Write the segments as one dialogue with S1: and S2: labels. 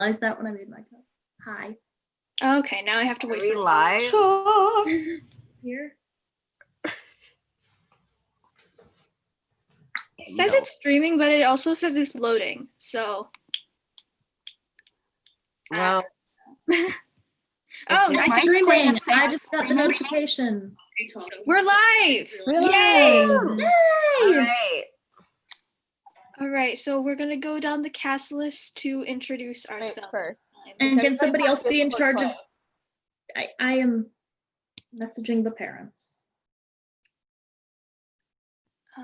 S1: realized that when I made my cup. Hi.
S2: Okay, now I have to wait
S3: Are we
S2: for
S3: live?
S1: Here.
S2: It says it's streaming, but it also says it's loading. So.
S3: Well.
S2: Oh,
S1: It's
S2: nice.
S1: streaming. I just got the notification.
S2: We're live.
S1: Yay!
S3: All right.
S2: All right, so we're gonna go down the cast list to introduce ourselves
S4: first.
S1: And can somebody else be in charge of? I am messaging the parents.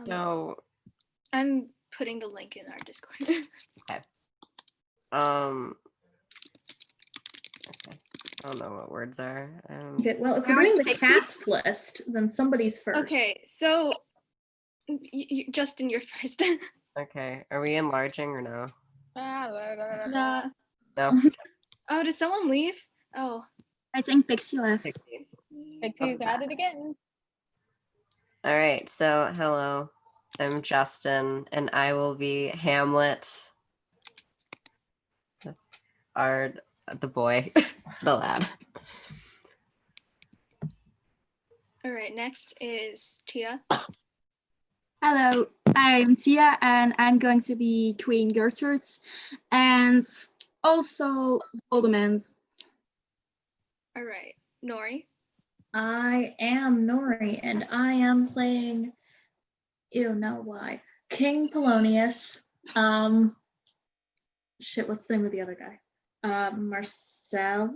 S3: So
S2: I'm putting the link in our Discord.
S3: okay. Okay. I don't know what words are.
S1: Okay, well, if we're doing the cast list, then somebody's first.
S2: Okay, so Justin, you're first.
S3: Okay, are we enlarging or no?
S2: Nah.
S3: No.
S2: Oh, did someone leave? Oh.
S5: I think Pixie left.
S4: Pixie's at it again.
S3: All right, so hello, I'm Justin, and I will be Hamlet, the boy, the lad.
S2: All right, next is Tia.
S5: Hello, I'm Tia, and I'm going to be Queen Gertrude, and also Voldemort.
S2: All right, Nori.
S1: I am Nori, and I am playing. Ew, no, why? King Polonius. Shit, what's the name of the other guy? Marcellus.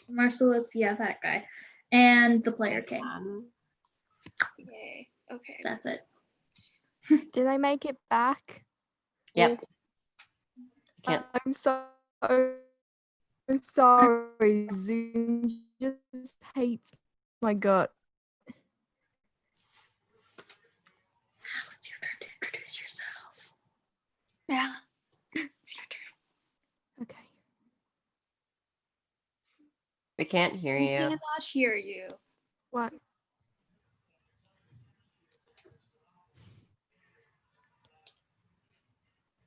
S1: Marcellus, yeah, that guy, and the Player King.
S2: Yay. Okay.
S1: That's it.
S6: Did I make it back?
S3: Yep. Can't.
S6: I'm so sorry. Zoom just hates my gut.
S1: Now it's your turn to introduce yourself.
S2: Yeah. It's your turn.
S6: Okay.
S3: We can't hear
S2: We
S3: you.
S2: cannot hear you.
S6: What?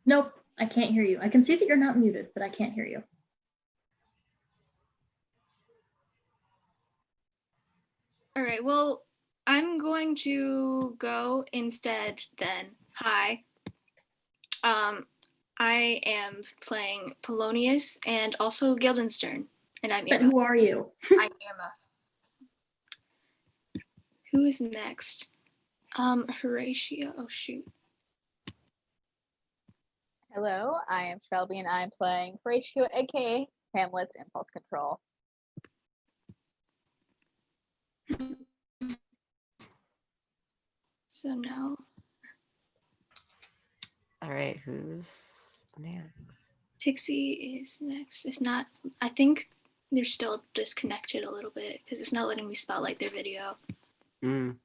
S1: Nope, I can't hear you. I can see that you're not muted, but I can't hear you.
S2: All right, well, I'm going to go instead then. Hi. I am playing Polonius and also Guildenstern, and I'm
S1: But
S2: Emma.
S1: who are you?
S2: I'm Emma. Who is next? Horatio. Oh shoot.
S4: Hello, I am Shelby, and I'm playing Horatio, aka Hamlet's Impulse Control.
S2: So now.
S3: All right, who's next?
S2: Pixie is next. It's not. I think they're still disconnected a little bit because it's not letting me spotlight their video.
S1: Zoom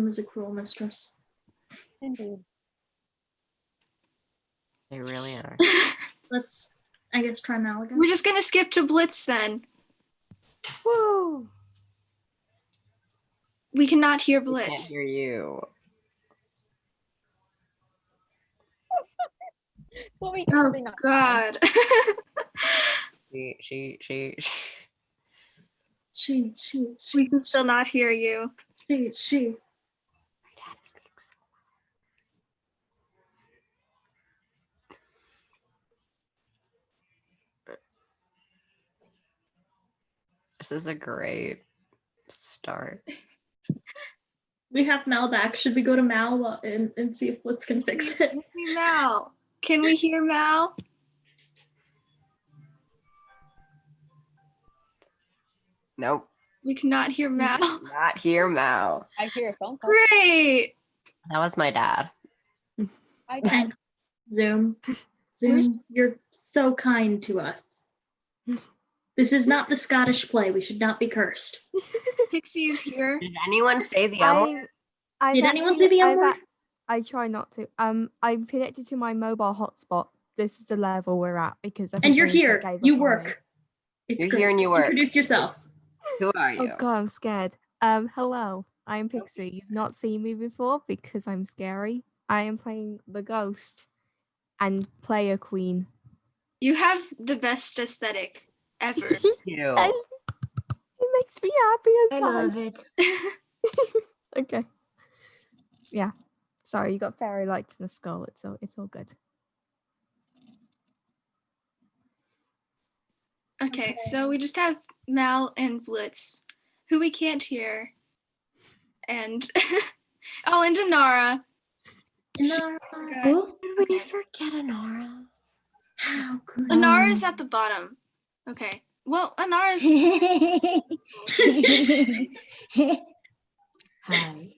S1: is a cruel mistress.
S4: Indeed.
S3: They really are.
S1: Let's, I guess, try Mal again.
S2: We're just gonna skip to Blitz then.
S3: Woo!
S2: We cannot hear
S3: We
S2: Blitz.
S3: can't hear you.
S4: What we
S2: Oh God.
S1: She.
S2: We can still not hear you.
S1: She.
S3: My dad speaks so loud. This is a great start.
S1: We have Mal back. Should we go to Mal and see if Blitz can fix it?
S2: Mal. Can we hear Mal?
S3: Nope.
S2: We cannot hear Mal.
S3: Not hear Mal.
S4: I hear a phone call.
S2: Great.
S3: That was my dad.
S4: Hi,
S1: Thanks, Zoom. You're so kind to us. This is not the Scottish play. We should not be cursed.
S2: Pixie is here.
S3: Did anyone say the M word?
S1: Did anyone say the M word?
S6: I try not to. I'm connected to my mobile hotspot. This is the level we're at because.
S1: And you're here. You work.
S3: You're here and you work.
S1: Introduce yourself.
S3: Who are you?
S6: Oh God, I'm scared. Hello, I'm Pixie. You've not seen me before because I'm scary. I am playing the ghost and player queen.
S2: You have the best aesthetic ever.
S3: You.
S6: And it makes me happy
S7: I
S6: inside.
S7: love it.
S6: Okay. Yeah. Sorry, you got fairy lights in the skull. It's all good.
S2: Okay, so we just have Mal and Blitz, who we can't hear, and oh, and Inara.
S1: Inara,
S7: Who?
S3: When you
S2: Okay.
S3: forget Honora.
S1: how could
S2: Inara's at the bottom. Okay. Well, Inara's
S7: Hi,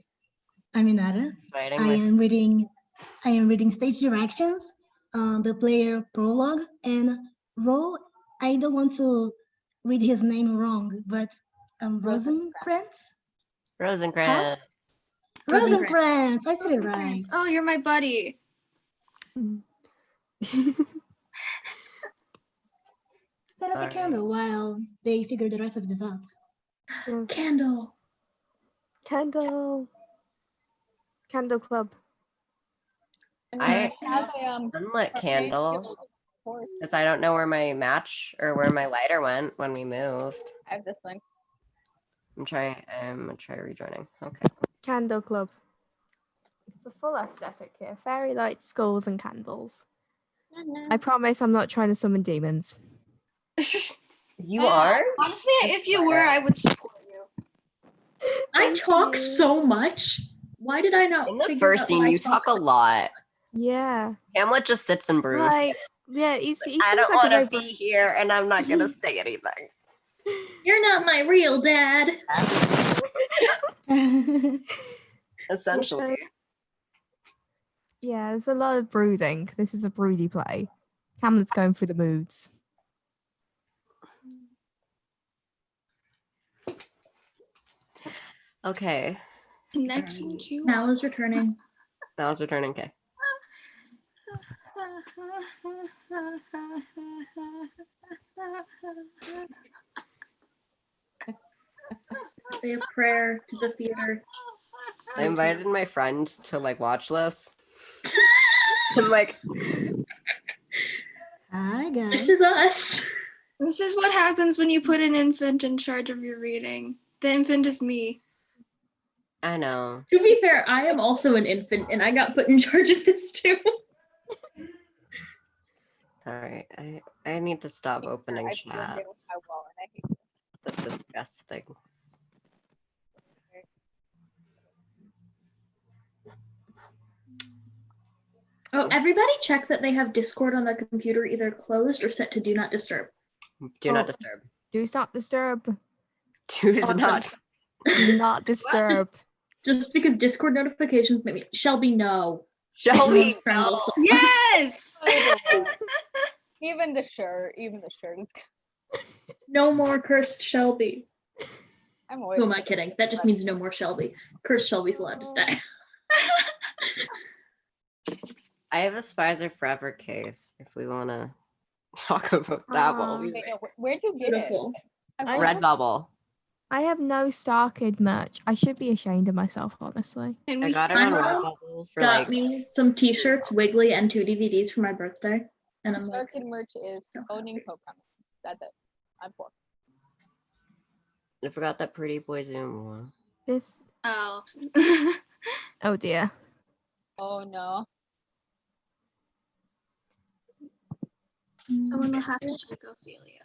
S7: I'm Inara.
S3: Fighting
S7: I
S3: my
S7: am reading stage directions, the player prologue, and role. I don't want to read his name wrong, but Rosencrantz.
S3: Rosencrantz.
S7: Rosencrantz. I said it right.
S2: Oh, you're my buddy.
S7: Set up a
S3: Alright.
S7: candle while they figure the rest of this out.
S1: Candle.
S6: Candle club.
S3: I
S4: have a
S3: unlit
S4: tornado
S3: candle
S4: torch.
S3: because I don't know where my match or where my lighter went when we moved.
S4: I have this one.
S3: I'm gonna try rejoining. Okay.
S6: Candle club. It's a full aesthetic here. Fairy lights, skulls, and candles. I promise I'm not trying to summon demons.
S3: You are?
S2: Honestly, if you were, I would support you.
S1: I
S6: Thank
S1: talk
S6: you.
S1: so much. Why did I not?
S3: In the
S1: figure
S3: first
S1: out
S3: scene,
S1: why I
S3: you talk a lot.
S6: Yeah.
S3: Hamlet just sits and brews.
S6: Like, yeah, he seems
S3: I don't
S6: like a
S3: want to
S6: very
S3: be here, and I'm not gonna say anything.
S1: You're not my real dad.
S3: Essentially.
S6: Yeah, there's a lot of brooding. This is a broody play. Hamlet's going through the moods.
S3: Okay.
S2: Connection to
S1: Mal is returning.
S3: Now it's returning. Okay.
S1: Say a prayer to the theater.
S3: I invited my friend to like watch this. I'm like,
S7: Hi guys.
S1: This is us.
S2: This is what happens when you put an infant in charge of your reading. The infant is me.
S3: I know.
S1: To be fair, I am also an infant and I got put in charge of this too.
S3: Sorry, I need to stop opening
S4: I blend in with
S3: chats
S4: my wall and I hate this.
S3: that discuss things.
S1: Oh, everybody check that they have Discord on their computer either closed or set to do not disturb.
S3: Do not
S6: Oh.
S3: disturb.
S6: Do not disturb.
S3: Do
S1: Awesome.
S3: not.
S6: Do not disturb.
S1: Just because Discord notifications make me Shelby, no.
S3: Shelby,
S1: Tremble
S3: no.
S1: so-
S2: Yes!
S4: Even the shirt is.
S1: No more cursed Shelby.
S4: I'm always.
S1: Who am I kidding? That just means no more Shelby. Cursed Shelby's allowed to stay.
S3: I have a Spicer Forever case if we want to talk about that while we
S4: Wait,
S3: wait.
S4: no, where'd you get
S1: Beautiful.
S4: it?
S6: I
S3: Red Bubble.
S6: I have no Star Kid merch. I should be ashamed of myself, honestly.
S2: And
S3: I
S2: we
S3: got it
S1: My
S3: on
S1: mom
S3: Redbubble for
S1: Got
S3: like
S1: me some t-shirts, Wiggly, and 2 DVDs for my birthday. And I'm
S4: Star
S1: like,
S4: Kid merch is
S1: so
S4: owning
S1: happy.
S4: Pokemon. That's it. I'm poor.
S3: I forgot that Pretty Boy Zoom one.
S6: This.
S2: oh.
S6: Oh dear.
S4: Oh no.
S2: Someone will have to check Ophelia.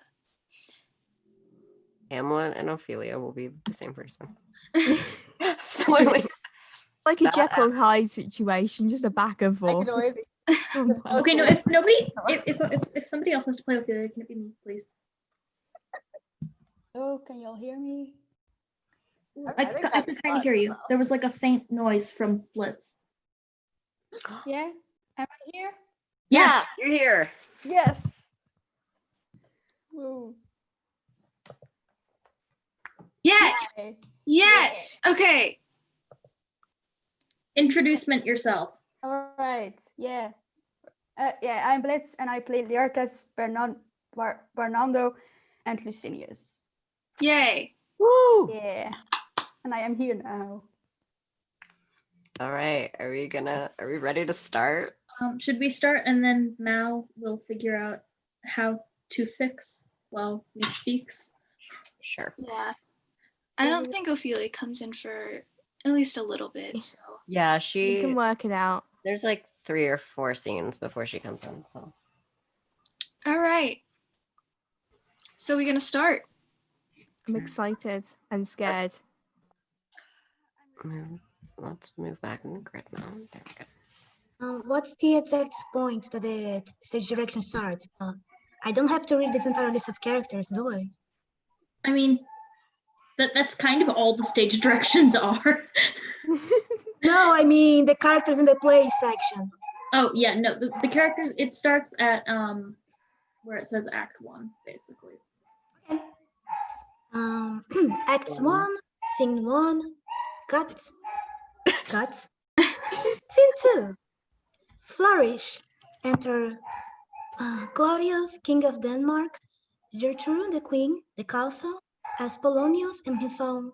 S3: Hamlet and Ophelia will be the same person. Absolutely.
S6: It's like a
S3: That-
S6: Jekyll and Hyde situation, just a back and
S4: I
S6: forth.
S4: could always.
S6: Some-
S1: Okay, no, if nobody, if somebody else wants to play with you, can it be me, please?
S8: Oh, can y'all hear me?
S4: I
S1: I
S4: think
S1: can
S4: that's
S1: kind
S4: fun,
S1: of hear you.
S4: though.
S1: There was like a faint noise from Blitz.
S8: Yeah? Am I here?
S3: Yeah, you're here.
S8: Yes. Woo.
S2: Yes!
S8: Yay.
S2: Yes! Okay.
S1: Introducement yourself.
S8: All right. Yeah. Yeah, I'm Blitz and I play Liartes, Bernardo, and Lucinius.
S2: Yay.
S3: Woo!
S8: Yeah. And I am here now.
S3: All right. Are we ready to start?
S1: Should we start and then Mal will figure out how to fix while we speaks?
S3: Sure.
S2: Yeah. I don't think Ophelia comes in for at least a little bit, so.
S3: Yeah,
S6: We can work it out.
S3: there's like 3 or 4 scenes before she comes in, so.
S2: All right. So we're gonna start.
S6: I'm excited and scared.
S3: Let's move back in the grid now. There we go.
S7: What's the exact point that the stage direction starts? I don't have to read this entire list of characters, do I?
S1: I mean, that's kind of all the stage directions are.
S7: No, I mean the characters in the play section.
S1: Oh yeah, no, the characters, it starts at where it says Act 1, basically.
S7: Act 1, Scene 1, cut. Scene 2, Flourish. Enter Claudius, King of Denmark, Gertrude, the Queen, the Castle, as Polonius and his son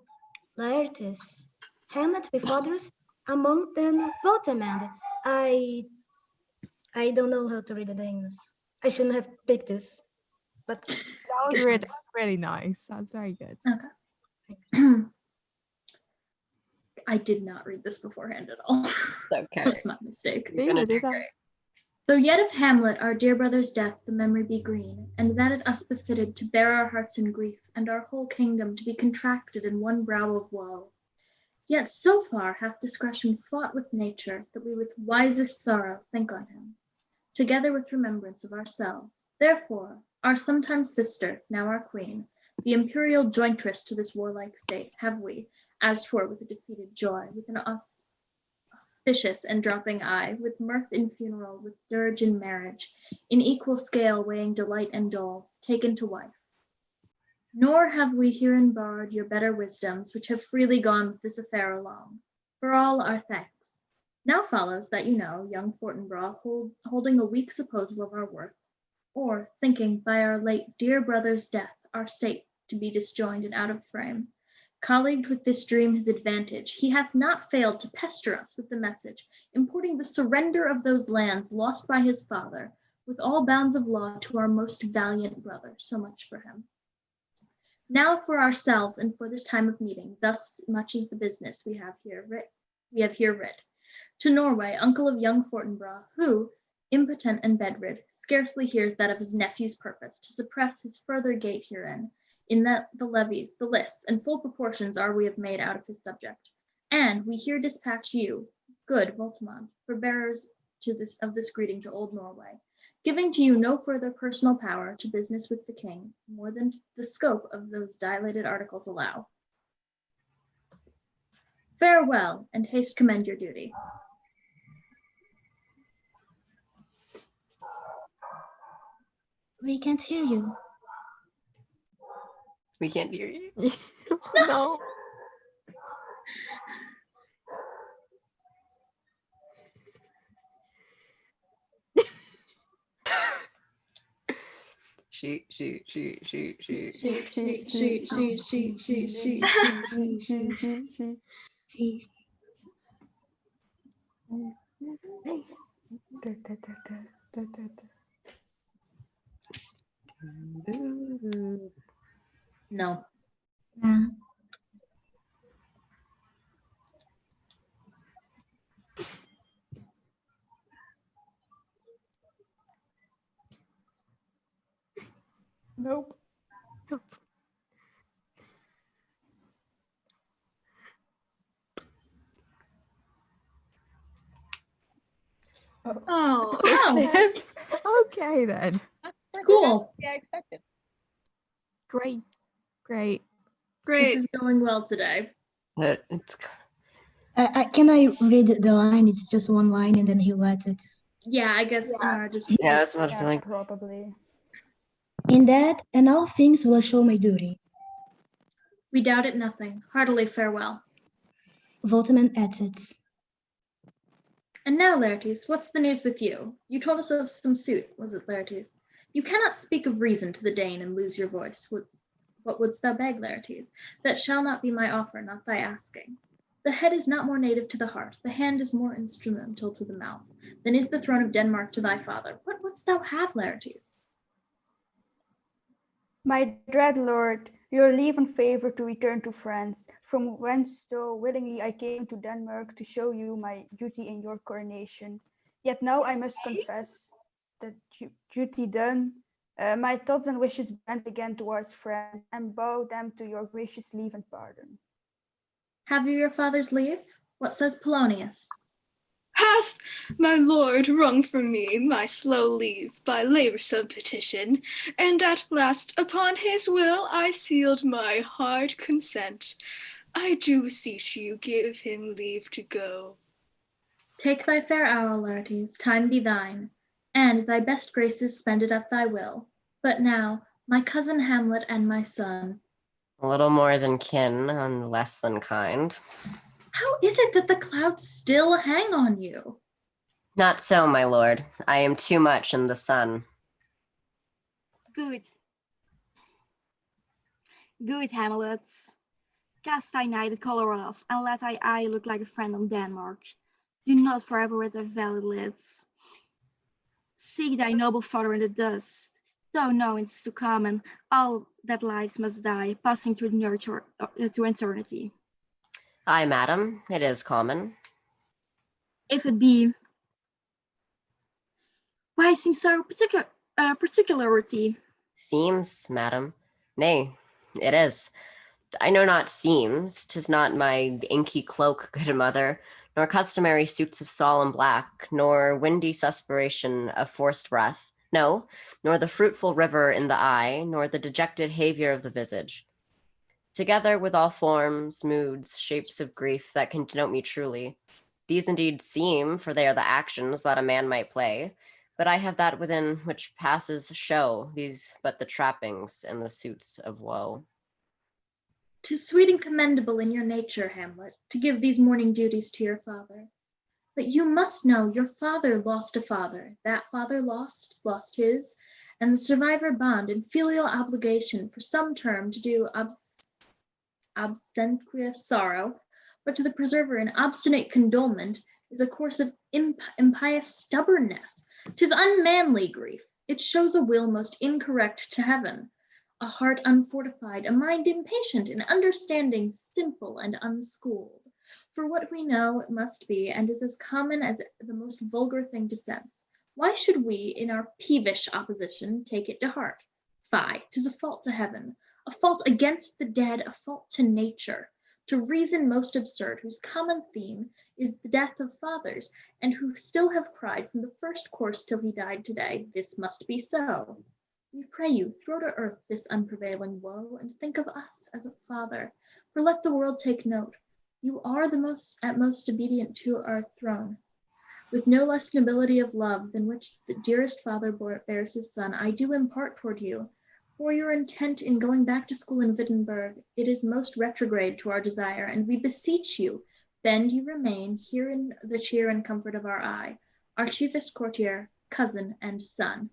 S7: Laertes. Hamlet with others, among them Votamand. I don't know how to read the names. I shouldn't have picked this, but
S6: That was really nice. That's very good.
S1: Okay. I did not read this beforehand at all.
S3: Okay.
S1: That's my mistake.
S6: Me
S3: You're gonna
S6: neither.
S3: do great.
S1: Though yet of Hamlet, our dear brother's death, the memory be green, and that it us befitted to bear our hearts in grief, and our whole kingdom to be contracted in one brow of woe. Yet so far hath discretion fought with nature, that we with wisest sorrow think on him, together with remembrance of ourselves. Therefore, our sometime sister, now our queen, the imperial jointress to this warlike state, have we, as 'twere with a defeated joy, with an auspicious and dropping eye, with mirth in funeral, with dirge in marriage, in equal scale weighing delight and dole, taken to wife. Nor have we herein borrowed your better wisdoms, which have freely gone with this affair along. For all our thanks. Now follows that you know young Fortinbras holding a weak supposal of our worth, or thinking by our late dear brother's death our state to be disjoined and out of frame, colleagued with this dream his advantage, he hath not failed to pester us with the message, importing the surrender of those lands lost by his father, with all bounds of law to our most valiant brother. So much for him. Now for ourselves and for this time of meeting, thus much is the business we have here writ. To Norway, uncle of young Fortinbras, who, impotent and bedrid, scarcely hears that of his nephew's purpose to suppress his further gait herein, in that the levies, the lists, and full proportions are we have made out of his subject. And we here dispatch you, good Voltimand, for bearers of this greeting to old Norway, giving to you no further personal power to business with the king, more than the scope of those dilated articles allow. Farewell, and haste commend your duty.
S7: we can't hear you.
S3: We can't hear you.
S6: No.
S3: She.
S1: No.
S7: Nah.
S8: Nope.
S2: Oh,
S6: Okay then.
S1: Cool.
S4: Yeah, I expected.
S6: Great.
S1: This
S2: great.
S1: is going well today.
S3: It's
S7: Can I read the line? It's just one line and then he'll let it.
S1: Yeah, I guess just
S3: yeah, that's what I'm
S8: Yeah,
S3: feeling.
S8: probably.
S7: In that and all things will show my duty.
S1: we doubt it nothing. Heartily farewell.
S7: Voltman exits.
S1: And now, Laertes, what's the news with you? You told us of some suit, was it, Laertes? You cannot speak of reason to the Dane and lose your voice. What wouldst thou beg, Laertes? That shall not be my offer, not thy asking. The head is not more native to the heart, the hand is more instrumental to the mouth, than is the throne of Denmark to thy father. What wouldst thou have, Laertes?
S8: My dread lord, your leave and favor to return to France, from whence so willingly I came to Denmark to show you my duty in your coronation. Yet now I must confess that duty done, my thoughts and wishes bent again towards France, and bow them to your gracious leave and pardon.
S1: Have you your father's leave? What says Polonius?
S2: Hath my lord wrung from me my slow leave by laborsome petition, and at last upon his will I sealed my hard consent. I do beseech you give him leave to go.
S1: Take thy fair hour, Laertes, time be thine, and thy best graces spend it at thy will. But now, my cousin Hamlet and my son.
S3: A little more than kin and less than kind.
S1: How is it that the clouds still hang on you?
S3: Not so, my lord. I am too much in the sun.
S5: Good. Good, Hamlet. Cast thy knighted color off, and let thy eye look like a friend on Denmark. Do not forever with thy valid lids. Seek thy noble father in the dust. Thou knowest to common all that lives must die, passing through the nurture to eternity.
S3: Aye, madam, it is common.
S5: If it be, why seem so particularity?
S3: Seems, madam. Nay, it is. I know not seems, 'tis not my inky cloak, good mother, nor customary suits of solemn black, nor windy suspiration of forced breath, no, nor the fruitful river in the eye, nor the dejected behavior of the visage. Together with all forms, moods, shapes of grief that can denote me truly. These indeed seem, for they are the actions that a man might play, but I have that within which passes show, these but the trappings and the suits of woe.
S1: 'Tis sweet and commendable in your nature, Hamlet, to give these morning duties to your father. But you must know your father lost a father, that father lost his, and the survivor bond and filial obligation for some term to do obsequious sorrow, but to the preserver an obstinate condolement is a course of impious stubbornness. 'Tis unmanly grief. It shows a will most incorrect to heaven, a heart unfortified, a mind impatient, an understanding simple and unschooled. For what we know it must be, and is as common as the most vulgar thing to sense. Why should we, in our peevish opposition, take it to heart? Fie, 'tis a fault to heaven, a fault against the dead, a fault to nature, to reason most absurd, whose common theme is the death of fathers, and who still have cried from the first course till he died today, this must be so. We pray you, throw to earth this unprevailing woe, and think of us as a father, for let the world take note, you are at most obedient to our throne. With no less nobility of love than which the dearest father bears his son, I do impart toward you. For your intent in going back to school in Wittenberg, it is most retrograde to our desire, and we beseech you, bend you remain here in the cheer and comfort of our eye, our chiefest courtier, cousin, and son.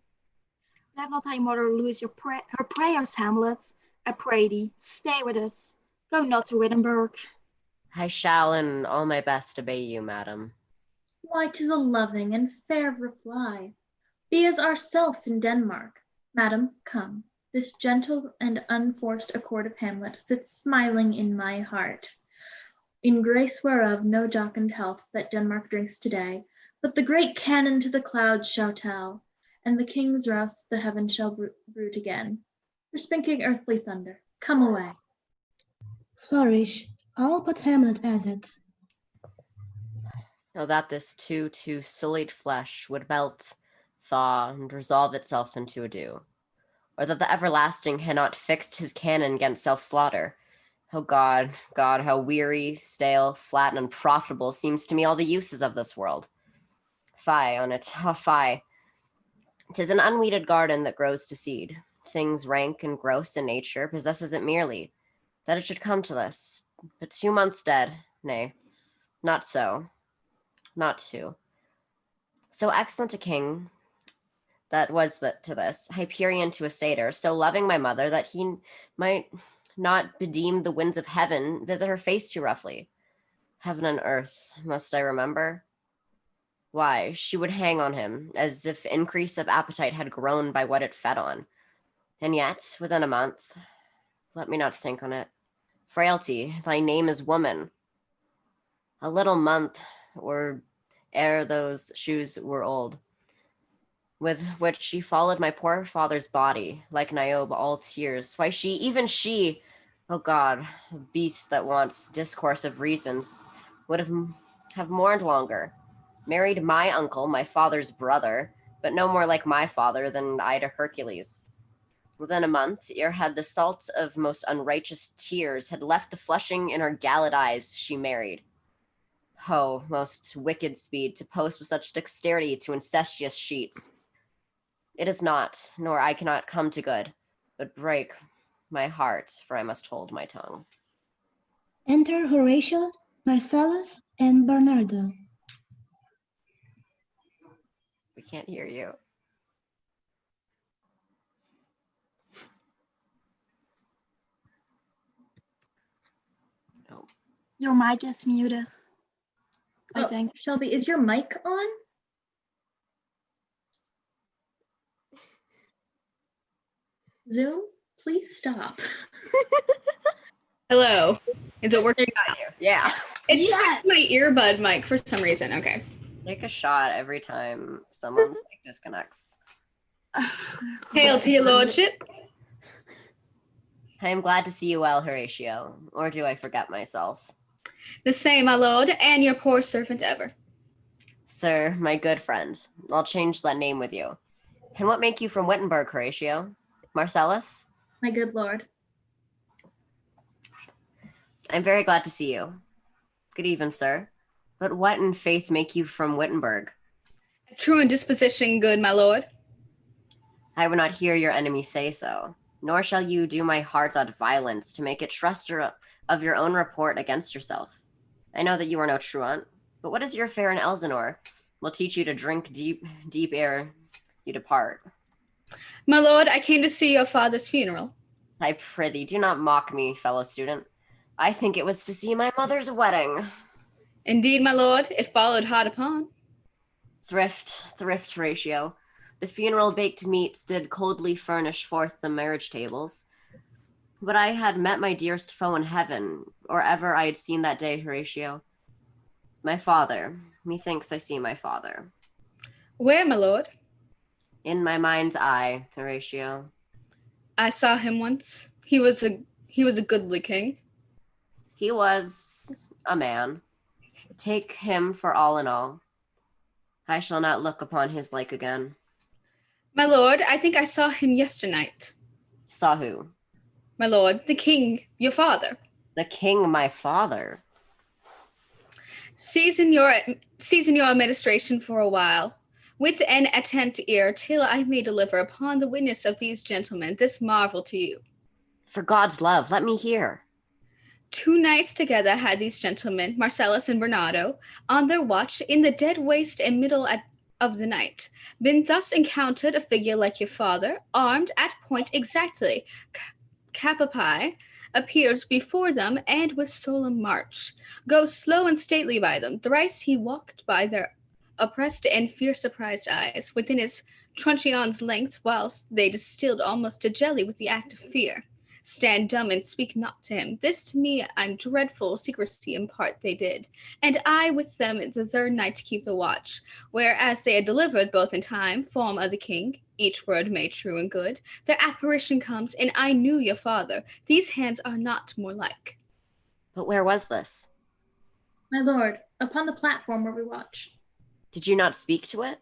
S5: Let not thy mother lose her prayers, Hamlet. I pray thee, stay with us. Go not to Wittenberg.
S3: I shall in all my best obey you, madam.
S1: Why, 'tis a loving and fair reply. Be as ourself in Denmark. Madam, come. This gentle and unforced accord of Hamlet sits smiling in my heart, in grace whereof no jocund health that Denmark drinks today, but the great cannon to the clouds shall tell, and the king's rouse the heaven shall bruit again. Respinking earthly thunder, come away.
S7: Flourish, all but Hamlet as it.
S3: Oh, that this too sullied flesh would melt, thaw, and resolve itself into a dew. Or that the everlasting had not fixed his cannon against self-slaughter. Oh God, how weary, stale, flat, and unprofitable seems to me all the uses of this world. Fie on it, fie. 'Tis an unweeded garden that grows to seed. Things rank and gross in nature possesses it merely. That it should come to this, but 2 months dead, nay, not so, not 2. So excellent a king that was to this, Hyperion to a satyr, so loving my mother that he might not bedeem the winds of heaven visit her face too roughly. Heaven and earth, must I remember? Why, she would hang on him, as if increase of appetite had grown by what it fed on. And yet, within a month, let me not think on it. Frailty, thy name is woman. A little month, or ere those shoes were old, with which she followed my poor father's body, like Niobe, all tears. Why, even she, oh God, beast that wants discourse of reasons, would have mourned longer, married my uncle, my father's brother, but no more like my father than I to Hercules. Within a month, ere had the salt of most unrighteous tears had left the flushing in her gallant eyes, she married. Ho, most wicked speed, to post with such dexterity to incestuous sheets. It is not, nor I cannot come to good, but break my heart, for I must hold my tongue.
S7: Enter Horatio, Marcellus, and Bernardo.
S3: We can't hear you. No.
S5: Your mic is muted, I think.
S1: Shelby, is your mic on? Zoom, please stop.
S2: Hello. Is it working?
S3: Yeah.
S2: It's my earbud mic for some reason. Okay.
S3: Take a shot every time someone's mic disconnects.
S2: Hail to your lordship.
S3: I am glad to see you well, Horatio. Or do I forget myself?
S2: The same, my lord, and your poor servant ever.
S3: Sir, my good friend, I'll change that name with you. And what make you from Wittenberg, Horatio? Marcellus?
S1: My good lord.
S3: I'm very glad to see you. Good even, sir. But what in faith make you from Wittenberg?
S2: A true in disposition, good my lord.
S3: I would not hear your enemy say so, nor shall you do my heart that violence to make it truster of your own report against yourself. I know that you are no truant, but what is your affair in Elsinore? Will teach you to drink deep ere you depart.
S2: My lord, I came to see your father's funeral.
S3: I prithee, do not mock me, fellow student. I think it was to see my mother's wedding.
S2: Indeed, my lord, it followed hot upon.
S3: Thrift, Horatio. The funeral baked meats did coldly furnish forth the marriage tables. But I had met my dearest foe in heaven, or ever I had seen that day, Horatio. My father. Methinks I see my father.
S2: Where, my lord?
S3: In my mind's eye, Horatio.
S2: I saw him once. He was a goodly king.
S3: He was a man. Take him for all in all. I shall not look upon his like again.
S2: My lord, I think I saw him yesternight.
S3: Saw who?
S2: My lord, the king, your father.
S3: The king, my father.
S2: Season your administration for a while, with an attent ear, till I may deliver upon the witness of these gentlemen this marvel to you.
S3: For God's love, let me hear.
S2: 2 nights together had these gentlemen, Marcellus and Bernardo, on their watch in the dead waste and middle of the night, been thus encountered a figure like your father, armed at point exactly, capapi, appears before them, and with solemn march goes slow and stately by them. Thrice he walked by their oppressed and fear surprised eyes within his truncheon's length, whilst they distilled almost to jelly with the act of fear. Stand dumb and speak not to him. This to me I'm dreadful secrecy impart they did, and I with them the third night to keep the watch, whereas they had delivered both in time form of the king, each word made true and good. Their apparition comes, and I knew your father. These hands are not more like.
S3: But where was this?
S1: My lord, upon the platform where we watch.
S3: Did you not speak to it?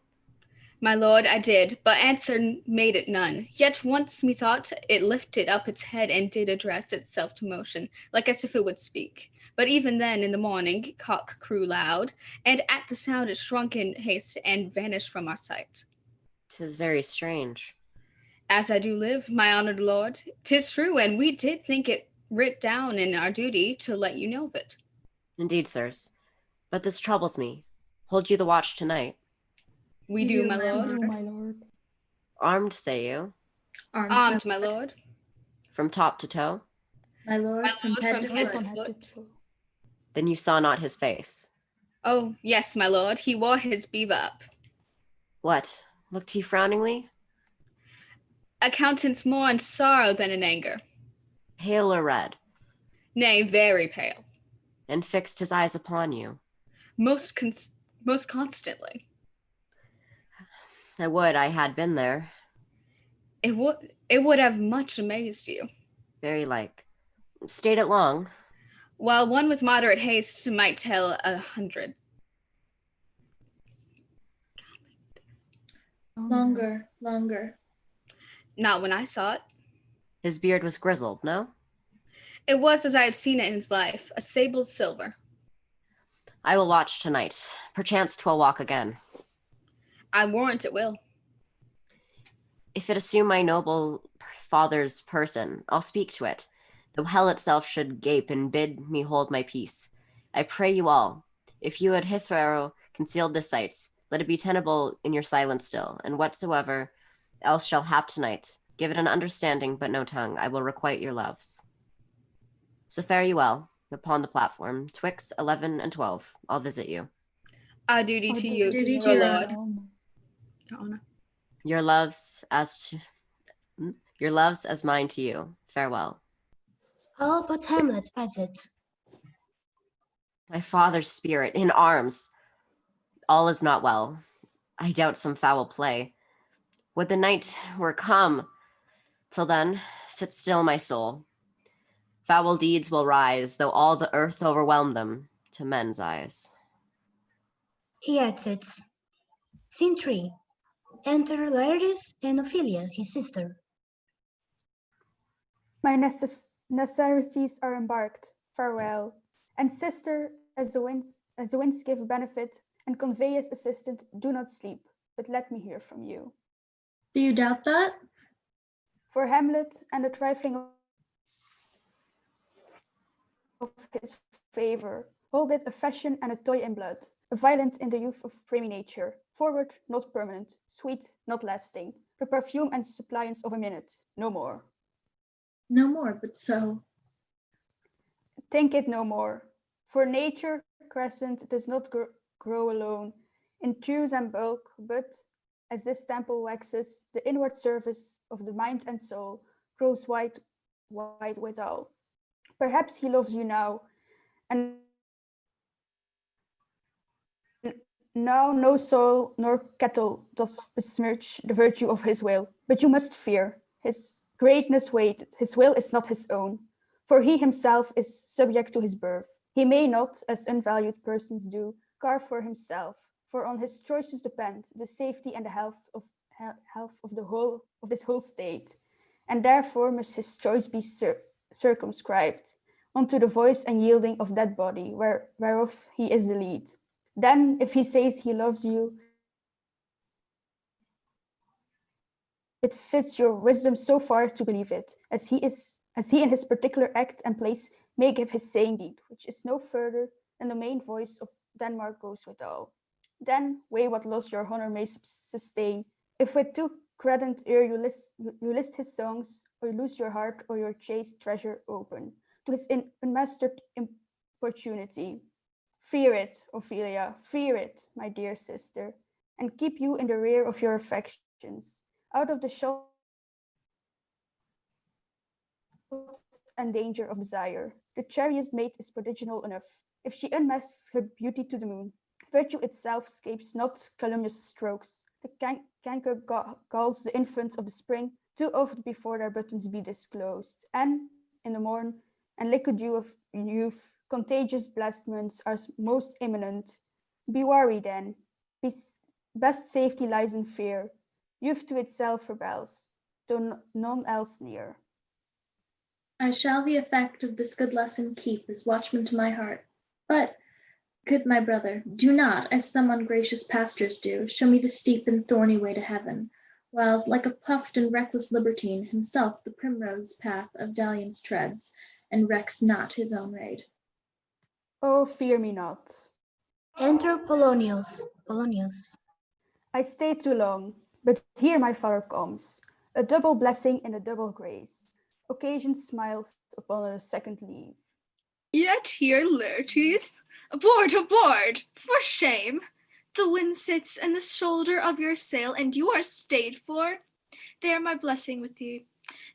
S2: My lord, I did, but answer made it none. Yet once methought it lifted up its head and did address itself to motion, like as if it would speak. But even then in the morning cock crew loud, and at the sound it shrunk in haste and vanished from our sight.
S3: 'Tis very strange.
S2: As I do live, my honored lord, 'tis true, and we did think it writ down in our duty to let you know of it.
S3: Indeed, sirs. But this troubles me. Hold you the watch tonight?
S2: We do, my lord.
S8: Oh, my lord.
S3: Armed, say you?
S2: Armed, my lord.
S3: From top to toe?
S1: My lord,
S2: My
S1: from
S2: lord,
S1: head
S2: from
S1: to
S2: head
S1: foot.
S2: to foot.
S3: Then you saw not his face.
S2: Oh, yes, my lord, he wore his beaver up.
S3: What? Looked he frowningly?
S2: A countenance more in sorrow than in anger.
S3: Pale or red?
S2: Nay, very pale.
S3: And fixed his eyes upon you.
S2: Most constantly.
S3: I would I had been there.
S2: It would have much amazed you.
S3: Very like. Stayed it long?
S2: While one with moderate haste might tell 100.
S1: Longer, longer.
S2: Not when I saw it.
S3: His beard was grizzled, no?
S2: It was as I had seen it in his life, a sable silver.
S3: I will watch tonight. Perchance 'twill walk again.
S2: I warrant it will.
S3: If it assume my noble father's person, I'll speak to it, though hell itself should gape and bid me hold my peace. I pray you all, if you had hitherto concealed this sight, let it be tenable in your silence still, and whatsoever else shall hap tonight, give it an understanding but no tongue, I will requite your loves. So fare you well, upon the platform, twixt 11 and 12, I'll visit you.
S2: Our duty to you,
S1: duty to
S2: your
S1: your
S2: lord.
S8: honor.
S2: Your honor.
S3: Your loves as mine to you. Farewell.
S7: All but Hamlet has it.
S3: My father's spirit in arms. All is not well. I doubt some foul play. Would the night were come. Till then, sit still, my soul. Foul deeds will rise, though all the earth overwhelm them, to men's eyes.
S7: He adds it. Scene 3. Enter Laertes and Ophelia, his sister.
S8: My necessities are embarked. Farewell. And sister, as the winds give benefit, and convey as assistant, do not sleep, but let me hear from you.
S1: Do you doubt that?
S8: For Hamlet and the trifling of his favor, hold it a fashion and a toy in blood, a violent in the youth of primy nature, forward, not permanent, sweet, not lasting, the perfume and suppliance of a minute, no more.
S1: No more, but so.
S8: Think it no more. For nature crescent does not grow alone, in truth and bulk, but, as this temple waxes, the inward surface of the mind and soul grows wide withal. Perhaps he loves you now, and now no soil nor cattle does besmirch the virtue of his will, but you must fear. His greatness weighted, his will is not his own, for he himself is subject to his birth. He may not, as unvalued persons do, carve for himself, for on his choices depend the safety and the health of this whole state, and therefore must his choice be circumscribed unto the voice and yielding of that body whereof he is the lead. Then, if he says he loves you, it fits your wisdom so far to believe it, as he in his particular act and place may give his saying deed, which is no further than the main voice of Denmark goes withal. Then weigh what loss your honor may sustain, if with too credent ear you list his songs, or lose your heart or your chaste treasure open to his unmastered importunity. Fear it, Ophelia, fear it, my dear sister, and keep you in the rear of your affections, out of the shot and danger of desire. The cherished maid is prodigal enough. If she unmasks her beauty to the moon, virtue itself escapes not calumnious strokes. The canker galls the infants of the spring too often before their buttons be disclosed, and in the morn and liquid dew of youth, contagious blasphements are most imminent. Be wary then. Best safety lies in fear. Youth to itself rebels, though none else near.
S1: I shall the effect of this good lesson keep as watchman to my heart. But, good my brother, do not, as some ungracious pastors do, show me the steep and thorny way to heaven, whiles, like a puffed and reckless libertine, himself the primrose path of dalliance treads, and recks not his own raid.
S8: Oh, fear me not.
S7: Enter Polonius.
S8: I stayed too long, but here my father comes, a double blessing and a double grace. Occasion smiles upon a second leave.
S2: Yet here, Laertes, aboard, aboard, for shame! The wind sits in the shoulder of your sail, and you are stayed for. There my blessing with thee,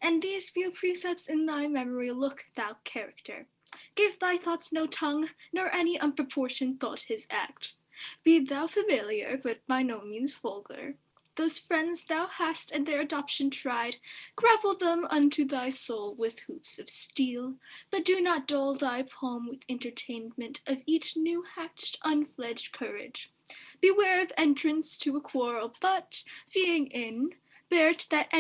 S2: and these few precepts in thy memory look thou character. Give thy thoughts no tongue, nor any unproportioned thought his act. Be thou familiar, but by no means vulgar. Those friends thou hast and their adoption tried, grapple them unto thy soul with hoops of steel, but do not dull thy palm with entertainment of each new-hatched, unfledged courage. Beware of entrance to a quarrel, but, being in, bear it that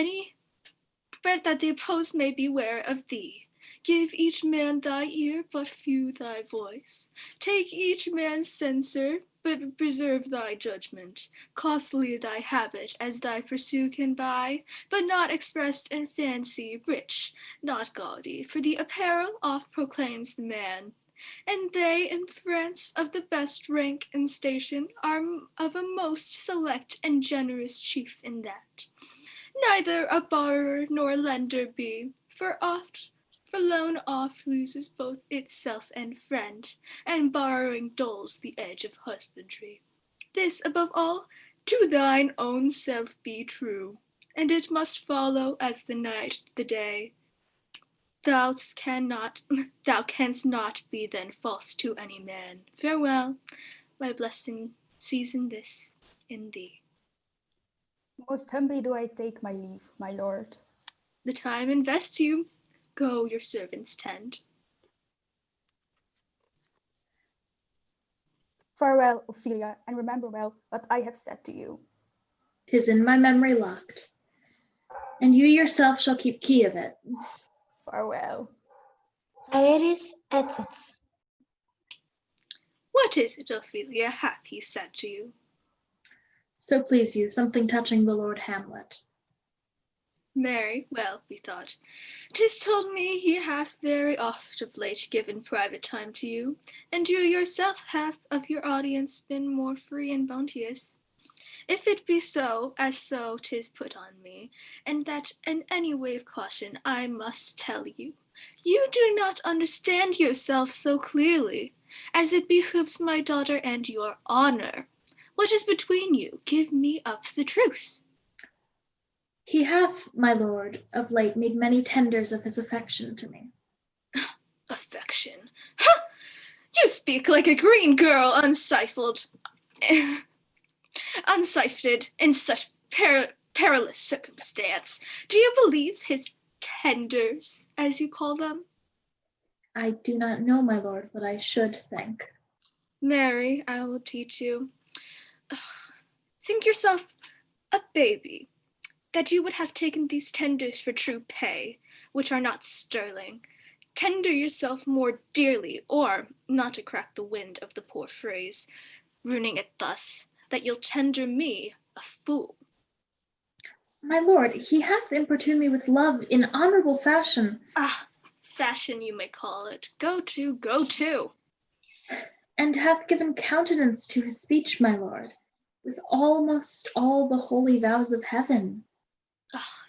S2: the opposed may beware of thee. Give each man thy ear, but few thy voice. Take each man's censor, but preserve thy judgment. Costly thy habit, as thy pursue can buy, but not expressed in fancy, rich, not gaudy, for the apparel oft proclaims the man. And they in France of the best rank and station are of a most select and generous chief in that. Neither a borrower nor lender be, for loan oft loses both itself and friend, and borrowing dulls the edge of husbandry. This above all, to thine own self be true, and it must follow as the night the day. Thou canst not be then false to any man. Farewell, my blessing season this in thee.
S8: Most humbly do I take my leave, my lord.
S2: The time invests you. Go your servants tend.
S8: Farewell, Ophelia, and remember well what I have said to you.
S1: 'Tis in my memory locked, and you yourself shall keep key of it.
S8: Farewell.
S7: Laertes exits.
S2: What is it, Ophelia, hath he said to you?
S1: So please you, something touching the Lord Hamlet.
S2: Marry, well, we thought, 'tis told me he hath very oft of late given private time to you, and you yourself have of your audience been more free and bounteous. If it be so, as so 'tis put on me, and that in any way of caution I must tell you, you do not understand yourself so clearly, as it behooves my daughter and your honor. What is between you? Give me up the truth.
S1: He hath, my lord, of late made many tenders of his affection to me.
S2: Affection? Ha! You speak like a green girl unsifted in such perilous circumstance. Do you believe his tenders, as you call them?
S1: I do not know, my lord, but I should think.
S2: Mary, I will teach you. Think yourself a baby, that you would have taken these tenders for true pay, which are not sterling. Tender yourself more dearly, or, not to crack the wind of the poor phrase, ruining it thus, that you'll tender me a fool.
S1: My lord, he hath importuned me with love in honorable fashion.
S2: Ah, fashion you may call it. Go to, go to.
S1: And hath given countenance to his speech, my lord, with almost all the holy vows of heaven.
S2: Ah,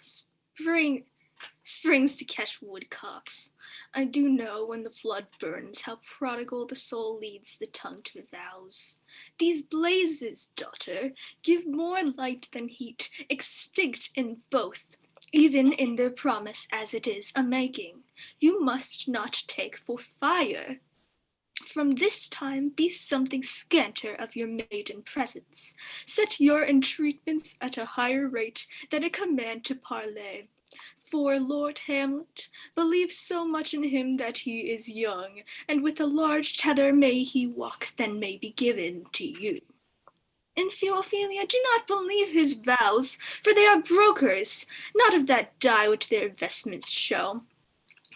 S2: springs to catch woodcocks. I do know when the flood burns how prodigal the soul leads the tongue to vows. These blazes, daughter, give more light than heat, extinct in both, even in their promise as it is a making. You must not take for fire. From this time be something scanter of your maiden presence. Set your entreatments at a higher rate than a command to parley. For Lord Hamlet believes so much in him that he is young, and with a large tether may he walk than may be given to you. In Ophelia, do not believe his vows, for they are brokers, not of that dye which their vestments show,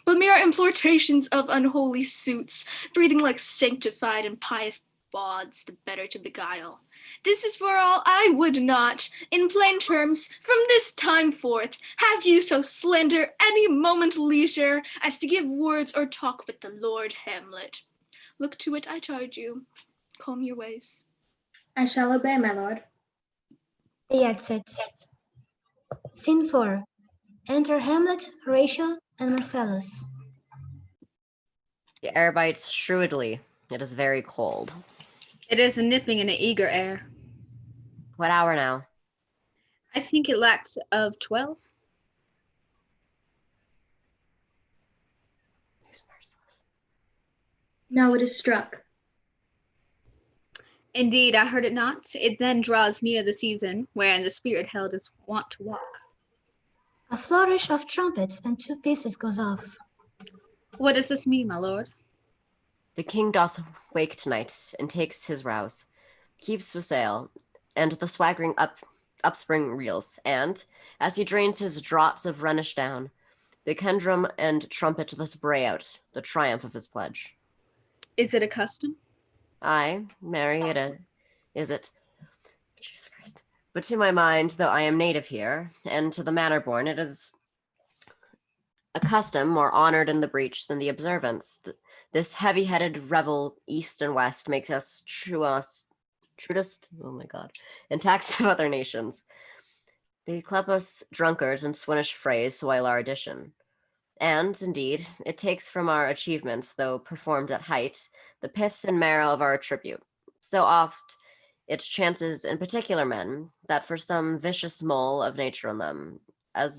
S2: but mere importations of unholy suits, breathing like sanctified and pious bawds, the better to beguile. This is for all I would not, in plain terms, from this time forth, have you so slender any moment leisure as to give words or talk with the Lord Hamlet. Look to it, I charge you. Comb your ways.
S1: I shall obey, my lord.
S7: They exit. Scene 4. Enter Hamlet, Horatio, and Marcellus.
S3: The air bites shrewdly. It is very cold.
S2: It is a nipping and an eager air.
S3: What hour now?
S2: I think it lacks of 12.
S3: Who's merciless?
S1: Now it is struck.
S2: Indeed, I heard it not. It then draws near the season, wherein the spirit held is wont to walk.
S7: A flourish of trumpets and 2 pieces goes off.
S2: What does this mean, my lord?
S3: The king doth wake tonight, and takes his rouse, keeps wassail, and the swaggering upspring reels, and, as he drains his draughts of Rhenish down, the kendrum and trumpet thus bray out the triumph of his pledge.
S2: Is it a custom?
S3: Aye, marry, is it? Jesus Christ. But to my mind, though I am native here, and to the manor born, it is a custom more honored in the breach than the observance. This heavy-headed revel east and west makes us trudest, oh my god, and tax of other nations. They club us drunkards and Swinish phrase while our addition. And, indeed, it takes from our achievements, though performed at height, the pith and marrow of our tribute. So oft it chances in particular men, that for some vicious mole of nature in them, as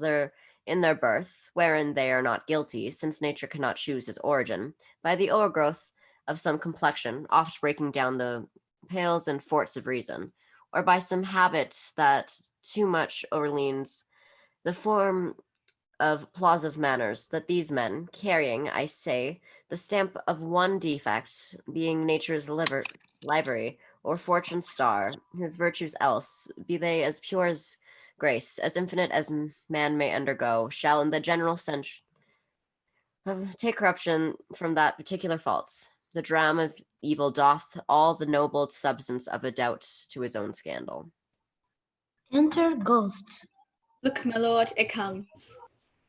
S3: in their birth, wherein they are not guilty, since nature cannot choose his origin, by the overgrowth of some complexion, oft breaking down the pales and forts of reason, or by some habit that too much overleans the form of plausive manners, that these men, carrying, I say, the stamp of one defect, being nature's livery, or fortune's star, his virtues else, be they as pure as grace, as infinite as man may undergo, shall in the general sense take corruption from that particular faults. The dram of evil doth all the noble substance of a doubt to his own scandal.
S7: Enter Ghost.
S2: Look, my lord, it comes.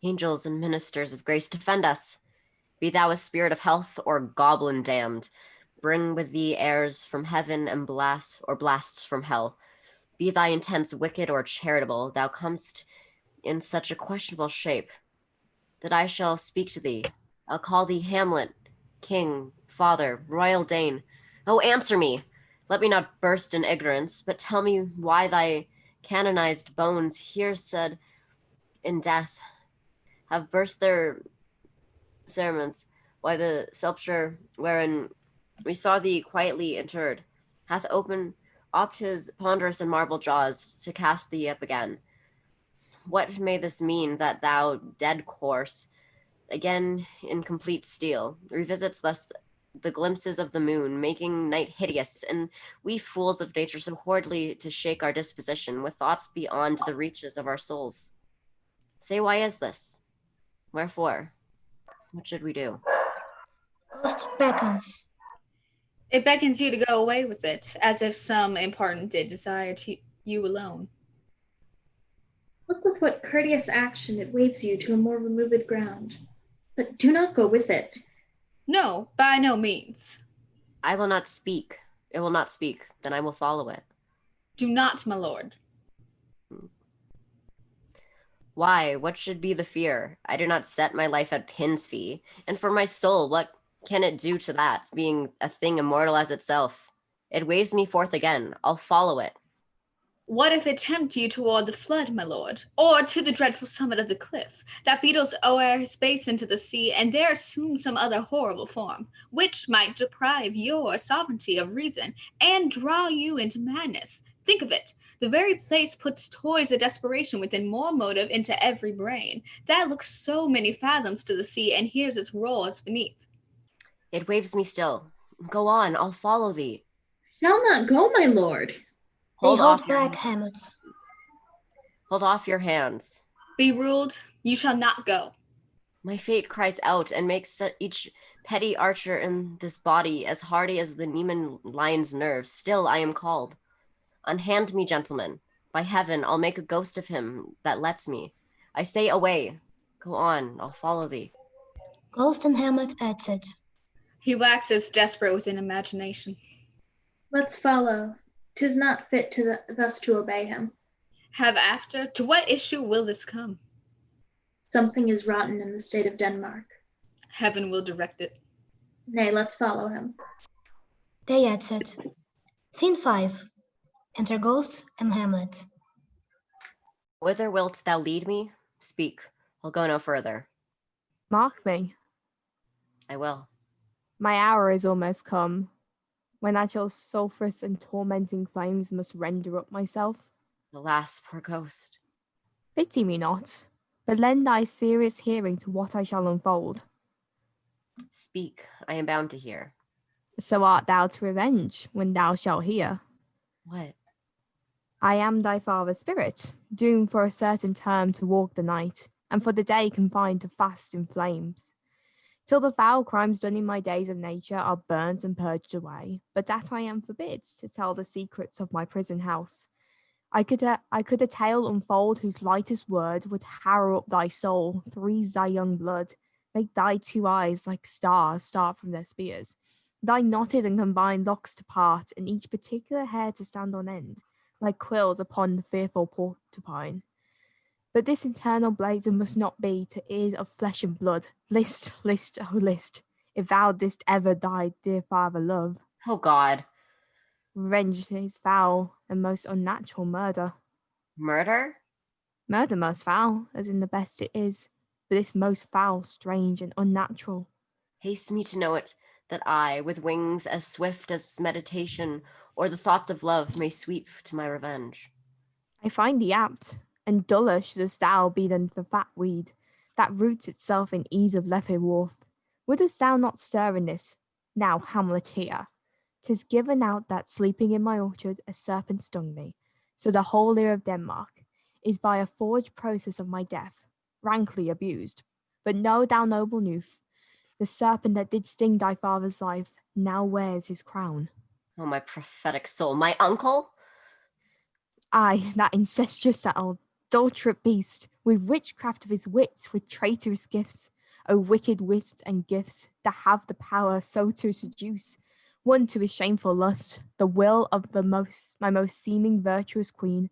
S3: Angels and ministers of grace, defend us. Be thou a spirit of health or goblin damned. Bring with thee airs from heaven and blasts from hell. Be thy intents wicked or charitable, thou comest in such a questionable shape that I shall speak to thee. I'll call thee Hamlet, king, father, royal Dane. Oh, answer me. Let me not burst in ignorance, but tell me why thy canonized bones here said in death have burst their cerements, why the sepulchre wherein we saw thee quietly interred hath opt his ponderous and marble jaws to cast thee up again. What may this mean, that thou, dead corse, again in complete steel, revisits thus the glimpses of the moon, making night hideous, and we fools of nature so horridly to shake our disposition with thoughts beyond the reaches of our souls? Say, why is this? Wherefore? What should we do?
S7: Ghost beckons.
S2: It beckons you to go away with it, as if some important did desire to you alone.
S1: Look with what courteous action it waves you to a more removed ground. But do not go with it.
S2: No, by no means.
S3: I will not speak. It will not speak. Then I will follow it.
S2: Do not, my lord.
S3: Why? What should be the fear? I do not set my life at pin's fee. And for my soul, what can it do to that, being a thing immortal as itself? It waves me forth again. I'll follow it.
S2: What if it tempt you toward the flood, my lord, or to the dreadful summit of the cliff, that beetles o'er his base into the sea, and there assume some other horrible form, which might deprive your sovereignty of reason, and draw you into madness? Think of it. The very place puts toys of desperation within more motive into every brain, that looks so many fathoms to the sea, and hears its roars beneath.
S3: It waves me still. Go on, I'll follow thee.
S1: Shall not go, my lord.
S7: Hold
S3: off your
S7: back,
S3: hands.
S7: Hamlet.
S3: Hold off your hands.
S2: Be ruled, you shall not go.
S3: My fate cries out and makes each petty archer in this body as hardy as the Neiman lion's nerves. Still I am called. Unhand me, gentlemen. By heaven, I'll make a ghost of him that lets me. I say away. Go on, I'll follow thee.
S7: Ghost and Hamlet exit.
S2: He waxes desperate within imagination.
S1: Let's follow. 'Tis not fit thus to obey him.
S2: Have after, to what issue will this come?
S1: Something is rotten in the state of Denmark.
S2: Heaven will direct it.
S1: Nay, let's follow him.
S7: They exit. Scene 5. Enter Ghost and Hamlet.
S3: Whither wilt thou lead me? Speak, I'll go no further.
S6: Mark me.
S3: I will.
S6: My hour is almost come, when at your sulphurous and tormenting flames must render up myself.
S3: Alas, poor ghost.
S6: Pity me not, but lend thy serious hearing to what I shall unfold.
S3: Speak, I am bound to hear.
S6: So art thou to revenge when thou shalt hear.
S3: What?
S6: I am thy father's spirit, doomed for a certain term to walk the night, and for the day confined to fast in flames. Till the foul crimes done in my days of nature are burnt and purged away, but that I am forbid to tell the secrets of my prison house. I could a tale unfold whose lightest word would harrow up thy soul, freeze thy young blood, make thy two eyes like stars start from their spears, thy knotted and combined locks to part, and each particular hair to stand on end, like quills upon the fearful porcupine. But this eternal blazon must not be to ears of flesh and blood. List, list, oh list, if thou didst ever thy dear father love.
S3: Oh God.
S6: Revenge is foul and most unnatural murder.
S3: Murder?
S6: Murder most foul, as in the best it is, but this most foul, strange, and unnatural.
S3: Haste me to know it, that I, with wings as swift as meditation or the thoughts of love, may sweep to my revenge.
S6: I find thee apt, and duller shouldst thou be than the fat weed, that roots itself in ease of Lethe Wharf. Wouldst thou not stir in this? Now, Hamlet here. 'Tis given out that sleeping in my orchard a serpent stung me, so the whole ear of Denmark is by a forged process of my death, rankly abused. But know thou, noble youth, the serpent that did sting thy father's life now wears his crown.
S3: Oh, my prophetic soul, my uncle?
S6: Ay, that incestuous, that adulterate beast, with witchcraft of his wits, with traitorous gifts, O wicked wits and gifts, that have the power so to seduce one to his shameful lust, the will of my most seeming virtuous queen.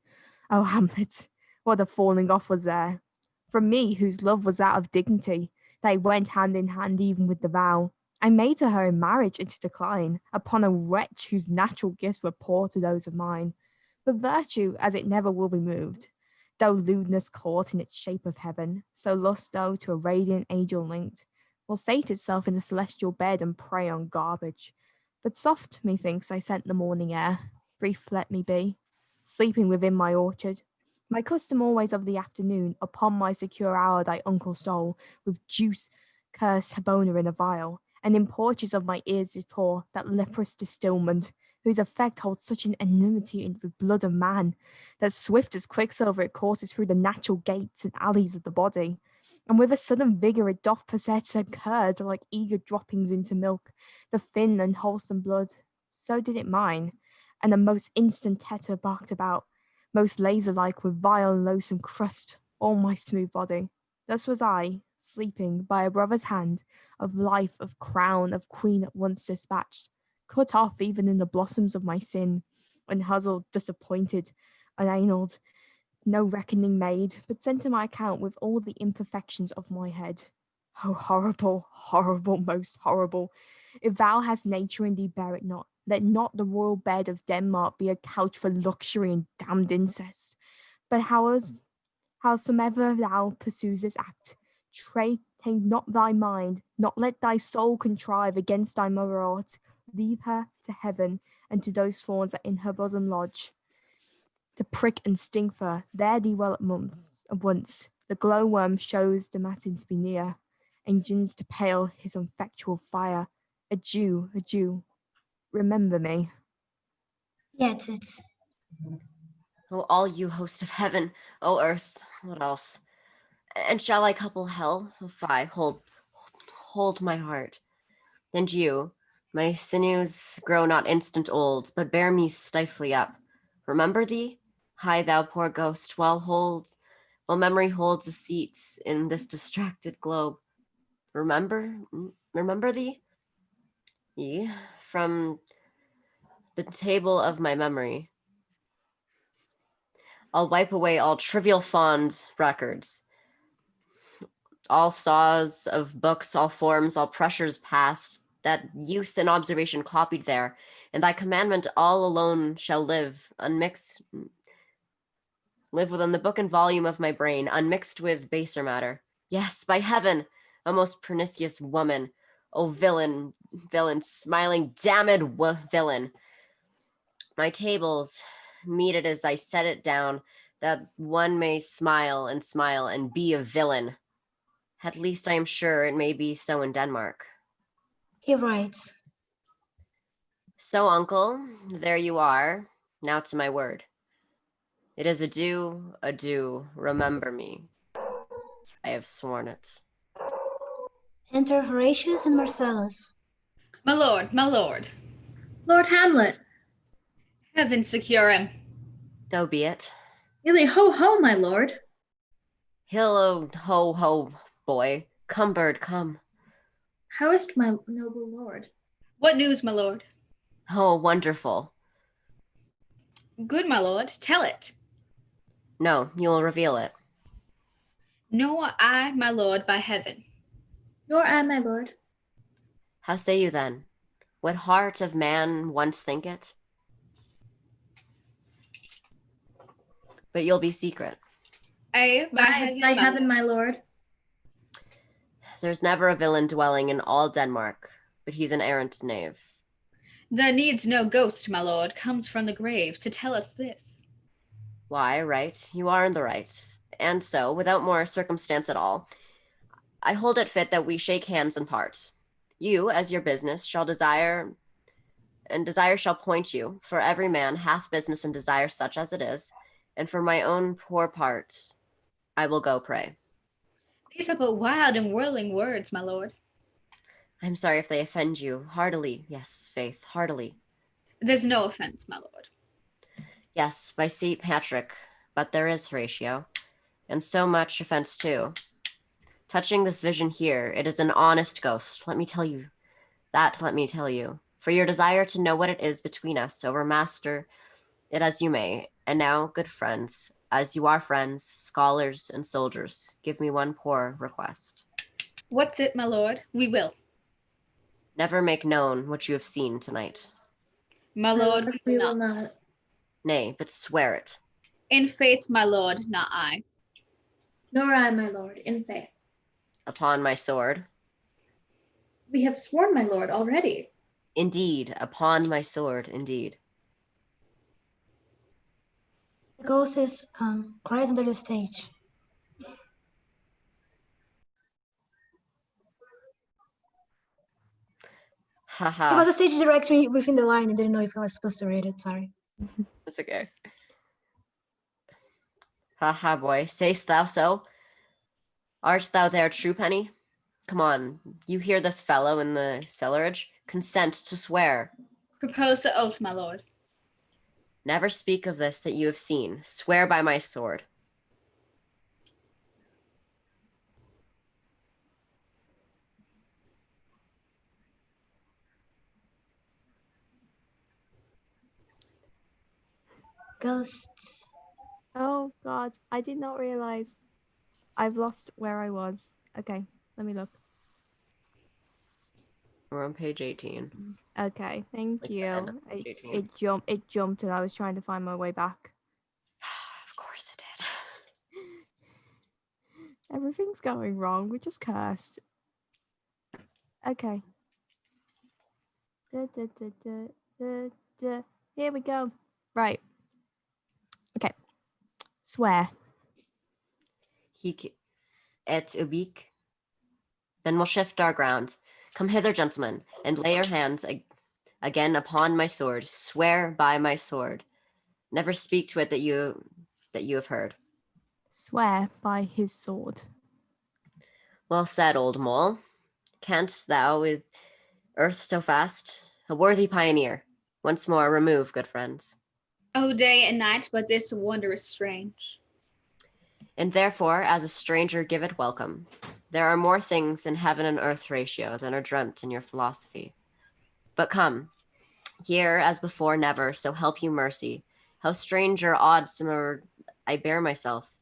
S6: O Hamlet, what a falling off was there! From me, whose love was that of dignity, they went hand in hand even with the vow I made to her in marriage into decline, upon a wretch whose natural gifts were poor to those of mine. But virtue, as it never will be moved, though lewdness caught in its shape of heaven, so lust though to a radiant angel linked, will sate itself in the celestial bed and prey on garbage. But soft, methinks, I scent the morning air, brief let me be, sleeping within my orchard. My custom always of the afternoon, upon my secure hour thy uncle stole, with juice curse Habona in a vial, and in porches of my ears did pour that leprous distilment, whose effect holds such an enmity in the blood of man, that swift as quicksilver it courses through the natural gates and alleys of the body, and with a sudden vigour it doth possess and curd like eager droppings into milk, the thin and wholesome blood. So did it mine, and a most instant tetter barked about, most laser-like with vile and loathsome crust, all my smooth body. Thus was I, sleeping by a brother's hand, of life, of crown, of queen at once dispatched, cut off even in the blossoms of my sin, unhuzzled, disappointed, unanaled, no reckoning made, but sent to my account with all the imperfections of my head. Oh, horrible, horrible, most horrible! If thou hast nature in thee, bear it not. Let not the royal bed of Denmark be a couch for luxury and damned incest. But howsomever thou pursues this act, taint not thy mind, not let thy soul contrive against thy mother art. Leave her to heaven and to those thorns that in her bosom lodge, to prick and sting her. There thee well at once. The glowworm shows the matin to be near, and gins to pale his unfectual fire. Adieu, adieu. Remember me.
S7: Yet it's
S3: Oh, all you host of heaven, oh earth, what else? And shall I couple hell? Oh, fie, hold my heart. And you, my sinews grow not instant old, but bear me stifely up. Remember thee? Hie thou poor ghost, while memory holds a seat in this distracted globe. Remember thee? Ye, from the table of my memory, I'll wipe away all trivial fond records, all saws of books, all forms, all pressures past, that youth and observation copied there, and thy commandment all alone shall live, unmixed, live within the book and volume of my brain, unmixed with baser matter. Yes, by heaven, a most pernicious woman, O villain, villain, smiling, damned villain. My tables meted as I set it down, that one may smile and be a villain. At least I am sure it may be so in Denmark.
S7: He writes,
S3: So, uncle, there you are. Now to my word. It is adieu, remember me. I have sworn it.
S7: enter Horatius and Marcellus.
S9: My lord, my lord.
S1: Lord Hamlet,
S9: Heaven secure him.
S3: So be it.
S1: illy ho ho, my lord.
S3: Hillo ho ho, boy. Come, bird, come.
S1: How is't, my noble lord?
S9: What news, my lord?
S3: Oh, wonderful.
S9: Good, my lord. Tell it.
S3: No, you will reveal it.
S9: Know I, my lord, by heaven.
S1: Nor I, my lord.
S3: How say you then? What heart of man once think it? But you'll be secret.
S9: Aye, by heaven,
S1: By
S9: my
S1: heaven,
S9: lord.
S1: my lord.
S3: There's never a villain dwelling in all Denmark, but he's an errant knave.
S9: There needs no ghost, my lord, comes from the grave to tell us this.
S3: Why, right, you are in the right. And so, without more circumstance at all, I hold it fit that we shake hands and part. You, as your business, shall desire, and desire shall point you, for every man hath business and desire such as it is, and for my own poor part, I will go pray.
S9: These are but wild and whirling words, my lord.
S3: I'm sorry if they offend you. Heartily, yes, Faith, heartily.
S9: There's no offense, my lord.
S3: Yes, by St. Patrick, but there is, Horatio, and so much offense too. Touching this vision here, it is an honest ghost, let me tell you. For your desire to know what it is between us, overmaster it as you may. And now, good friends, as you are friends, scholars, and soldiers, give me one poor request.
S9: What's it, my lord? We will.
S3: Never make known what you have seen tonight.
S9: My lord,
S1: We will not.
S3: Nay, but swear it.
S9: In faith, my lord, not I.
S1: Nor I, my lord, in faith.
S3: Upon my sword.
S1: We have sworn, my lord, already.
S3: Indeed, upon my sword, indeed.
S7: The ghost is cries under the stage. It was
S3: Haha,
S7: a stage directory within the line. I didn't know if I was supposed to read it. Sorry.
S3: that's okay. Haha, boy, say'st thou so? Art thou there, true penny? Come on, you hear this fellow in the cellarage? Consent to swear.
S9: Propose the oath, my lord.
S3: Never speak of this that you have seen. Swear by my sword.
S7: Ghosts.
S6: Oh God, I did not realize. I've lost where I was. Okay, let me look.
S3: We're on page 18.
S6: Okay, thank
S3: Like
S6: you.
S3: the end of page 18.
S6: It jumped, and I was trying to find my way back.
S3: Of course it did.
S6: Everything's going wrong. We're just cursed. Okay. Here we go. Right. Okay. Swear.
S3: Hic et ubique. Then we'll shift our ground. Come hither, gentlemen, and lay your hands again upon my sword. Swear by my sword. Never speak to it that you have heard.
S6: Swear by his sword.
S3: Well said, old mole. Canst thou with earth so fast? A worthy pioneer. Once more remove, good friends.
S9: Oh, day and night, but this wonder is strange.
S3: And therefore, as a stranger, give it welcome. There are more things in heaven and earth, Horatio, than are dreamt in your philosophy. But come, here as before never, so help you mercy. How strange or odd similar I bear myself.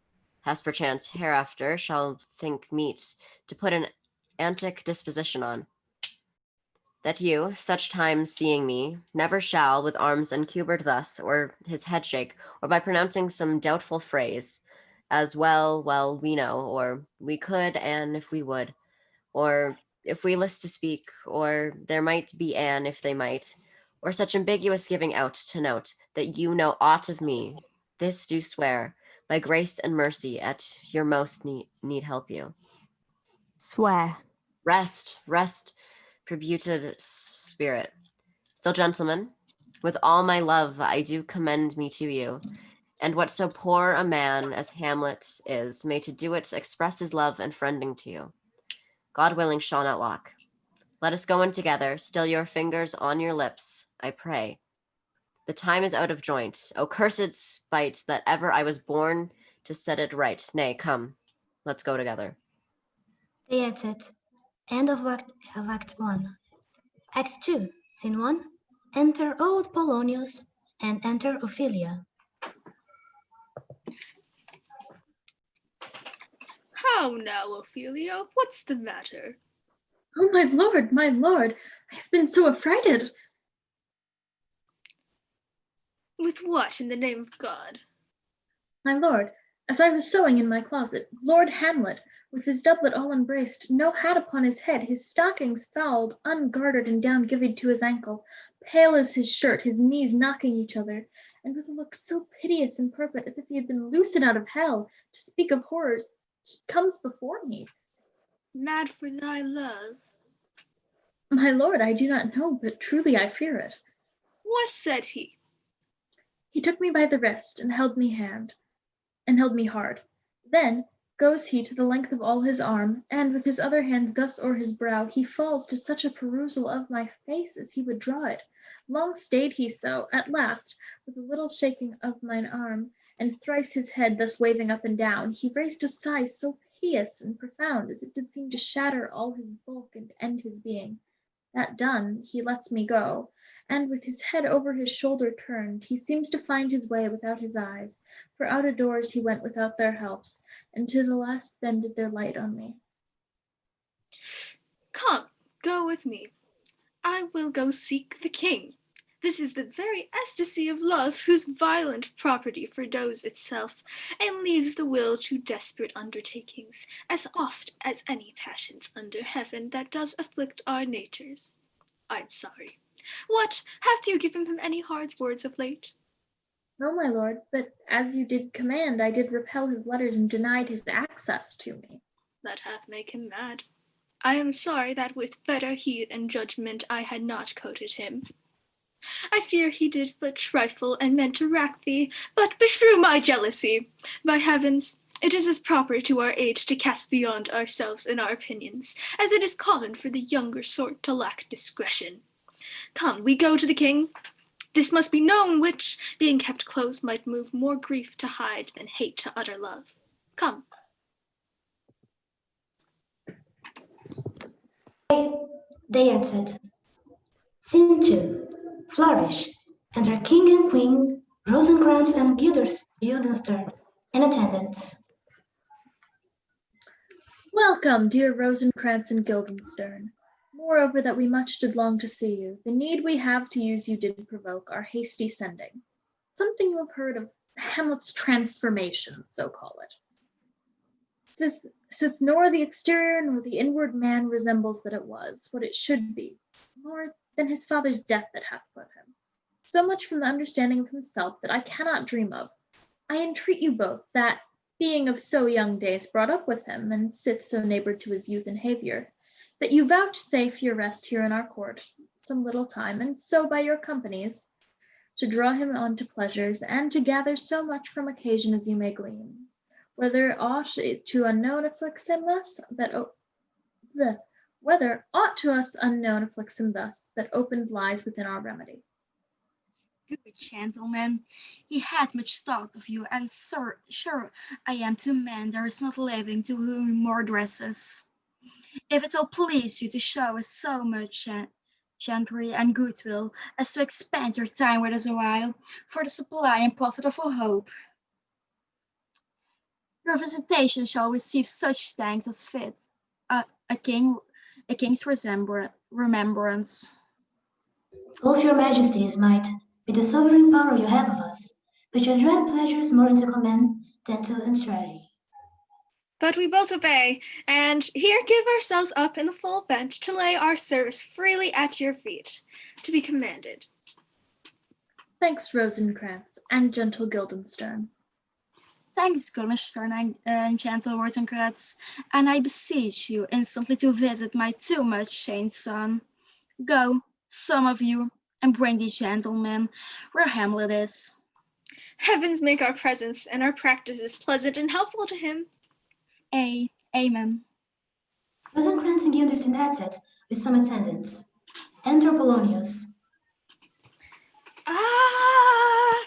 S3: Has perchance hereafter shall think meet to put an antic disposition on. that you, such time seeing me, never shall, with arms uncubered thus, or his head shake, or by pronouncing some doubtful phrase, as well, we know, or we could, and if we would, or if we list to speak, or there might be an if they might, or such ambiguous giving out to note that you know aught of me, this do swear, by grace and mercy at your most need help you.
S6: Swear.
S3: Rest, prebuted spirit. Still, gentlemen, with all my love I do commend me to you, and what so poor a man as Hamlet is, may to do it express his love and friending to you. God willing shall not lack. Let us go in together, still your fingers on your lips, I pray. The time is out of joint. O cursed spite that ever I was born to set it right. Nay, come, let's go together.
S7: They exit. End of Act 1. Act 2, Scene 1. Enter old Polonius and enter Ophelia.
S2: How now, Ophelia? What's the matter?
S1: Oh, my lord, I have been so affrighted.
S2: With what in the name of God?
S1: My lord, as I was sewing in my closet, Lord Hamlet, with his doublet all embraced, no hat upon his head, his stockings fouled, ungartered and down giving to his ankle, pale as his shirt, his knees knocking each other, and with a look so piteous and purpose as if he had been loosened out of hell, to speak of horrors, he comes before me.
S2: Mad for thy love?
S1: My lord, I do not know, but truly I fear it.
S2: What said he?
S1: He took me by the wrist and held me hard. Then goes he to the length of all his arm, and with his other hand thus o'er his brow, he falls to such a perusal of my face as he would draw it. Long stayed he so, at last, with a little shaking of mine arm, and thrice his head thus waving up and down, he raised a sigh so piteous and profound, as it did seem to shatter all his bulk and end his being. That done, he lets me go, and with his head over his shoulder turned, he seems to find his way without his eyes, for out of doors he went without their helps, and to the last bended their light on me.
S2: Come, go with me. I will go seek the king. This is the very ecstasy of love, whose violent property fordoes itself, and leads the will to desperate undertakings, as oft as any passions under heaven that does afflict our natures. I'm sorry. What, hath you given him any hard words of late?
S1: No, my lord, but as you did command, I did repel his letters and denied his access to me.
S2: That hath make him mad. I am sorry that with better heed and judgment I had not courted him. I fear he did but trifle and meant to rack thee, but beshrew my jealousy. By heavens, it is as proper to our age to cast beyond ourselves in our opinions, as it is common for the younger sort to lack discretion. Come, we go to the king. This must be known, which, being kept close, might move more grief to hide than hate to utter love. Come.
S7: They exit. Scene 2. Flourish. Enter King and Queen, Rosencrantz and Guildenstern, in attendance.
S1: Welcome, dear Rosencrantz and Guildenstern. Moreover, that we much did long to see you, the need we have to use you did provoke our hasty sending. Something you have heard of Hamlet's transformation, so call it. Sith nor the exterior nor the inward man resembles that it was, what it should be, nor than his father's death that hath put him. So much from the understanding of himself that I cannot dream of. I entreat you both, that, being of so young days brought up with him, and sith so neighboured to his youth and behaviour, that you vouchsafe your rest here in our court some little time, and so by your companies, to draw him on to pleasures, and to gather so much from occasion as you may glean, whether aught to unknown afflicts him thus, whether aught to us unknown afflicts him thus, that opened lies within our remedy.
S5: Good gentleman, he had much thought of you, and sure I am to man there is not living to whom more dresses. If it will please you to show us so much gentry and goodwill as to expend your time with us a while, for the supply and profit of our hope, your visitation shall receive such thanks as fits a king's remembrance.
S7: Both your majesties might be the sovereign power you have of us, but your dread pleasures more into command than to entreaty.
S2: But we both obey, and here give ourselves up in the full bent to lay our service freely at your feet, to be commanded.
S1: Thanks, Rosencrantz and gentle Guildenstern.
S5: Thanks, Guildenstern and gentle Rosencrantz, and I beseech you instantly to visit my too much changed son. Go, some of you, and bring these gentlemen where Hamlet is.
S2: Heavens make our presence and our practices pleasant and helpful to him.
S5: Amen.
S7: Rosencrantz and Guildenstern exit with some attendants. Enter Polonius.
S2: Ah!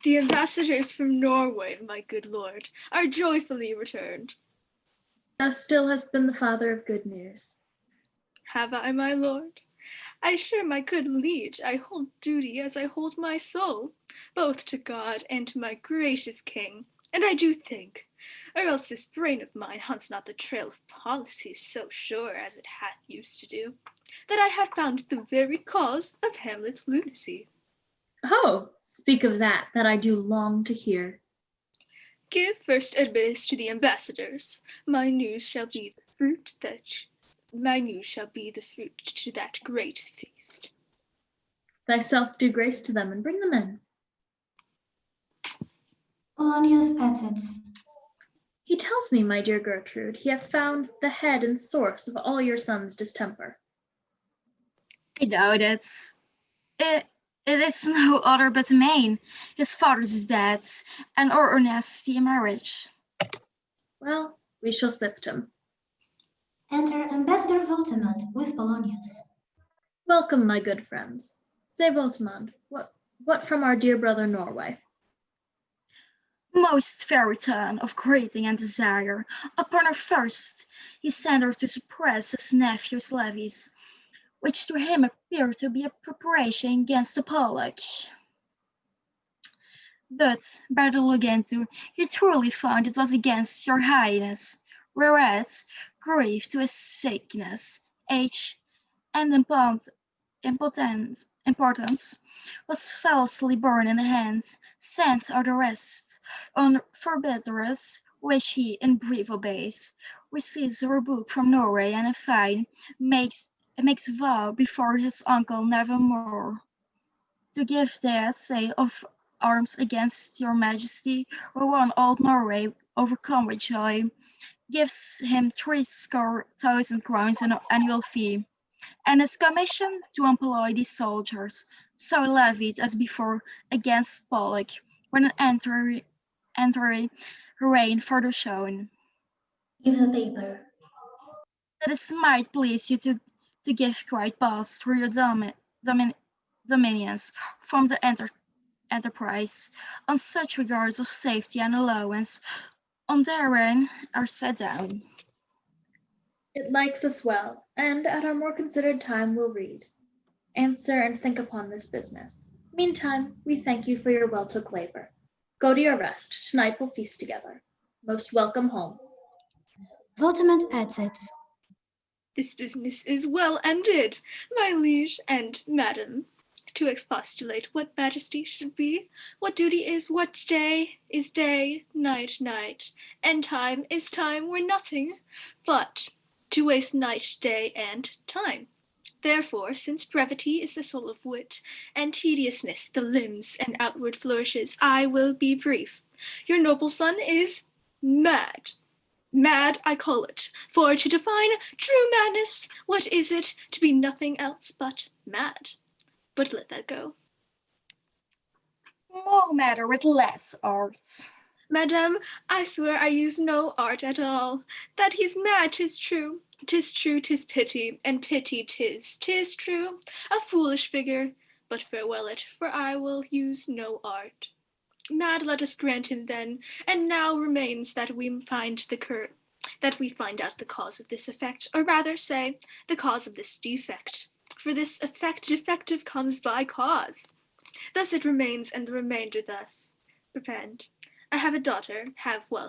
S2: The ambassadors from Norway, my good lord, are joyfully returned.
S1: Thou still hast been the father of good news.
S2: Have I, my lord? I assure my good liege I hold duty as I hold my soul, both to God and to my gracious king, and I do think, or else this brain of mine hunts not the trail of policy so sure as it hath used to do, that I have found the very cause of Hamlet's lunacy.
S1: Oh, speak of that I do long to hear.
S2: Give first admittance to the ambassadors. My news shall be the fruit to that great feast.
S1: Thyself do grace to them and bring them in.
S7: Polonius exits.
S1: He tells me, my dear Gertrude, he hath found the head and source of all your son's distemper.
S5: I doubt it. It is no other but Maine. His father's dead, and our nasty marriage.
S1: Well, we shall sift him.
S7: Enter Ambassador Voltimand with Polonius.
S1: Welcome, my good friends. Say, Voltimand, what from our dear brother Norway?
S5: Most fair return of greeting and desire. Upon her first, he sent her to suppress his nephew's levies, which to him appeared to be a preparation against the Pollock. But, by the look into, he truly found it was against your highness, whereas, grief to his sickness, age, and importance, was falsely born in the hands, sent are the rest, on forbidders, which he in brief obeys, receives a rebuke from Norway, and in fine makes vow before his uncle nevermore to give that say of arms against your majesty, whereon old Norway, overcome with joy, gives him 70,000 crowns an annual fee, and his commission to employ these soldiers, so levied as before against Pollock, when an entry reign further shown.
S7: Give the paper.
S5: That it might please you to give quite pass through your dominions from the enterprise, on such regards of safety and allowance, on therein are set down.
S1: It likes us well, and at our more considered time we'll read. Answer and think upon this business. Meantime, we thank you for your well-took labor. Go to your rest. Tonight we'll feast together. Most welcome home.
S7: Voltimand exits.
S2: This business is well ended, my liege and madam. To expostulate what majesty should be, what duty is what day is day, night night, and time is time were nothing, but to waste night, day, and time. Therefore, since brevity is the soul of wit, and tediousness the limbs and outward flourishes, I will be brief. Your noble son is mad. Mad I call it, for to define true madness, what is it? To be nothing else but mad. But let that go.
S5: More matter with less art.
S2: Madam, I swear I use no art at all. That he's mad, 'tis true. 'Tis true, 'tis pity, and pity 'tis true. A foolish figure, but farewell it, for I will use no art. Mad let us grant him then, and now remains that we find out the cause of this effect, or rather say, the cause of this defect. For this effect defective comes by cause. Thus it remains, and the remainder thus. Prepend. I have a daughter,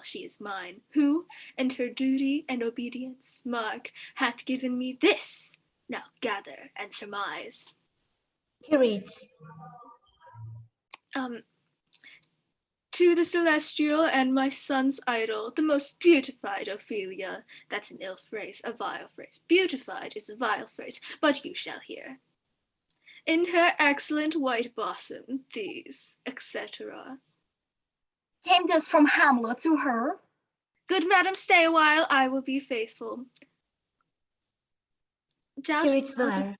S2: she is mine, who, and her duty and obedience, mark, hath given me this. Now gather and surmise.
S7: He reads.
S2: To the celestial and my son's idol, the most beautified Ophelia. That's an ill phrase, a vile phrase. Beautified is a vile phrase, but you shall hear. In her excellent white bosom, these, etc.
S5: Came this from Hamlet to her?
S2: Good madam, stay a while, I will be faithful.
S7: He reads the letter.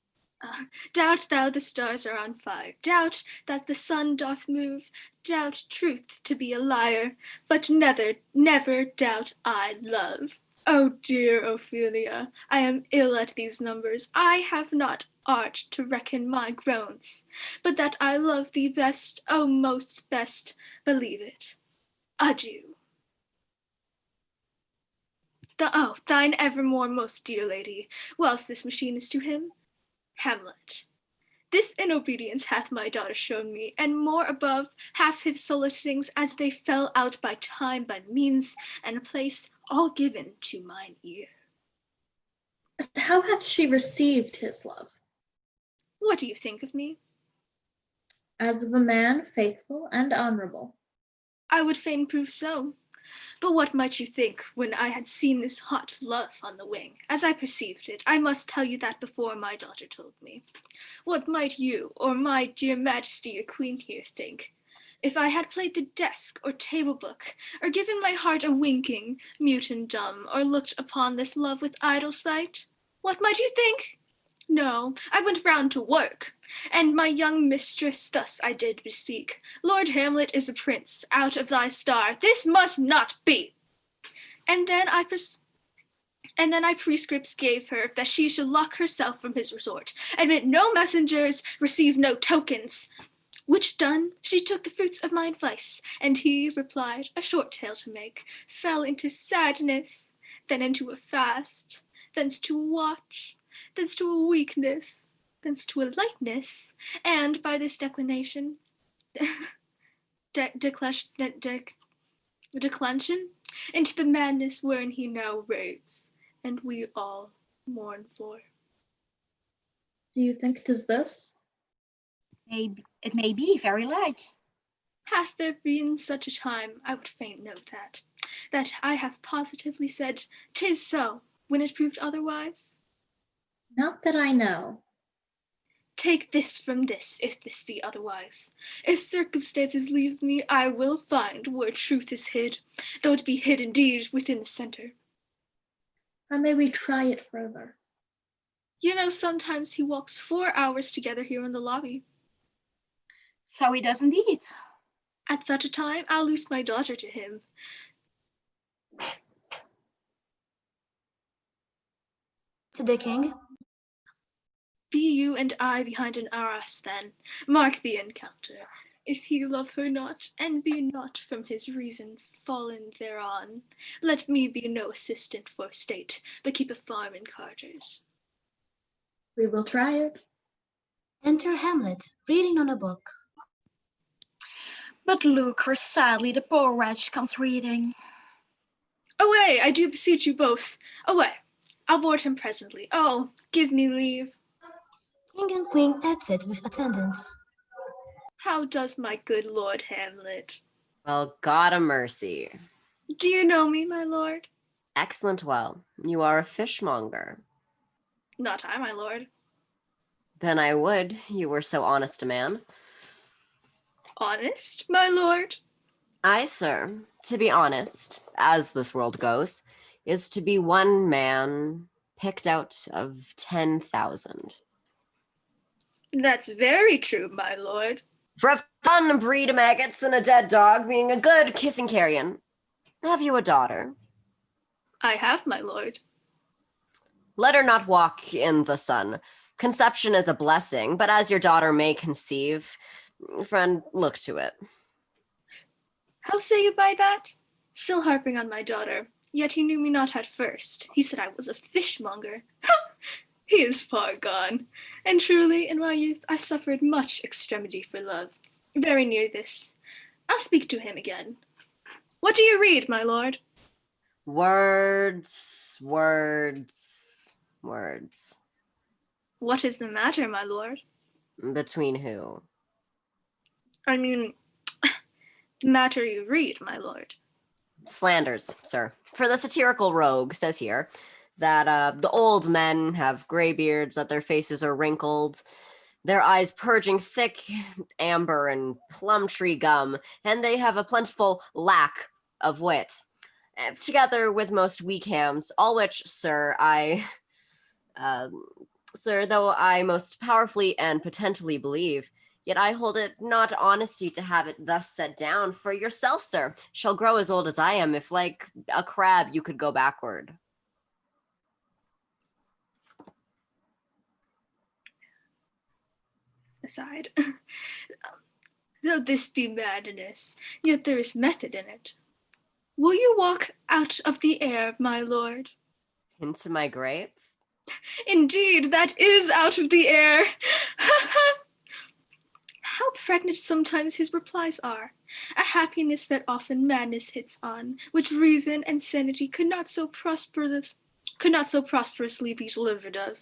S2: Doubt thou the stars are on fire, doubt that the sun doth move, doubt truth to be a liar, but never doubt I love. Oh dear Ophelia, I am ill at these numbers, I have not art to reckon my groans, but that I love thee best, oh most best, believe it. Adieu. Thine evermore most dear lady, whilst this machine is to him, Hamlet. This in obedience hath my daughter shown me, and more above half his solicitings as they fell out by time, by means, and place, all given to mine ear.
S1: How hath she received his love?
S2: What do you think of me?
S1: As of a man faithful and honorable.
S2: I would fain prove so. But what might you think when I had seen this hot love on the wing? As I perceived it, I must tell you that before my daughter told me. What might you, or my dear majesty, your queen here, think, if I had played the desk or table book, or given my heart a winking, mute and dumb, or looked upon this love with idle sight? What might you think? No, I went round to work, and my young mistress thus I did bespeak. Lord Hamlet is a prince, out of thy star, this must not be. And then I prescripts gave her that she should lock herself from his resort, admit no messengers, receive no tokens. Which done, she took the fruits of my advice, and he replied, a short tale to make, fell into sadness, then into a fast, thence to a watch, thence to a weakness, thence to a lightness, and by this declension into the madness wherein he now raves, and we all mourn for.
S1: Do you think 'tis this?
S5: It may be, very like.
S2: Hath there been such a time, I would fain note that I have positively said 'tis so, when it proved otherwise?
S1: Not that I know.
S2: Take this from this, if this be otherwise. If circumstances leave me, I will find where truth is hid, though it be hid indeed within the center.
S1: How may we try it further?
S2: You know, sometimes he walks 4 hours together here in the lobby.
S5: So he does indeed.
S2: At such a time, I'll loose my daughter to him.
S7: To the king.
S2: Be you and I behind an arras then, mark the encounter. If he love her not, and be not from his reason fallen thereon, let me be no assistant for state, but keep a farm in Carter's.
S1: We will try it.
S7: Enter Hamlet, reading on a book.
S5: But look, her sadly the poor wretch comes reading.
S2: Away, I do beseech you both. Away, I'll board him presently. Oh, give me leave.
S7: King and queen exit with attendants.
S2: How does my good Lord Hamlet?
S3: Well, God a mercy.
S2: Do you know me, my lord?
S3: Excellent well. You are a fishmonger.
S2: Not I, my lord.
S3: Then I would, you were so honest a man.
S2: Honest, my lord?
S3: Aye, sir. To be honest, as this world goes, is to be one man picked out of 10,000.
S2: That's very true, my lord.
S3: For a fun breed of maggots and a dead dog being a good kissing carrion. Have you a daughter?
S2: I have, my lord.
S3: Let her not walk in the sun. Conception is a blessing, but as your daughter may conceive, friend, look to it.
S2: How say you by that? Still harping on my daughter, yet he knew me not at first. He said I was a fishmonger. He is far gone. And truly, in my youth, I suffered much extremity for love. Very near this. I'll speak to him again. What do you read, my lord?
S3: Words, words, words.
S2: What is the matter, my lord?
S3: Between who?
S2: I mean, the matter you read, my lord.
S3: Slanders, sir. For the satirical rogue says here that the old men have gray beards, that their faces are wrinkled, their eyes purging thick amber and plum tree gum, and they have a plentiful lack of wit, together with most weak hams, all which, sir, sir, though I most powerfully and potentially believe, yet I hold it not honesty to have it thus set down. For yourself, sir, shall grow as old as I am, if like a crab you could go backward.
S2: Aside, though this be madness, yet there is method in it. Will you walk out of the air, my lord?
S3: Into my grave?
S2: Indeed, that is out of the air. How pregnant sometimes his replies are, a happiness that often madness hits on, which reason and sanity could not so prosperously be delivered of.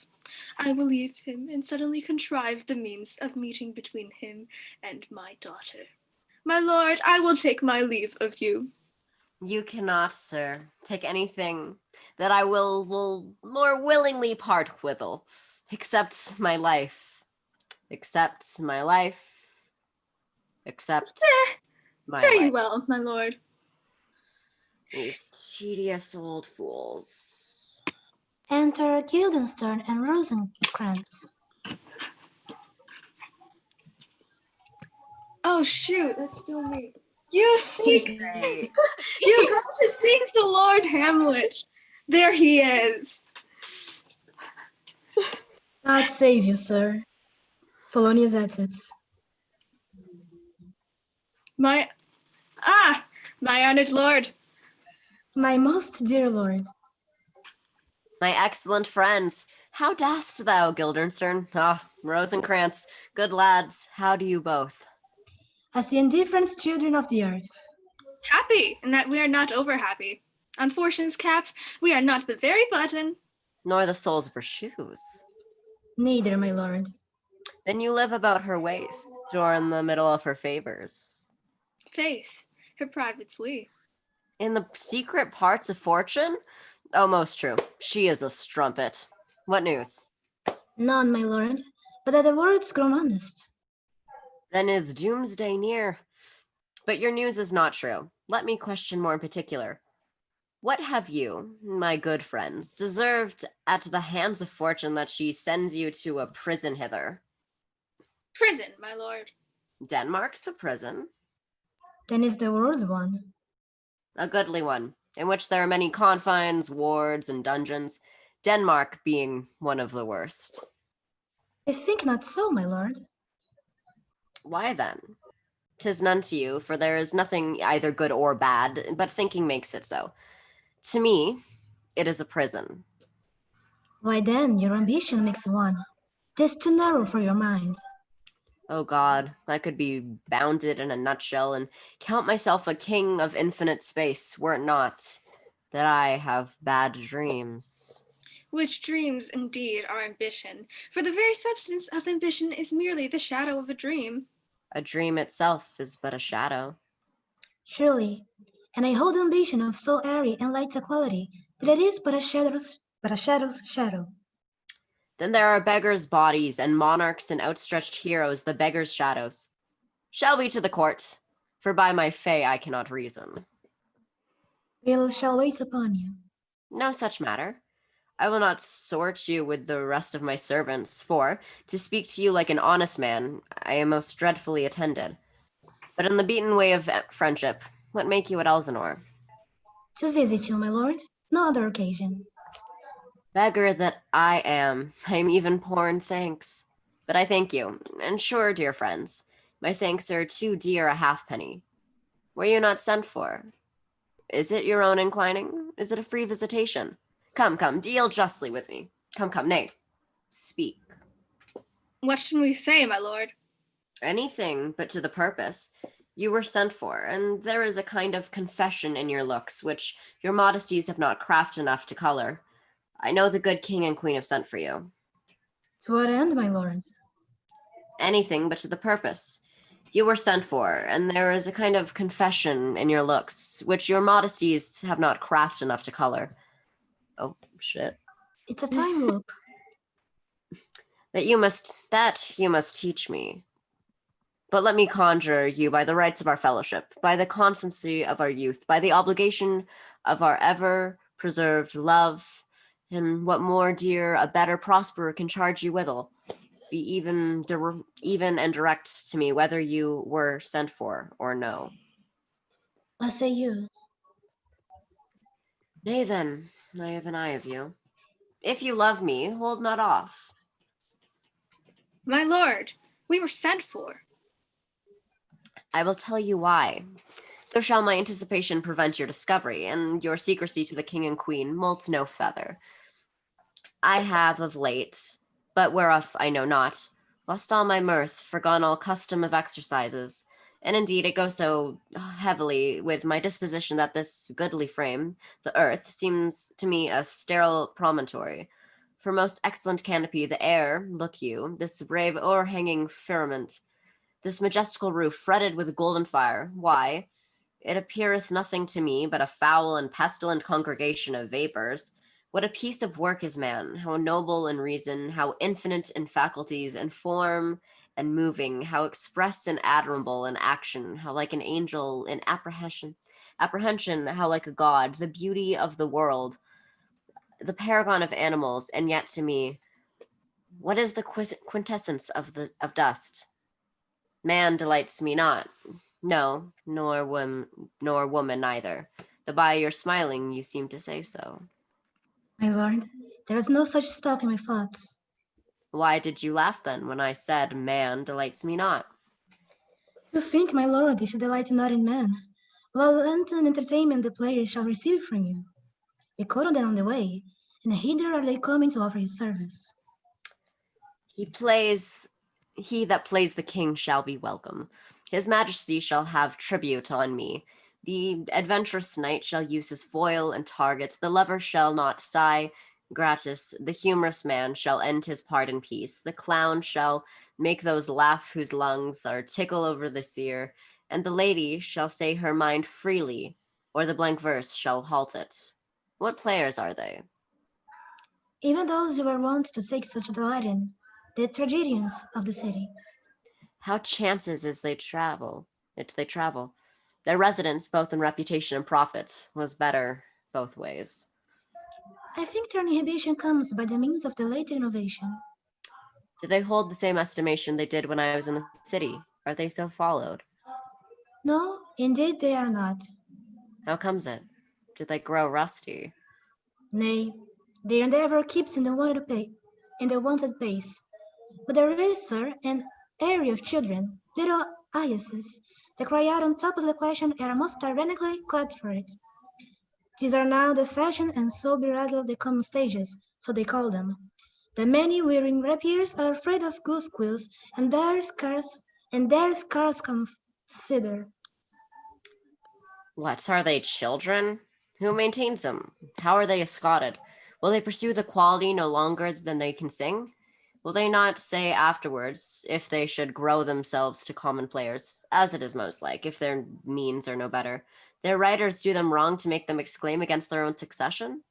S2: I will leave him and suddenly contrive the means of meeting between him and my daughter. My lord, I will take my leave of you.
S3: You cannot, sir, take anything that I will more willingly part withal, except my life, except my life, except my
S2: Very
S3: life.
S2: well, my lord.
S3: These tedious old fools.
S7: Enter Guildenstern and Rosencrantz.
S2: Oh shoot, that's still me. You sing.
S3: Great.
S2: You got to sing the Lord Hamlet. There he is.
S7: God save you, sir. Polonius exits.
S2: My honored lord.
S7: My most dear lord.
S3: My excellent friends, how dost thou, Guildenstern? Ah, Rosencrantz, good lads, how do you both?
S7: As the indifferent children of the earth.
S2: Happy, in that we are not over happy. On Fortune's cap, we are not the very button.
S3: Nor the soles of her shoes.
S7: Neither, my lord.
S3: Then you live about her waist, or in the middle of her favors.
S2: Faith, her private's we.
S3: In the secret parts of fortune? Oh, most true. She is a strumpet. What news?
S7: None, my lord, but that the words grow honest.
S3: Then is doomsday near. But your news is not true. Let me question more in particular. What have you, my good friends, deserved at the hands of fortune that she sends you to a prison hither?
S2: Prison, my lord.
S3: Denmark's a prison.
S7: Then is the world one.
S3: A goodly one, in which there are many confines, wards, and dungeons, Denmark being one of the worst.
S7: I think not so, my lord.
S3: Why then? 'Tis none to you, for there is nothing either good or bad, but thinking makes it so. To me, it is a prison.
S7: Why then, your ambition makes one. 'Tis too narrow for your mind.
S3: Oh God, I could be bounded in a nutshell and count myself a king of infinite space, were it not that I have bad dreams.
S2: Which dreams indeed are ambition, for the very substance of ambition is merely the shadow of a dream.
S3: A dream itself is but a shadow.
S7: Surely, and I hold ambition of so airy and light a quality that it is but a shadow's shadow.
S3: Then there are beggars' bodies, and monarchs and outstretched heroes, the beggars' shadows. Shall we to the court? For by my fay I cannot reason.
S7: We shall wait upon you.
S3: No such matter. I will not sort you with the rest of my servants, for, to speak to you like an honest man, I am most dreadfully attended. But in the beaten way of friendship, what make you at Elsinore?
S7: To visit you, my lord, no other occasion.
S3: Beggar that I am even poor in thanks. But I thank you, and sure, dear friends, my thanks are too dear a halfpenny. Were you not sent for? Is it your own inclining? Is it a free visitation? Come, deal justly with me. Come, nay, speak.
S2: What should we say, my lord?
S3: Anything but to the purpose. You were sent for, and there is a kind of confession in your looks, which your modesties have not craft enough to color. I know the good king and queen have sent for you.
S7: To what end, my lord?
S3: Anything but to the purpose. You were sent for, and there is a kind of confession in your looks, which your modesties have not craft enough to color. Oh, shit.
S7: It's a time loop.
S3: That you must teach me. But let me conjure you by the rights of our fellowship, by the constancy of our youth, by the obligation of our ever-preserved love, and what more dear, a better prosperer can charge you withal. Be even and direct to me whether you were sent for or no.
S7: What say you?
S3: Nay then, I have an eye of you. If you love me, hold not off.
S2: My lord, we were sent for.
S3: I will tell you why. So shall my anticipation prevent your discovery, and your secrecy to the king and queen molt no feather. I have of late, but whereof I know not, lost all my mirth, forgone all custom of exercises, and indeed it goes so heavily with my disposition that this goodly frame, the earth, seems to me a sterile promontory. For most excellent canopy, the air, look you, this brave o'erhanging firmament, this majestical roof fretted with golden fire, why, it appeareth nothing to me but a foul and pestilent congregation of vapors. What a piece of work is man, how noble in reason, how infinite in faculties, and form and moving, how express and admirable in action, how like an angel in apprehension, how like a god, the beauty of the world, the paragon of animals, and yet to me, what is the quintessence of dust? Man delights me not. No, nor woman neither. Though by your smiling you seem to say so.
S7: My lord, there is no such stuff in my thoughts.
S3: Why did you laugh then when I said man delights me not?
S7: To think, my lord, if you delight not in man, what wanton entertainment the players shall receive from you. We quoted them on the way, and hither are they coming to offer his service.
S3: He that plays the king shall be welcome. His majesty shall have tribute on me. The adventurous knight shall use his foil and targets. The lover shall not sigh gratis. The humorous man shall end his part in peace. The clown shall make those laugh whose lungs are tickle over the seer. And the lady shall say her mind freely, or the blank verse shall halt it. What players are they?
S7: Even those who were wont to take such delight in, the tragedians of the city.
S3: How chances they travel. Their residence, both in reputation and profit, was better both ways.
S7: I think their inhibition comes by the means of the later innovation.
S3: Do they hold the same estimation they did when I was in the city? Are they so followed?
S7: No, indeed they are not.
S3: How comes it? Did they grow rusty?
S7: Nay, their endeavor keeps in the wanted pace. But there is, sir, an area of children, little Iases, that cry out on top of the question and are most tyrannically clad for it. These are now the fashion, and so beradle the common stages, so they call them. The many wearing rapiers are afraid of goose quills, and dare scarce come thither.
S3: What, are they children? Who maintains them? How are they escorted? Will they pursue the quality no longer than they can sing? Will they not say afterwards, if they should grow themselves to common players, as it is most like, if their means are no better, their writers do them wrong to make them exclaim against their own succession?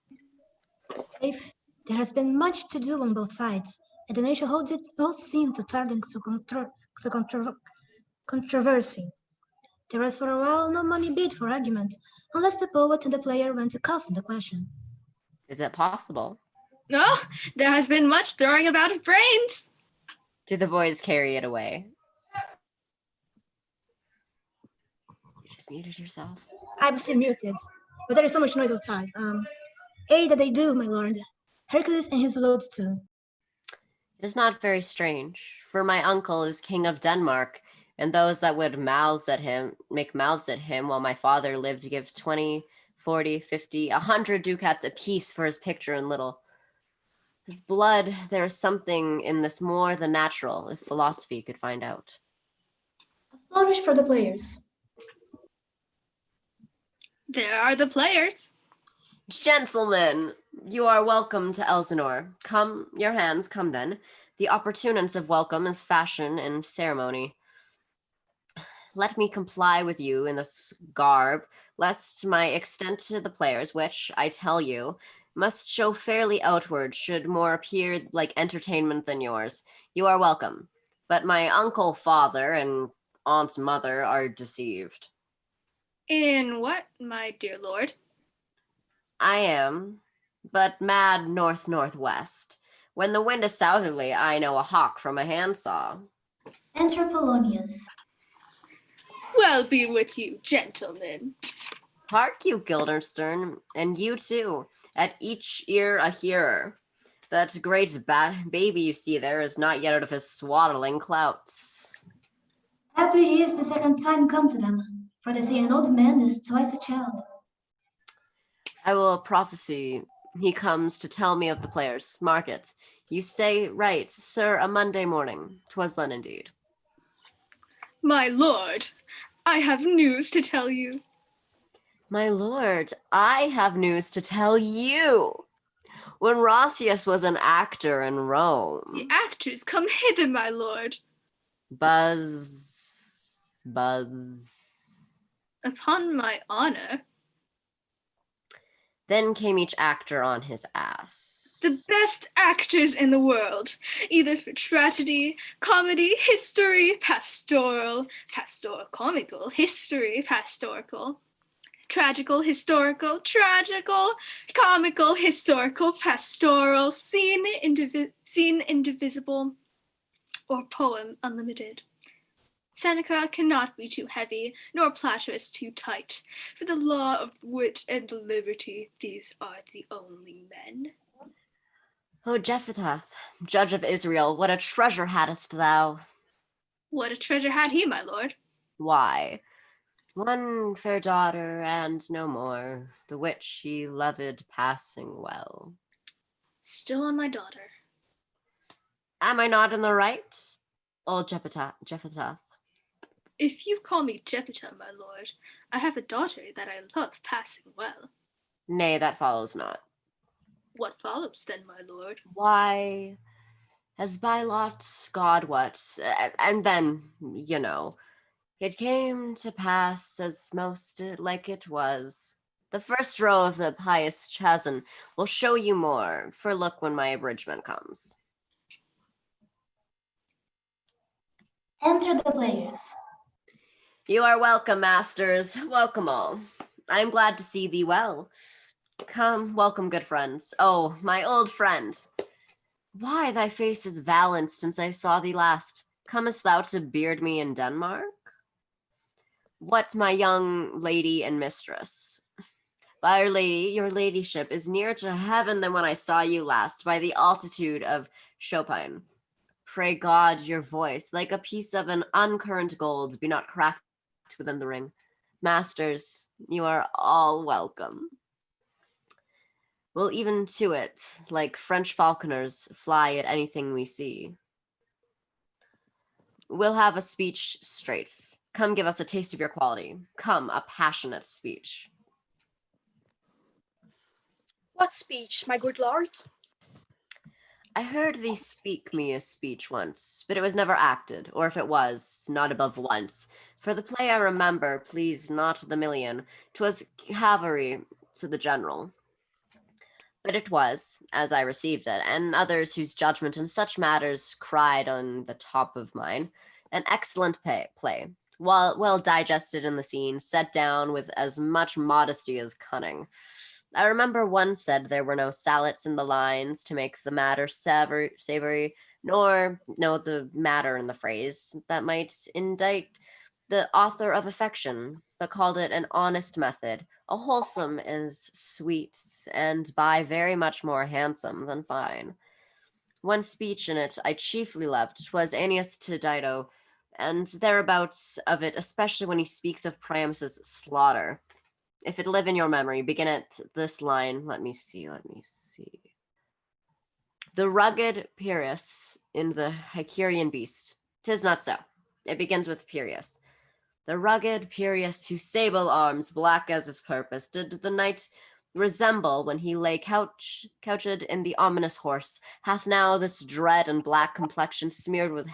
S7: If there has been much to do on both sides, and the nation holds it all seem to turn to controversy. There was for a while no money bid for argument, unless the poet and the player went to cuffs in the question.
S3: Is it possible?
S2: No, there has been much throwing about of brains.
S3: Do the boys carry it away? You just muted yourself.
S7: I'm still muted, but there is so much noise outside. That they do, my lord. Hercules and his loads too.
S3: It is not very strange, for my uncle is king of Denmark, and those that would make mouths at him while my father lived give 20, 40, 50, 100 ducats apiece for his picture and little. His blood, there is something in this more than natural, if philosophy could find out.
S7: A flourish for the players.
S2: There are the players.
S3: Gentlemen, you are welcome to Elsinore. Come, your hands, come then. The opportunance of welcome is fashion and ceremony. Let me comply with you in this garb, lest my extent to the players, which, I tell you, must show fairly outward, should more appear like entertainment than yours. You are welcome. But my uncle, father, and aunt, mother are deceived.
S2: In what, my dear lord?
S3: I am, but mad north-northwest. When the wind is southerly, I know a hawk from a handsaw.
S7: Enter Polonius.
S2: Well be with you, gentlemen.
S3: Hark you, Guildenstern, and you too, at each ear a hearer. That great baby you see there is not yet out of his swaddling clouts.
S7: Happy he is the second time come to them, for they say an old man is twice a child.
S3: I will prophesy he comes to tell me of the players. Mark it. You say right, sir, a Monday morning. 'Twas then indeed.
S2: My lord, I have news to tell you.
S3: My lord, I have news to tell you. When Rossius was an actor in Rome.
S2: The actors come hither, my lord.
S3: Buzz, buzz.
S2: Upon my honor.
S3: Then came each actor on his ass.
S2: The best actors in the world, either for tragedy, comedy, history, pastoral, comical, history, pastoral, tragical, historical, tragical, comical, historical, pastoral, scene indivisible, or poem unlimited. Seneca cannot be too heavy, nor Platerus too tight. For the law of wit and liberty, these are the only men.
S3: O Jephthah, judge of Israel, what a treasure hadst thou!
S2: What a treasure had he, my lord?
S3: Why, one fair daughter, and no more, the which he loved passing well.
S2: Still on my daughter.
S3: Am I not in the right, old Jephthah?
S2: If you call me Jephthah, my lord, I have a daughter that I love passing well.
S3: Nay, that follows not.
S2: What follows then, my lord?
S3: Why, as by lot God what, and then, you know, it came to pass as most like it was. The first row of the pious chasm will show you more, for look when my abridgment comes.
S7: Enter the players.
S3: You are welcome, masters, welcome all. I am glad to see thee well. Come, welcome, good friends. Oh, my old friend. Why, thy face is valiant since I saw thee last. Comest thou to beard me in Denmark? What, my young lady and mistress? By Our Lady, your ladyship is nearer to heaven than when I saw you last, by the altitude of Chopin. Pray God your voice, like a piece of an uncurrent gold, be not cracked within the ring. Masters, you are all welcome. We'll even to it, like French falconers, fly at anything we see. We'll have a speech straight. Come give us a taste of your quality. Come, a passionate speech.
S10: What speech, my good lord?
S3: I heard thee speak me a speech once, but it was never acted, or if it was, not above once. For the play I remember pleased not the million, 'twas cavalry to the general. But it was, as I received it, and others whose judgment in such matters cried on the top of mine, an excellent play, well digested in the scene, set down with as much modesty as cunning. I remember one said there were no sallets in the lines to make the matter savory, nor no the matter in the phrase that might indict the author of affection, but called it an honest method, a wholesome as sweet, and by very much more handsome than fine. One speech in it I chiefly loved, 'twas Aeneas to Dido, and thereabouts of it, especially when he speaks of Priam's slaughter. If it live in your memory, begin at this line. Let me see. The rugged Pyrrhus in the Hycerian beast. 'Tis not so. It begins with Pyrrhus. The rugged Pyrrhus, whose sable arms, black as his purpose, did the knight resemble when he lay couched in the ominous horse, hath now this dread and black complexion smeared with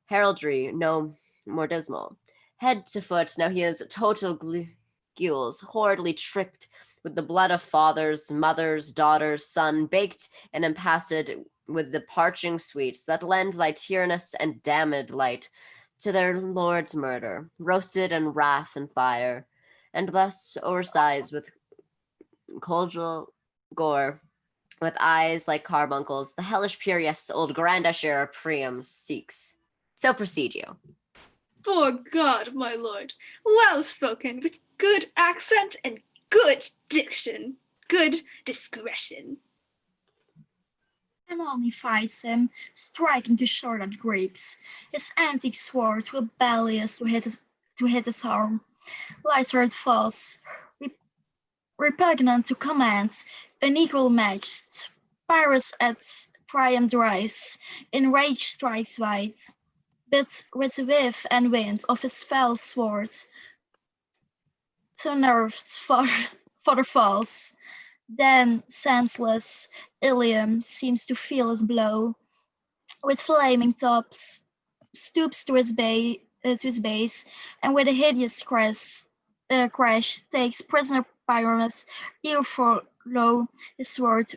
S3: heraldry no more dismal. Head to foot, now he is total gules, horridly tricked with the blood of fathers, mothers, daughters, son, baked and impasted with the parching sweets that lend thy tyrannous and damned light to their lord's murder, roasted in wrath and fire, and thus oversized with cordial gore, with eyes like carbuncles, the hellish Pyrrhus, old Grand Usher Priam seeks. So proceed you.
S2: For God, my lord, well spoken, with good accent and good diction, good discretion.
S1: And on he fights him, striking to short at Greeks. His antique sword, rebellious to hit his arm, lies where it falls, repugnant to command, unequal matched. Pyrrhus at Priam dries, enraged strikes wide, but with the whiff and wind of his fell sword, to nerved father falls. Then, senseless, Ilium seems to feel his blow. With flaming tops, stoops to his base, and with a hideous crash takes prisoner Pyramus, ear for lo his sword,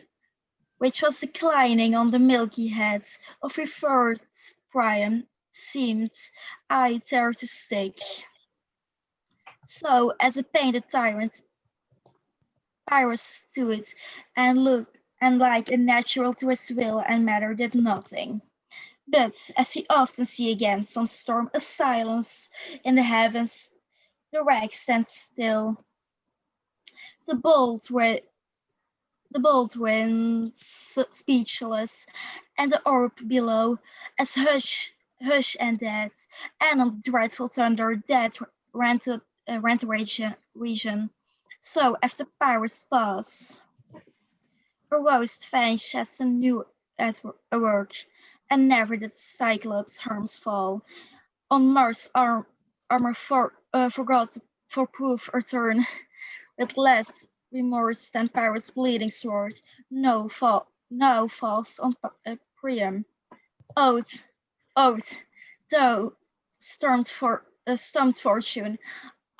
S1: which was declining on the milky head of referred Priam, seemed I tear to stick. So, as a painted tyrant, Pyrrhus stood and looked, and like a natural to his will and matter did nothing. But, as we often see against some storm, a silence in the heavens, the wreck stands still. The bold wind speechless, and the orb below as hush and dead, and on the dreadful thunder that ran to region. So after Pyrrhus pass, a roast fang sheds anew at work, and never did Cyclops' harms fall on Mars' armor forgot for proof or turn, with less remorse than Pyrrhus' bleeding sword, now falls on Priam. Oath, oath, thou stormed fortune,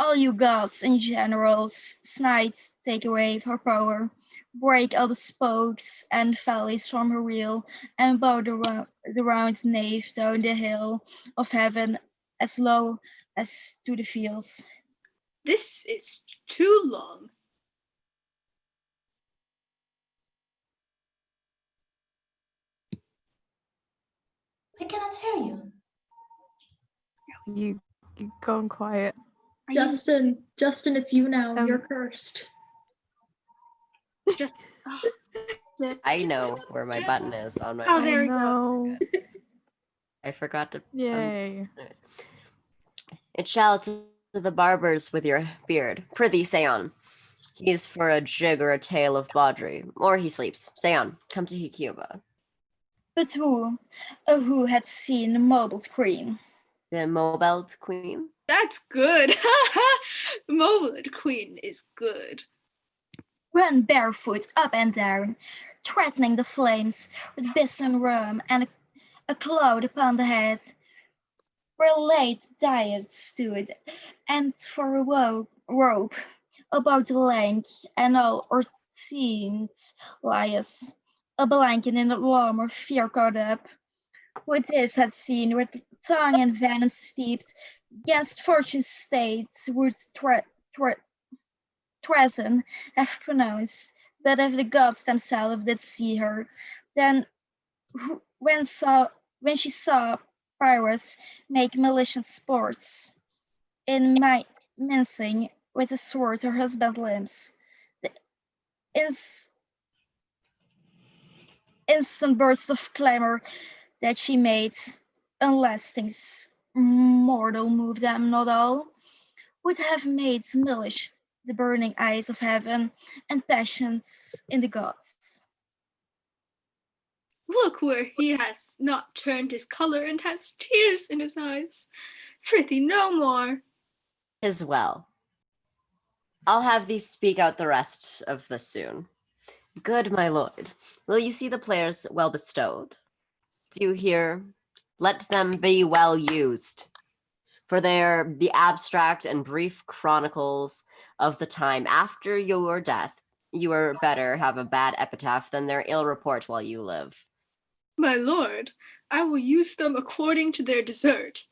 S1: all you gods and generals, snight, take away her power, break all the spokes and valleys from her wheel, and bow the round nave down the hill of heaven as low as to the fields.
S2: This is too long.
S7: I cannot hear you.
S6: You gone quiet.
S1: Justin, it's you now.
S6: Um,
S1: You're cursed.
S2: Just.
S3: I know where my button is on my
S2: Oh,
S3: phone.
S2: there we go.
S6: go.
S3: I forgot to.
S6: Yay.
S3: Anyways. It shall to the barbers with your beard. Prithee, say on. He's for a jig or a tale of bawdry, or he sleeps. Say on. Come to Hecuba.
S1: But who had seen the mobled queen?
S3: The mobile queen?
S2: That's good. Mobled Queen is good.
S1: Ran barefoot up and down, threatening the flames with bison rum and a cloud upon the head, where late diet stood, and for a rope about the leg, and all seemed lias, a blanket in the warm of fear caught up. Who this had seen with tongue and venom steeped, against fortune's states would treason have pronounced, but if the gods themselves did see her, then when she saw Pyrrhus make malicious sports in mincing with a sword her husband's limbs, the instant burst of clamor that she made, unless things mortal move them not all, would have made Milish the burning eyes of heaven and passions in the gods.
S2: Look where he has not turned his color and has tears in his eyes. Prithee, no more.
S3: 'Tis well. I'll have thee speak out the rest of this soon. Good my lord, will you see the players well bestowed? Do you hear? Let them be well used, for they're the abstract and brief chronicles of the time after your death. You are better have a bad epitaph than their ill report while you live.
S2: My lord, I will use them according to their desert.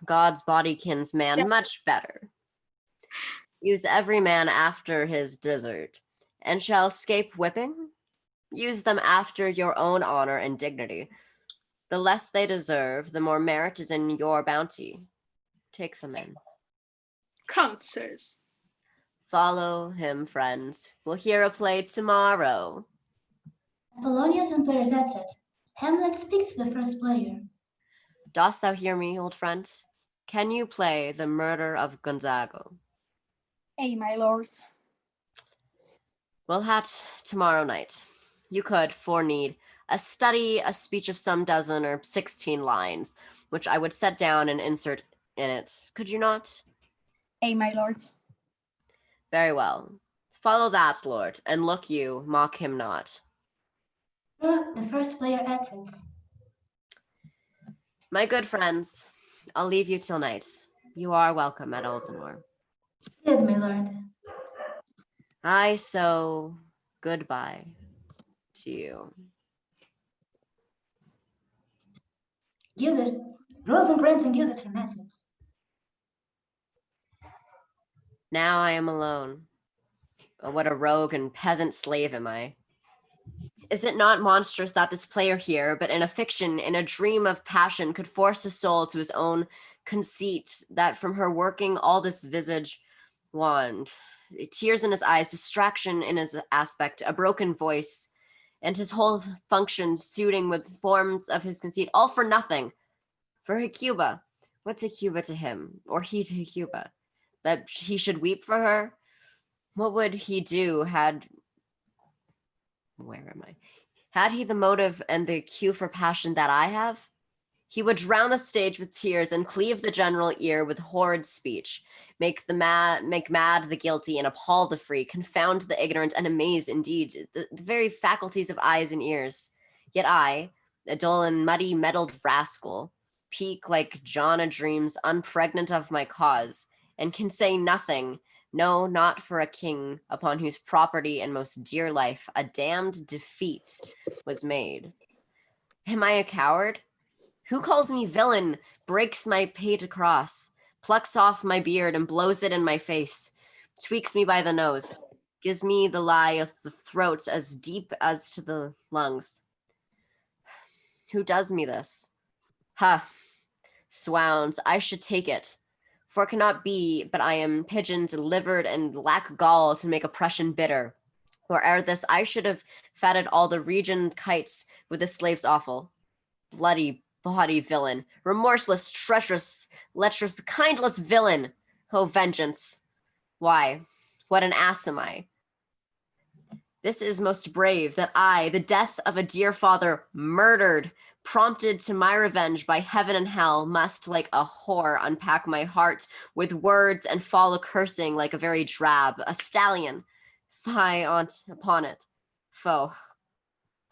S3: God's body kinsman, much better. Use every man after his desert, and shall escape whipping? Use them after your own honor and dignity. The less they deserve, the more merit is in your bounty. Take them in.
S2: Come, sirs.
S3: Follow him, friends. We'll hear a play tomorrow.
S7: Polonius and players exit. Hamlet speaks to the first player.
S3: Dost thou hear me, old friend? Can you play the murder of Gonzago?
S10: Ay, my lord.
S3: We'll hat tomorrow night. You could, for need, study a speech of some dozen or 16 lines, which I would set down and insert in it. Could you not?
S10: Ay, my lord.
S3: Very well. Follow that, lord, and look you, mock him not.
S7: The first player exits.
S3: My good friends, I'll leave you till night. You are welcome at Elsinore.
S7: Good, my lord.
S3: So goodbye to you.
S7: Gilded. Rosencrantz and Gilded from exit.
S3: Now I am alone. Oh, what a rogue and peasant slave am I. Is it not monstrous that this player here, but in a fiction, in a dream of passion, could force his soul to his own conceit, that from her working all this visage wand, tears in his eyes, distraction in his aspect, a broken voice, and his whole function suiting with forms of his conceit, all for nothing. For Hecuba, what's Hecuba to him, or he to Hecuba? That he should weep for her? What would he do had he the motive and the cue for passion that I have? He would drown the stage with tears and cleave the general ear with horrid speech, make mad the guilty and appall the free, confound the ignorant and amaze indeed the very faculties of eyes and ears. Yet I, a dull and muddy meddled rascal, peak like John a dreams, unpregnant of my cause, and can say nothing, no, not for a king upon whose property and most dear life a damned defeat was made. Am I a coward? Who calls me villain, breaks my pate across, plucks off my beard and blows it in my face, tweaks me by the nose, gives me the lie of the throat as deep as to the lungs? Who does me this? Ha! Swounds, I should take it. For it cannot be, but I am pigeon delivered and lack gall to make oppression bitter. Or ere this, I should have fatted all the region kites with the slave's offal. Bloody body villain, remorseless, treacherous, lecherous, kindless villain. Oh, vengeance. Why, what an ass am I. This is most brave, that I, the death of a dear father, murdered, prompted to my revenge by heaven and hell, must, like a whore, unpack my heart with words and fall a cursing like a very drab, a stallion. Fie on't upon it. Foe.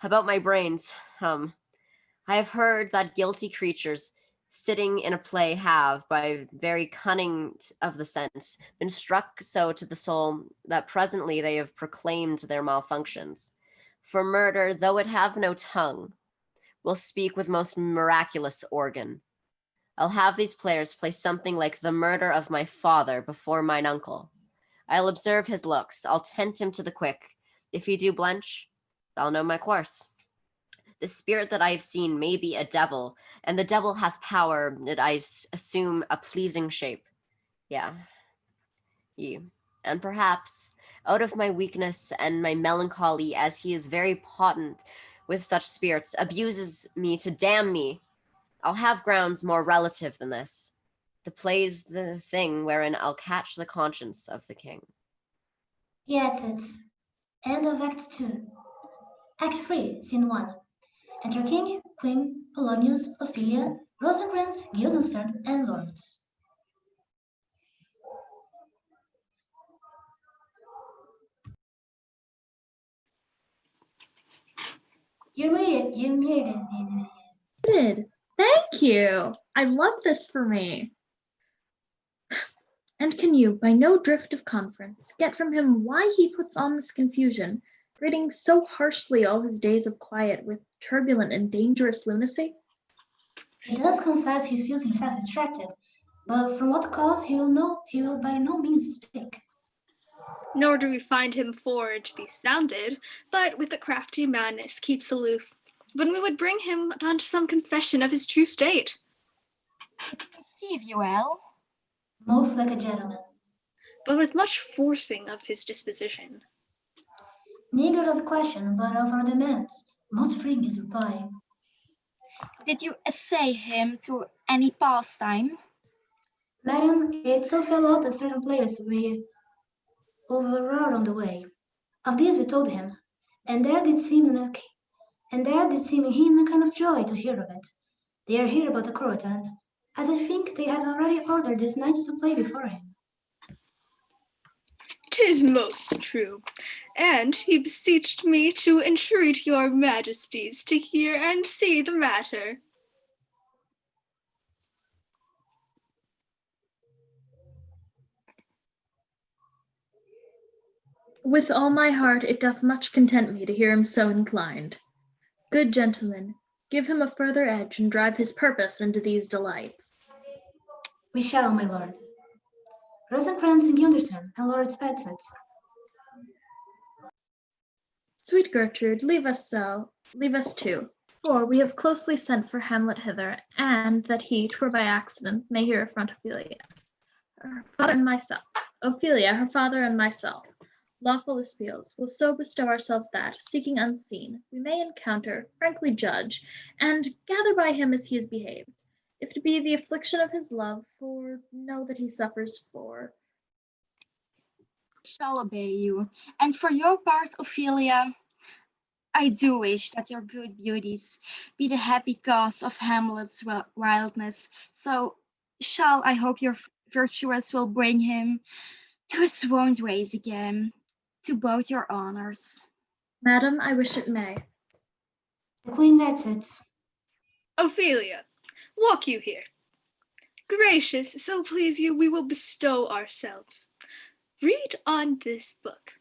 S3: About my brains, I have heard that guilty creatures sitting in a play have, by very cunning of the sense, been struck so to the soul that presently they have proclaimed their malfunctions. For murder, though it have no tongue, will speak with most miraculous organ. I'll have these players play something like the murder of my father before mine uncle. I'll observe his looks, I'll tent him to the quick. If he do blench, I'll know my course. The spirit that I have seen may be a devil, and the devil hath power that I assume a pleasing shape. And perhaps, out of my weakness and my melancholy, as he is very potent with such spirits, abuses me to damn me, I'll have grounds more relative than this. The play's the thing wherein I'll catch the conscience of the king.
S7: Yeah, it's it. End of Act 2. Act 3, Scene 1. Enter King, Queen, Polonius, Ophelia, Rosencrantz, Guildenstern, and Lords. You made it. You made it.
S1: Good. Thank you. I love this for me. And can you, by no drift of conference, get from him why he puts on this confusion, greeting so harshly all his days of quiet with turbulent and dangerous lunacy?
S7: He does confess he feels himself distracted, but from what cause he will by no means speak.
S2: Nor do we find him forward to be sounded, but with a crafty madness keeps aloof, when we would bring him unto some confession of his true state.
S10: Receive you well.
S7: Most like a gentleman.
S2: But with much forcing of his disposition.
S7: Neither of question, but of our demands, most freeing his reply.
S10: Did you essay him to any pastime?
S7: Madam, it so fell out that certain players we overrode on the way. Of these we told him, and there did seem in him a kind of joy to hear of it. They are here about the court, and as I think they have already ordered these knights to play before him.
S2: 'Tis most true, and he beseeched me to entreat your majesties to hear and see the matter.
S1: With all my heart it doth much content me to hear him so inclined. Good gentlemen, give him a further edge and drive his purpose into these delights.
S7: We shall, my lord. Rosencrantz and Gunderson, and Lords absent.
S1: Sweet Gertrude, leave us too, for we have closely sent for Hamlet hither, and that he, 'twere by accident, may hear affront Ophelia, her father and myself. Ophelia, her father and myself, lawful espials, will so bestow ourselves that, seeking unseen, we may encounter, frankly judge, and gather by him as he has behaved. If to be the affliction of his love, for know that he suffers for.
S10: Shall obey you. And for your part, Ophelia, I do wish that your good beauties be the happy cause of Hamlet's wildness. So shall I hope your virtuous will bring him to his wonted ways again, to both your honors.
S1: Madam, I wish it may.
S7: The queen lets it.
S2: Ophelia, walk you here. Gracious, so please you, we will bestow ourselves. Read on this book.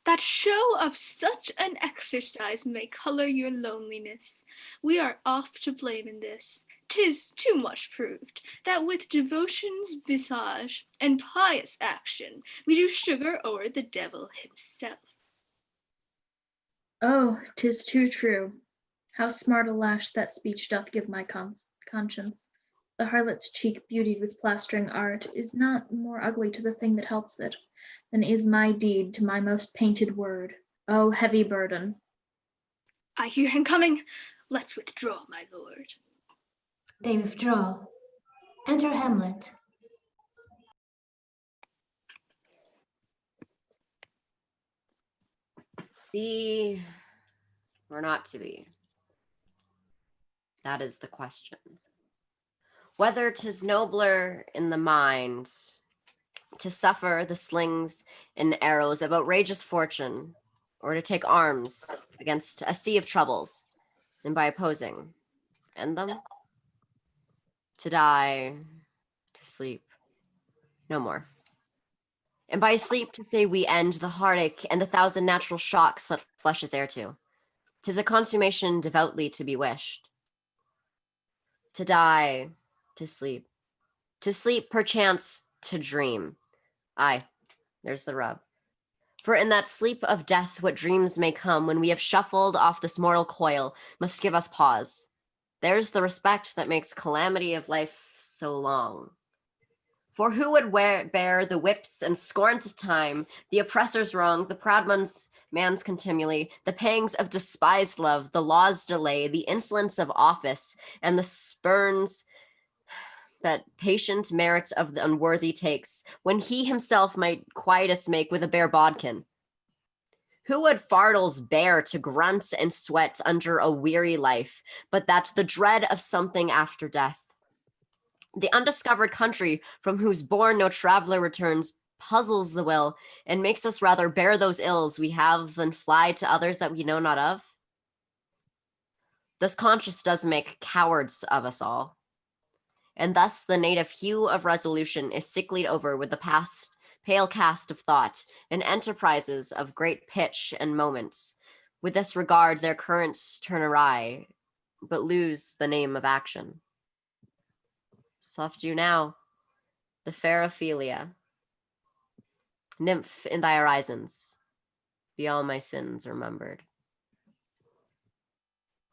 S2: That show of such an exercise may color your loneliness. We are oft to blame in this. 'Tis too much proved, that with devotion's visage and pious action, we do sugar o'er the devil himself.
S1: Oh, 'tis too true. How smart a lash that speech doth give my conscience. The harlot's cheek beautied with plastering art is not more ugly to the thing that helps it, than is my deed to my most painted word. Oh, heavy burden.
S2: I hear him coming. Let's withdraw, my lord.
S7: They withdraw. Enter Hamlet.
S3: Be or not to be? That is the question. Whether 'tis nobler in the mind to suffer the slings and arrows of outrageous fortune, or to take arms against a sea of troubles, and by opposing, end them? To die, to sleep, no more. And by sleep to say we end the heartache and the thousand natural shocks that flesh is heir to. 'Tis a consummation devoutly to be wished. To die, to sleep perchance to dream. Aye, there's the rub. For in that sleep of death, what dreams may come when we have shuffled off this mortal coil must give us pause. There's the respect that makes calamity of life so long. For who would bear the whips and scorns of time, the oppressor's wrong, the proud man's contumely, the pangs of despised love, the law's delay, the insolence of office, and the spurns that patient merit of the unworthy takes, when he himself might quietus make with a bare bodkin? Who would fardels bear to grunt and sweat under a weary life, but that the dread of something after death? The undiscovered country from whose bourne no traveler returns puzzles the will and makes us rather bear those ills we have than fly to others that we know not of. This conscience does make cowards of us all. And thus the native hue of resolution is sicklied over with the past pale cast of thought, and enterprises of great pitch and moments. With this regard their currents turn awry, but lose the name of action. Soft you now, the fair Ophelia, nymph in thy horizons, be all my sins remembered.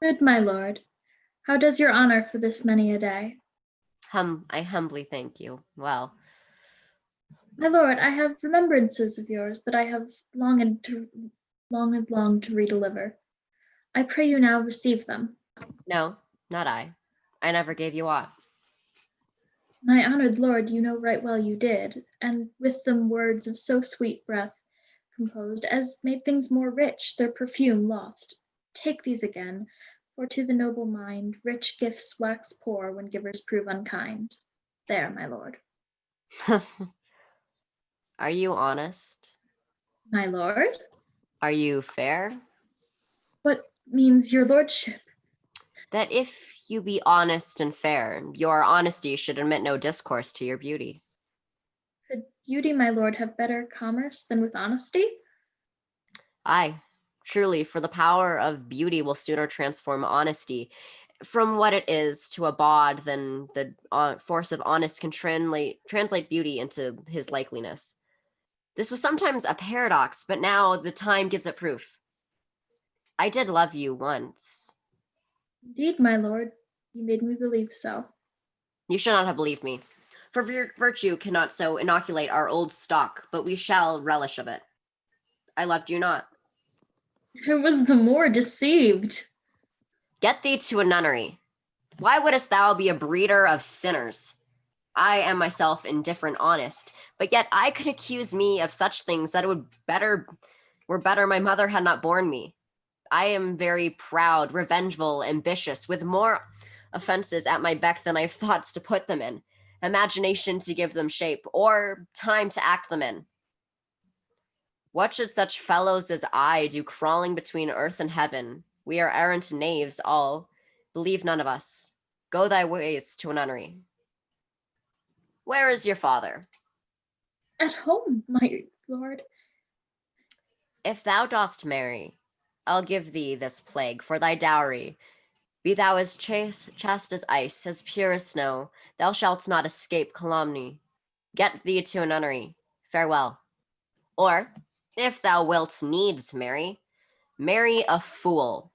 S1: Good my lord, how does your honor for this many a day?
S3: I humbly thank you. Well,
S1: My lord, I have remembrances of yours that I have longed to redeliver. I pray you now receive them.
S3: no, not I. I never gave you aught.
S1: My honored lord, you know right well you did, and with them words of so sweet breath composed as made things more rich, their perfume lost. Take these again, for to the noble mind rich gifts wax poor when givers prove unkind. There, my lord.
S3: Are you honest?
S1: My lord?
S3: Are you fair?
S1: What means your lordship?
S3: That if you be honest and fair, your honesty should admit no discourse to your beauty.
S1: Could beauty, my lord, have better commerce than with honesty?
S3: Aye, truly, for the power of beauty will sooner transform honesty from what it is to a bawd than the force of honest can translate beauty into his likeliness. This was sometimes a paradox, but now the time gives it proof. I did love you once.
S1: Indeed, my lord, you made me believe so.
S3: You should not have believed me. For virtue cannot so inoculate our old stock, but we shall relish of it. I loved you not.
S1: I was the more deceived.
S3: Get thee to a nunnery. Why wouldst thou be a breeder of sinners? I am myself indifferent honest, but yet I could accuse me of such things that it were better my mother had not borne me. I am very proud, revengeful, ambitious, with more offenses at my beck than I have thoughts to put them in, imagination to give them shape, or time to act them in. What should such fellows as I do crawling between earth and heaven? We are errant knaves all. Believe none of us. Go thy ways to a nunnery. Where is your father?
S1: At home, my lord.
S3: If thou dost marry, I'll give thee this plague for thy dowry. Be thou as chaste as ice, as pure as snow, thou shalt not escape calumny. Get thee to a nunnery. Farewell. Or, if thou wilt needs marry a fool.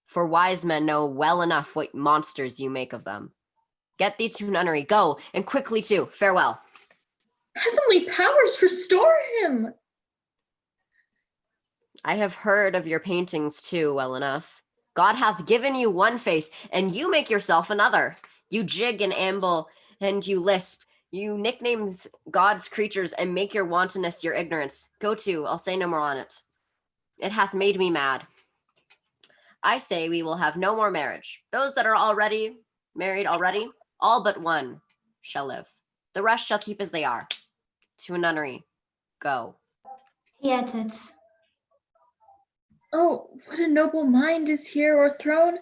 S3: For wise men know well enough what monsters you make of them. Get thee to nunnery. Go, and quickly too. Farewell.
S1: Heavenly powers, restore him!
S3: I have heard of your paintings too well enough. God hath given you one face, and you make yourself another. You jig and amble, and you lisp. You nicknames God's creatures, and make your wantonness your ignorance. Go to, I'll say no more on it. It hath made me mad. I say we will have no more marriage. Those that are already married already, all but one shall live. The rest shall keep as they are. To a nunnery. Go.
S7: He added,
S1: Oh, what a noble mind is here o'erthrown!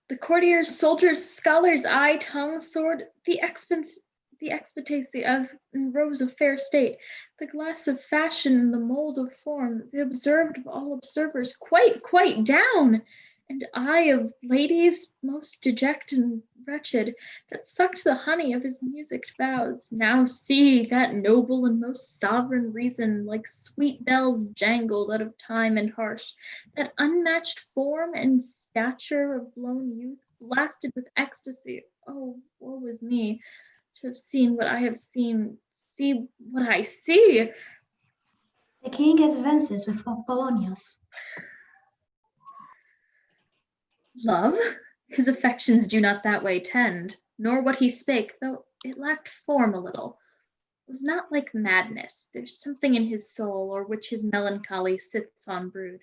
S1: The courtiers, soldiers, scholars, eye, tongue, sword, the expectancy of rose of fair state, the glass of fashion, the mold of form, the observed of all observers, quite down! And I of ladies most dejected and wretched, that sucked the honey of his musicked vows, now see that noble and most sovereign reason, like sweet bells jangled out of time and harsh, that unmatched form and stature of blown youth, blasted with ecstasy. Oh, woe is me, to have seen what I have seen, see what I see.
S7: the king advances with Polonius.
S1: Love? His affections do not that way tend, nor what he spake, though it lacked form a little, was not like madness. There's something in his soul, o'er which his melancholy sits on brood.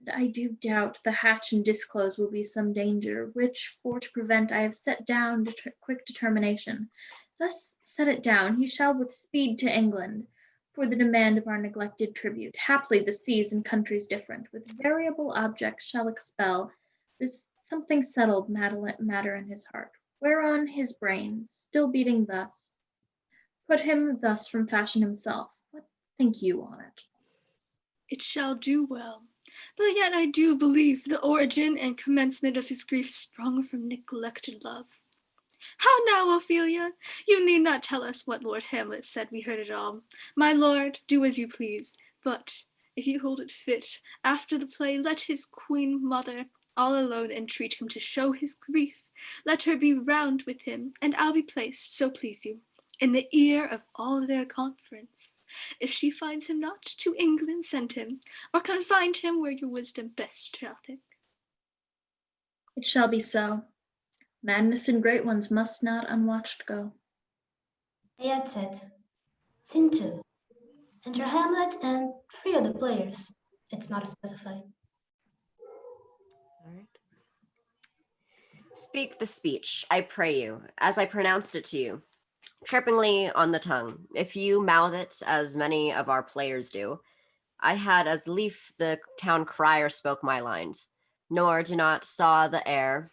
S1: And I do doubt the hatch and disclose will be some danger, which for to prevent I have set down quick determination. Thus set it down, he shall with speed to England, for the demand of our neglected tribute. Haply the seas and countries different, with variable objects shall expel this Something settled matter in his heart, whereon his brains, still beating thus, put him thus from fashion himself. What think you on it?
S2: It shall do well. But yet I do believe the origin and commencement of his grief sprung from neglected love. How now, Ophelia? You need not tell us what Lord Hamlet said, we heard it all. My lord, do as you please, but if you hold it fit, after the play, let his queen mother all alone entreat him to show his grief. Let her be round with him, and I'll be placed, so please you, in the ear of all their conference. If she finds him not, to England send him, or confine him where your wisdom best shall think.
S1: It shall be so. Madness in great ones must not unwatched go.
S7: That's it. Scene 2. Enter Hamlet and 3 other players. It's not specified.
S3: All right. Speak the speech, I pray you, as I pronounced it to you, trippingly on the tongue. If you mouth it, as many of our players do, I had as lief the town crier spoke my lines, nor do not saw the air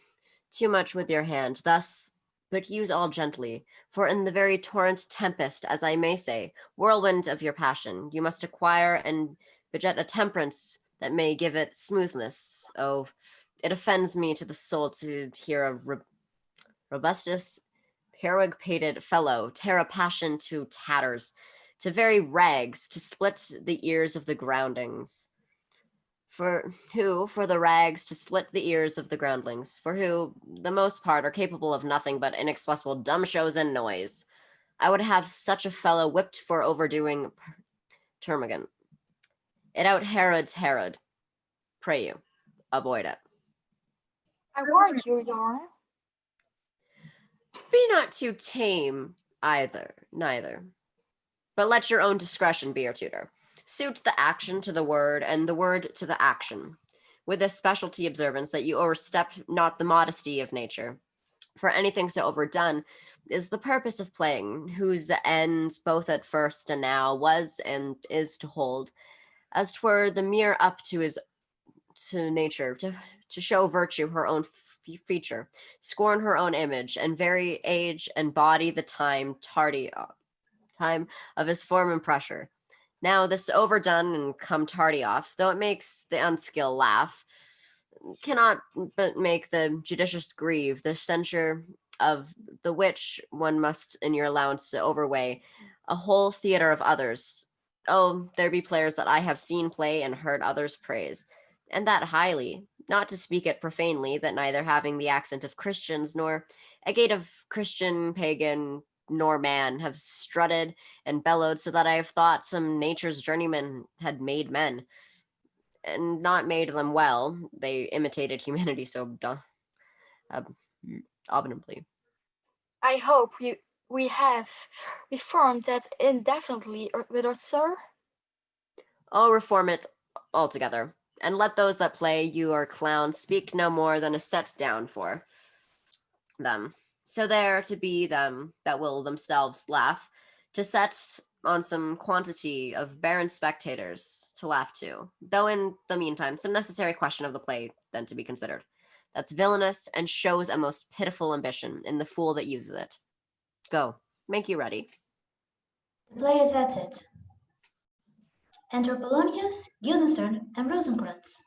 S3: too much with your hand, thus, but use all gently, for in the very torrent tempest, as I may say, whirlwind of your passion, you must acquire and beget a temperance that may give it smoothness. Oh, it offends me to the soul to hear a robustus, periwig-pated fellow tear a passion to tatters, to very rags, to split the ears of the groundlings. For the rags to slit the ears of the groundlings, for who, the most part, are capable of nothing but inexpressible dumb shows and noise. I would have such a fellow whipped for overdoing termagant. It out Herod's Herod. Pray you, avoid it.
S10: I warned you, Your Honor.
S3: Be not too tame neither. But let your own discretion be your tutor. Suit the action to the word, and the word to the action, with this specialty observance that you overstep not the modesty of nature. For anything so overdone is the purpose of playing, whose end, both at first and now, was and is to hold, as 'twere the mere up to nature, to show virtue her own feature, scorn her own image, and very age and body the time of his form and pressure. Now this overdone and come tardy off, though it makes the unskill laugh, cannot but make the judicious grieve, the censure of the which one must in your allowance to overweigh a whole theatre of others. Oh, there be players that I have seen play and heard others praise, and that highly, not to speak it profanely, that neither having the accent of Christians nor a gait of Christian, pagan, nor man have strutted and bellowed, so that I have thought some nature's journeymen had made men, and not made them well. They imitated humanity so abominably.
S10: I hope we have reformed that indefinitely with us, sir.
S3: Oh, reform it altogether, and let those that play you or clown speak no more than is set down for them. So there to be them that will themselves laugh, to set on some quantity of barren spectators to laugh to, though in the meantime some necessary question of the play then to be considered. That's villainous and shows a most pitiful ambition in the fool that uses it. Go, make you ready.
S7: The players at it. Enter Polonius, Guildenstern, and Rosencrantz.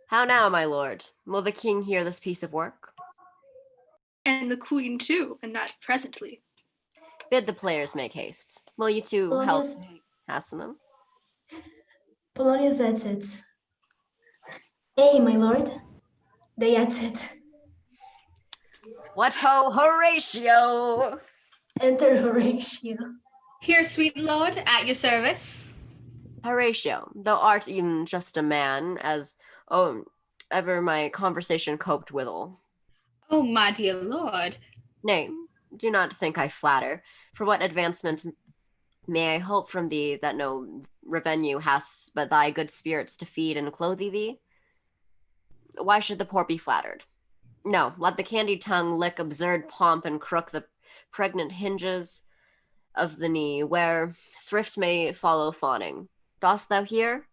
S3: How now, my lord? Will the king hear this piece of work?
S2: And the queen too, and that presently.
S3: Bid the players make haste. Will you two help hasten them?
S7: Polonius at it. Ay, my lord. They at it.
S3: What ho, Horatio!
S7: Enter Horatio.
S9: Here, sweet lord, at your service.
S3: Horatio, thou art even just a man, as ever my conversation coped withal.
S9: Oh, my dear lord.
S3: Nay, do not think I flatter. For what advancement may I hope from thee that no revenue hast but thy good spirits to feed and clothe thee? Why should the poor be flattered? No, let the candied tongue lick absurd pomp and crook the pregnant hinges of the knee, where thrift may follow fawning. Dost thou hear?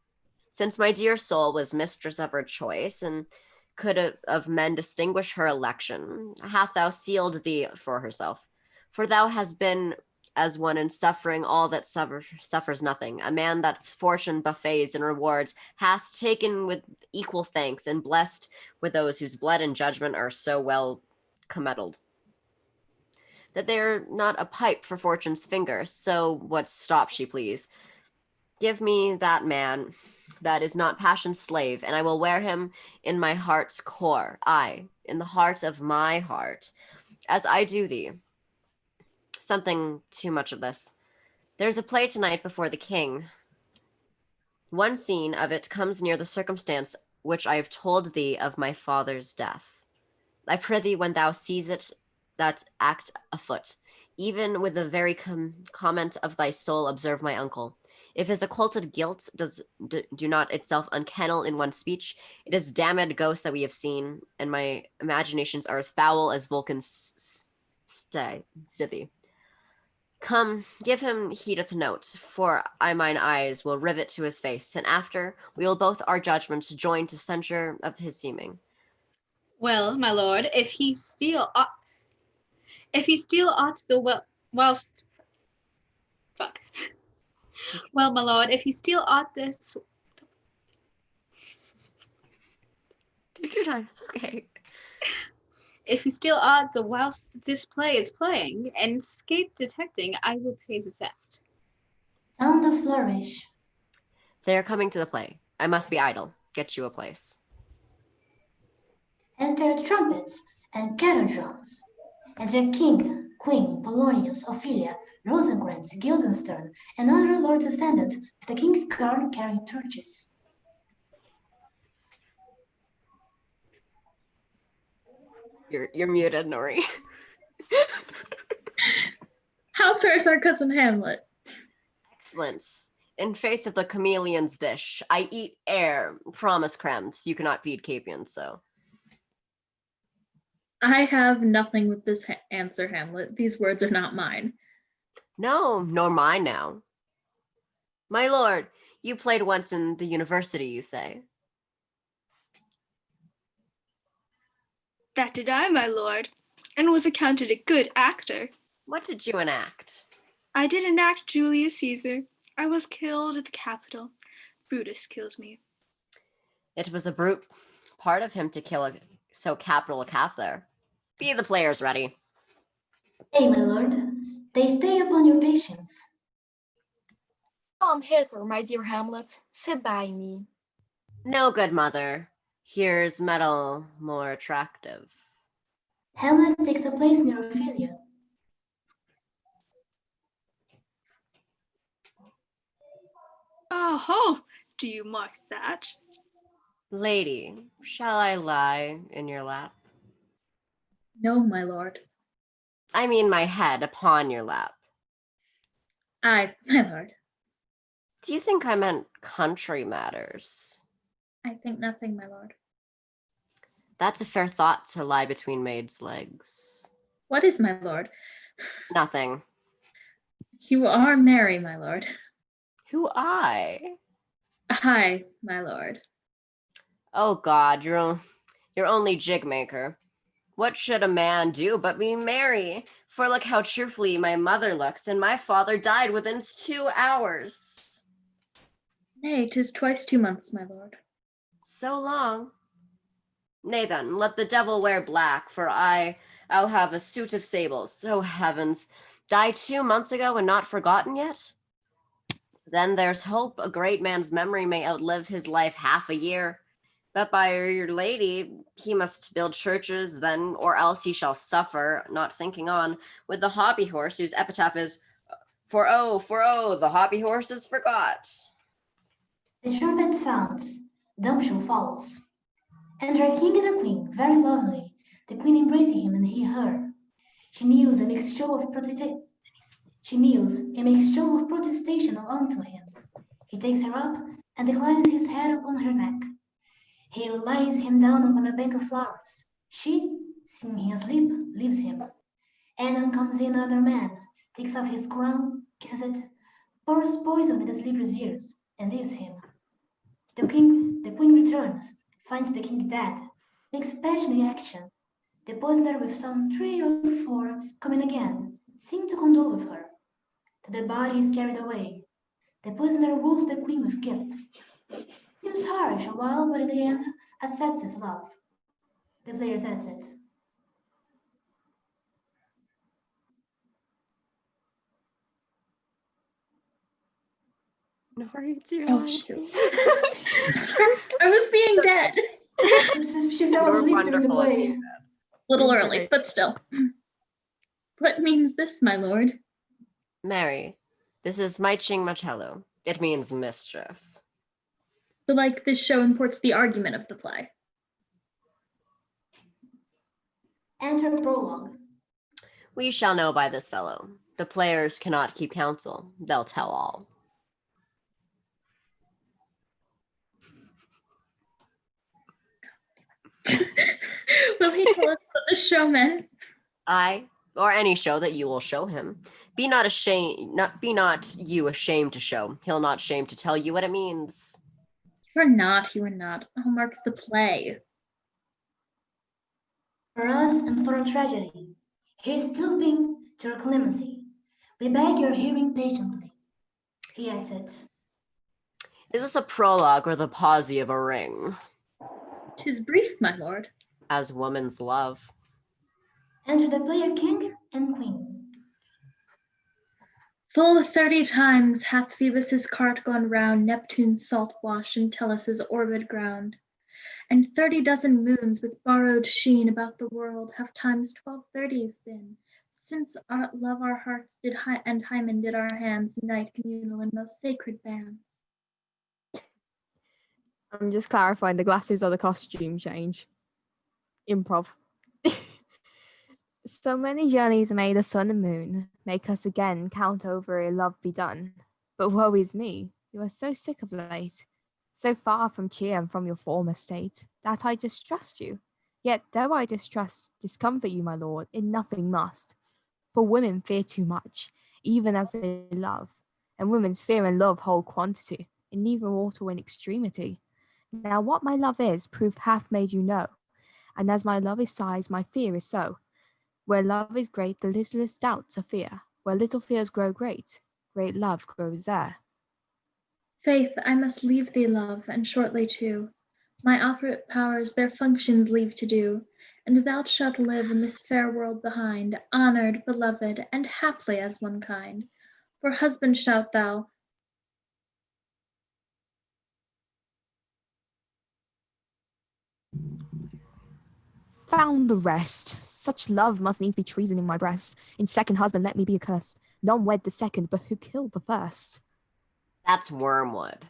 S3: Since my dear soul was mistress of her choice, and could of men distinguish her election, hath thou sealed thee for herself. For thou hast been as one in suffering all that suffers nothing, a man that's fortune buffets and rewards, hast taken with equal thanks, and blessed with those whose blood and judgment are so well commeddled, that they're not a pipe for fortune's finger, so what stop she please. Give me that man that is not passion's slave, and I will wear him in my heart's core, aye, in the heart of my heart, as I do thee. Something too much of this. There's a play tonight before the king. One scene of it comes near the circumstance which I have told thee of my father's death. I prithee, when thou sees it, that act afoot, even with the very comment of thy soul, observe my uncle. If his occulted guilt do not itself unkennel in one speech, it is damned ghost that we have seen, and my imaginations are as foul as Vulcan's stithy. Come, give him heedeth note, for I mine eyes will rivet to his face, and after we will both our judgments join to censure of his seeming.
S9: Well, my lord, if he steal aught the whilst fuck. Well, my lord, if he steal aught this
S3: Take your time, it's okay.
S9: If he steal aught the whilst this play is playing, and escape detecting, I will pay the theft.
S7: Sound the flourish.
S3: They are coming to the play. I must be idle. Get you a place.
S7: Enter trumpets and kettle drums. Enter King, Queen, Polonius, Ophelia, Rosencrantz, Guildenstern, and other lords attendant with the king's guard carrying torches.
S3: You're muted, Nori.
S1: How fares our cousin Hamlet?
S3: Excellence. In faith of the chameleon's dish, I eat air. Promise crumbs. You cannot feed Capians, so.
S1: I have nothing with this answer, Hamlet. These words are not mine.
S3: No, nor mine now. My lord, you played once in the university, you say?
S2: That did I, my lord, and was accounted a good actor.
S3: What did you enact?
S2: I did enact Julius Caesar. I was killed at the Capitol. Brutus killed me.
S3: It was a brute part of him to kill so capital a calf there. Be the players ready.
S7: Ay, my lord, they stay upon your patience.
S10: Come hither, my dear Hamlet, sit by me.
S3: No, good mother. Here's metal more attractive.
S7: Hamlet takes a place near Ophelia.
S2: Oh ho! Do you mark that?
S3: Lady, shall I lie in your lap?
S1: No, my lord.
S3: I mean my head upon your lap.
S1: Aye, my lord.
S3: Do you think I meant country matters?
S1: I think nothing, my lord.
S3: That's a fair thought to lie between maids' legs.
S1: What is, my lord?
S3: Nothing.
S1: You are merry, my lord.
S3: Who I?
S1: Aye, my lord.
S3: Oh God, you're only jig maker. What should a man do but be merry? For look how cheerfully my mother looks, and my father died within 2 hours.
S1: Nay, 'tis twice 2 months, my lord.
S3: So long. Nay then, let the devil wear black, for I'll have a suit of sables. Oh heavens, died 2 months ago and not forgotten yet? Then there's hope a great man's memory may outlive his life half a year. But by your lady, he must build churches then, or else he shall suffer, not thinking on, with the hobby horse whose epitaph is, for oh, the hobby horse is forgot.
S7: The trumpet sounds, dumb show follows. Enter a king and a queen, very lovely, the queen embracing him and he her. She kneels and makes show of protestation unto him. He takes her up and declines his head upon her neck. He lies him down upon a bank of flowers. She, seeing him asleep, leaves him. And on comes in another man, takes off his crown, kisses it, pours poison in the sleeper's ears, and leaves him.
S11: The queen returns, finds the king dead, makes passionate action. The poisoner with some 3 or 4 coming again, seem to condole with her. The body is carried away. The poisoner woos the queen with gifts. Seems harsh a while, but in the end accepts his love. The player's exit.
S3: Nori, it's your
S1: Oh,
S3: line.
S1: shoot. Sorry, I was being dead.
S11: She fell
S3: You're
S11: asleep during the
S3: wonderful at
S11: play.
S1: Little
S6: You're
S1: early,
S6: great.
S1: but still. What means this, my lord?
S3: Mary, this is Maiching Machello. It means mischief.
S1: So, like, this show imports the argument of the play.
S11: Enter prologue.
S3: We shall know by this fellow. The players cannot keep counsel. They'll tell all.
S1: Will he tell us what the show meant?
S3: I, or any show that you will show him. Be not you ashamed to show. He'll not shame to tell you what it means.
S1: You are not. I'll mark the play.
S11: For us and for our tragedy, here stooping to your clemency, we beg your hearing patiently. He exits.
S3: Is this a prologue or the pausi of a ring?
S1: 'Tis brief, my lord.
S3: As woman's love.
S11: Enter the player king and queen.
S1: Full 30 times hath Phoebus' cart gone round Neptune's salt wash and Tellus' orbed ground. And 30 dozen moons with borrowed sheen about the world have times 12 30s been, since our love our hearts did and Hymen did our hands unite communal in most sacred bands.
S6: I'm just clarifying the glasses or the costume change. Improv. So many journeys may the sun and moon make us again count over ere love be done. But woe is me, you are so sick of late, so far from cheer and from your former state, that I distrust you. Yet though I discomfort you, my lord, in nothing must. For women fear too much, even as they love, and women's fear and love hold quantity, in neither aught or in extremity. Now what my love is, proof hath made you know, and as my love is size, my fear is so. Where love is great, the littlest doubts are fear. Where little fears grow great, great love grows there.
S1: Faith, I must leave thee, love, and shortly too. My operate powers their functions leave to do, and thou shalt live in this fair world behind, honored, beloved, and haply as one kind. For husband shalt thou.
S6: Found the rest. Such love must needs be treason in my breast. In second husband let me be accursed. None wed the second, but who killed the first?
S3: That's wormwood.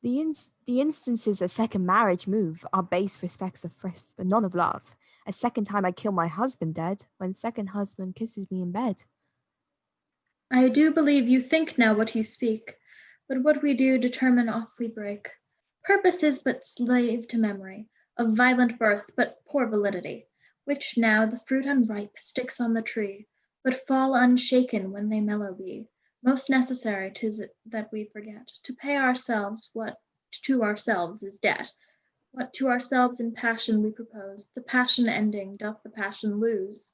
S6: The instances a second marriage move are base respects of thrift, but none of love. A second time I kill my husband dead, when second husband kisses me in bed.
S1: I do believe you think now what you speak, but what we do determine off we break. Purpose is but slave to memory, of violent birth but poor validity, which now the fruit unripe sticks on the tree, but fall unshaken when they mellow be. Most necessary 'tis that we forget, to pay ourselves what to ourselves is debt. What to ourselves in passion we propose, the passion ending, doth the passion lose.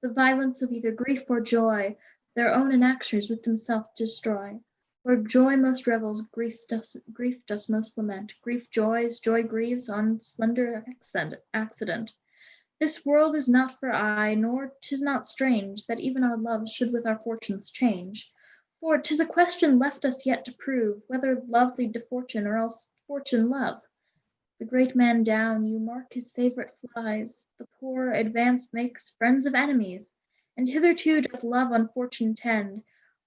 S1: The violence of either grief or joy, their own enactures with themselves destroy. Where joy most revels, grief does most lament. Grief joys, joy grieves on slender accident. This world is not for aye, nor 'tis not strange that even our loves should with our fortunes change. For 'tis a question left us yet to prove, whether love lead to fortune or else fortune love. The great man down, you mark his favorite flies, the poor advanced makes friends of enemies, and hitherto doth love on fortune tend,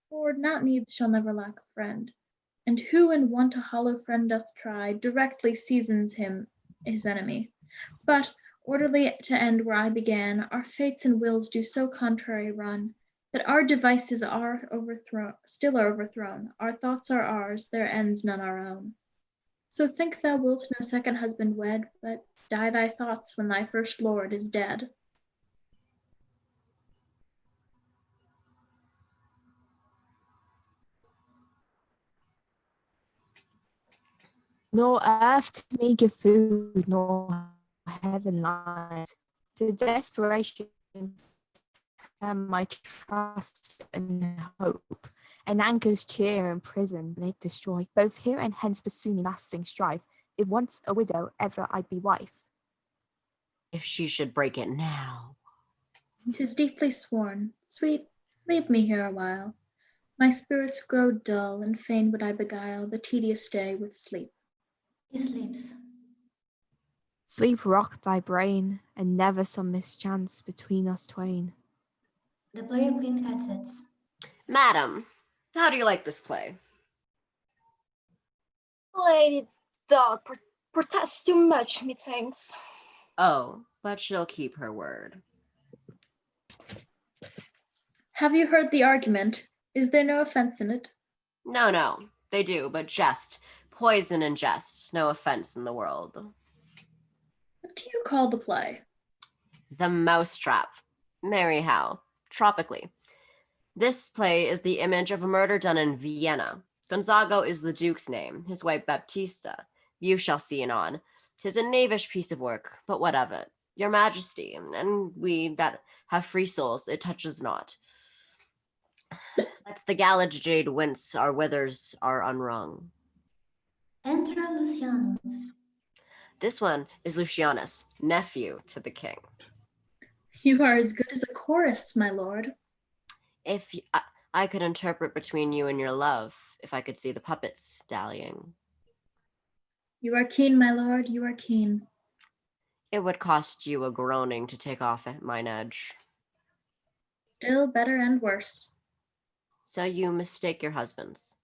S1: for not needs shall never lack a friend. And who in want a hollow friend doth try, directly seasons him his enemy. But, orderly to end where I began, our fates and wills do so contrary run, that our devices are still overthrown, our thoughts are ours, their ends none our own. So think thou wilt no second husband wed, but die thy thoughts when thy first lord is dead.
S6: Nor earth to me give food, nor heaven light. To desperation turn my trust and hope, and anchors cheer and prison they destroy, both here and hence pursue me lasting strife. If once a widow, ever I'd be wife.
S3: If she should break it now.
S1: 'Tis deeply sworn. Sweet, leave me here awhile. My spirits grow dull, and fain would I beguile the tedious day with sleep.
S11: He sleeps.
S6: Sleep rock thy brain, and never some mischance between us twain.
S11: The player queen exits.
S3: Madam, how do you like this play?
S10: Lady Dot protests too much, methinks.
S3: Oh, but she'll keep her word.
S1: Have you heard the argument? Is there no offense in it?
S3: No, they do, but jest. Poison and jest. No offense in the world.
S1: What do you call the play?
S3: The Mousetrap. Marry how? Tropically. This play is the image of a murder done in Vienna. Gonzago is the duke's name, his wife Baptista. You shall see anon. 'Tis a knavish piece of work, but what of it? Your majesty, and we that have free souls, it touches not. Let's the gallant jade wince, our withers are unwrung.
S11: Enter Lucianus.
S3: This one is Lucianus, nephew to the king.
S1: You are as good as a chorus, my lord.
S3: If I could interpret between you and your love, if I could see the puppets dallying.
S1: You are keen, my lord, you are keen.
S3: It would cost you a groaning to take off at mine edge.
S1: Still better and worse.
S3: So you mistake your husbands.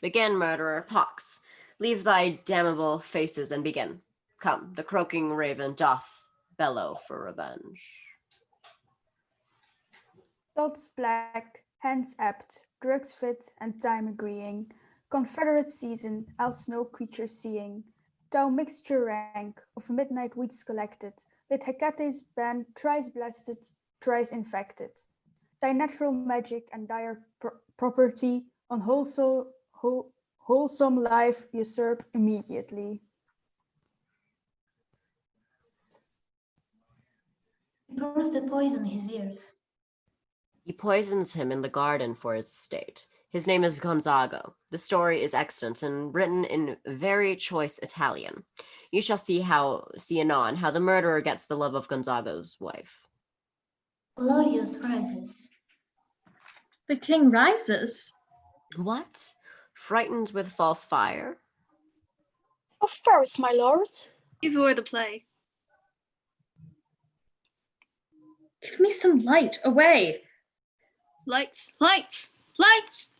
S3: Begin, murderer, pox. Leave thy damnable faces and begin. Come, the croaking raven doth bellow for revenge.
S8: Thoughts black, hands apt, drugs fit, and time agreeing. Confederate season, else no creature seeing. Thou mixture rank of midnight weeds collected, with Hecate's band thrice blasted, thrice infected. Thy natural magic and dire property on wholesome life usurp immediately.
S11: He pours the poison in his ears.
S3: He poisons him in the garden for his estate. His name is Gonzago. The story is extant and written in very choice Italian. You shall see anon how the murderer gets the love of Gonzago's wife.
S11: Glorious rises.
S1: The king rises?
S3: What? Frightened with false fire?
S10: Of course, my lord.
S2: Before the play.
S1: Give me some light, away!
S2: Lights, lights, lights!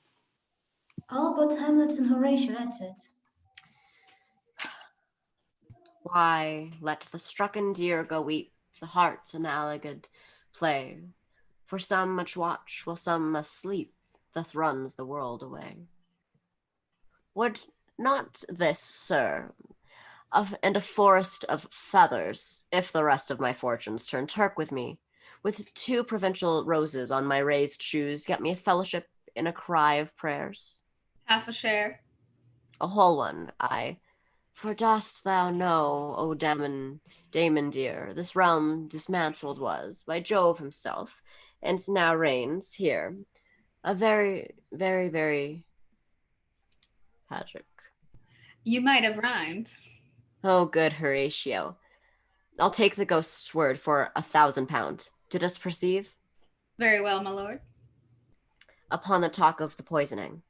S11: All but Hamlet and Horatio exit.
S3: Why, let the strucken deer go weep, the heart an alleged play. For some much watch, while some must sleep, thus runs the world away. Would not this, sir, and a forest of feathers, if the rest of my fortunes turn Turk with me, with 2 provincial roses on my raised shoes, get me a fellowship in a cry of prayers?
S9: Half a share.
S3: A whole one, aye. For dost thou know, O Damon dear, this realm dismantled was by Jove himself, and now reigns here a very, very, very Patrick.
S9: You might have rhymed.
S3: Oh, good Horatio. I'll take the ghost's word for £1,000. Did us perceive?
S9: Very well, my lord.
S3: Upon the talk of the poisoning.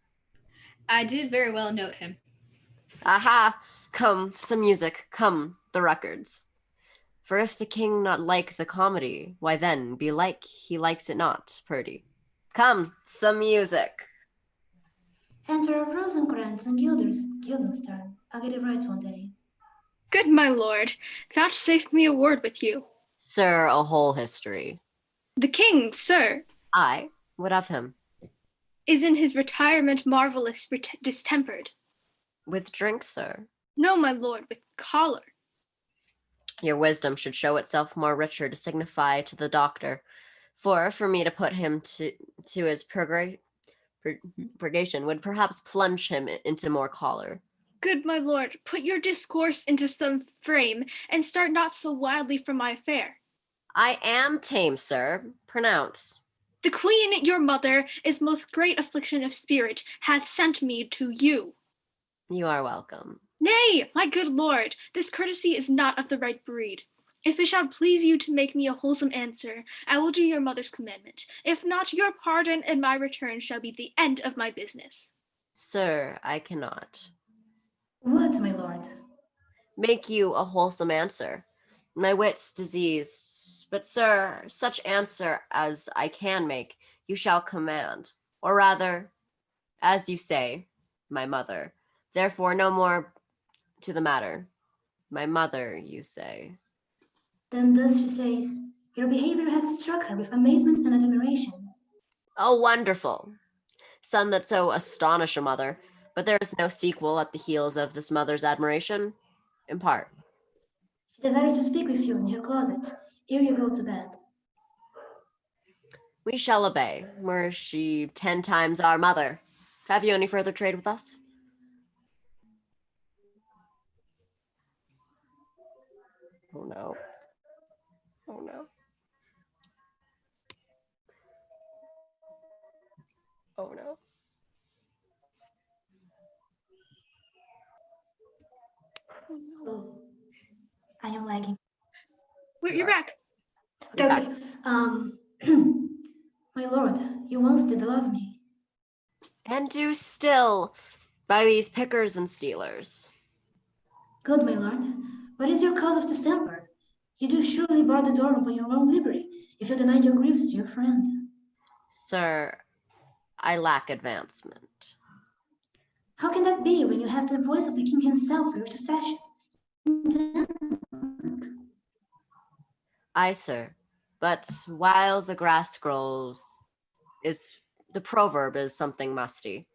S9: I did very well note him.
S3: Aha! Come, some music, come, the records. For if the king not like the comedy, why then, belike he likes it not, Purdy. Come, some music.
S11: Enter Rosencrantz and Guildenstern. I'll get it right one day.
S2: Good my lord, vouchsafe me a word with you.
S3: Sir, a whole history.
S2: The king, sir,
S3: Aye, what of him?
S2: is in his retirement marvellous distempered.
S3: With drink, sir?
S2: No, my lord, with choler.
S3: Your wisdom should show itself more richer to signify to the doctor, for me to put him to his purgation would perhaps plunge him into more choler.
S2: Good my lord, put your discourse into some frame, and start not so wildly from my affair.
S3: I am tame, sir. Pronounce.
S2: The queen, your mother, is most great affliction of spirit, hath sent me to you.
S3: You are welcome.
S2: Nay, my good lord, this courtesy is not of the right breed. If it shall please you to make me a wholesome answer, I will do your mother's commandment. If not, your pardon and my return shall be the end of my business.
S3: Sir, I cannot.
S11: What, my lord?
S3: Make you a wholesome answer. My wit's diseased, but sir, such answer as I can make, you shall command. Or rather, as you say, my mother. Therefore, no more to the matter. My mother, you say.
S11: Then thus she says, your behavior hath struck her with amazement and admiration.
S3: Oh, wonderful. Son that so astonish a mother, but there is no sequel at the heels of this mother's admiration. Impart.
S11: She desires to speak with you in her closet, ere you go to bed.
S3: We shall obey, were she 10 times our mother. Have you any further trade with us? Oh no. Oh no. Oh no.
S11: Oh, I am lagging.
S2: You're back.
S11: Okay, okay. My lord, you once did love me.
S3: And do still, by these pickers and stealers.
S11: Good, my lord. What is your cause of distemper? You do surely bar the door upon your own liberty, if you deny your griefs to your friend.
S3: Sir, I lack advancement.
S11: How can that be when you have the voice of the king himself for your succession?
S3: Aye, sir. But while the grass grows, the proverb is something musty.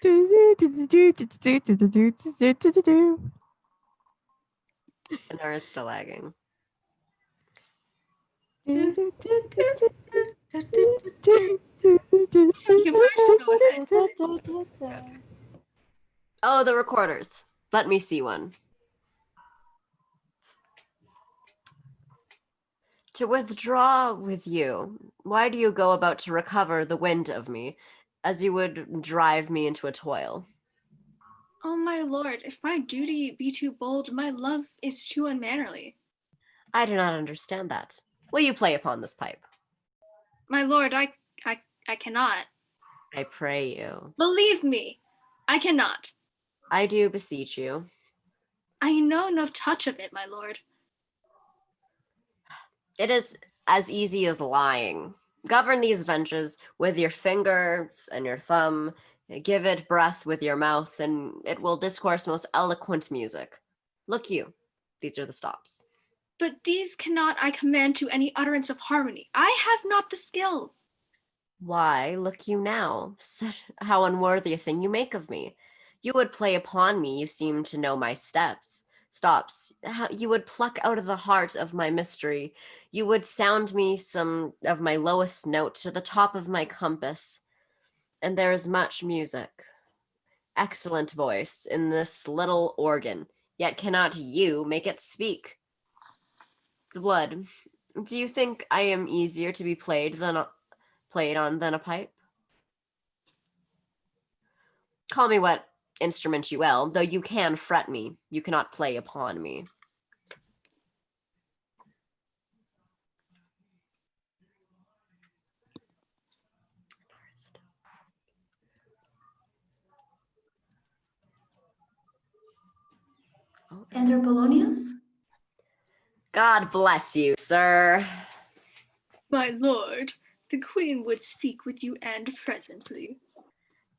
S3: And are still lagging.
S2: You can first go ahead.
S3: Oh, the recorders. Let me see one. To withdraw with you, why do you go about to recover the wind of me, as you would drive me into a toil?
S2: Oh my lord, if my duty be too bold, my love is too unmannerly.
S3: I do not understand that. Will you play upon this pipe?
S2: My lord, I cannot.
S3: I pray you.
S2: Believe me, I cannot.
S3: I do beseech you.
S2: I know no touch of it, my lord.
S3: It is as easy as lying. Govern these ventures with your fingers and your thumb. Give it breath with your mouth, and it will discourse most eloquent music. Look you, these are the stops.
S2: But these cannot I command to any utterance of harmony. I have not the skill.
S3: Why, look you now, how unworthy a thing you make of me. You would play upon me, you seem to know my stops. You would pluck out of the heart of my mystery. You would sound me some of my lowest note to the top of my compass. And there is much music, excellent voice in this little organ, yet cannot you make it speak? Blood, do you think I am easier to be played on than a pipe? Call me what instrument you will, though you can fret me, you cannot play upon me.
S11: Enter Polonius?
S3: God bless you, sir.
S2: My lord, the queen would speak with you and presently.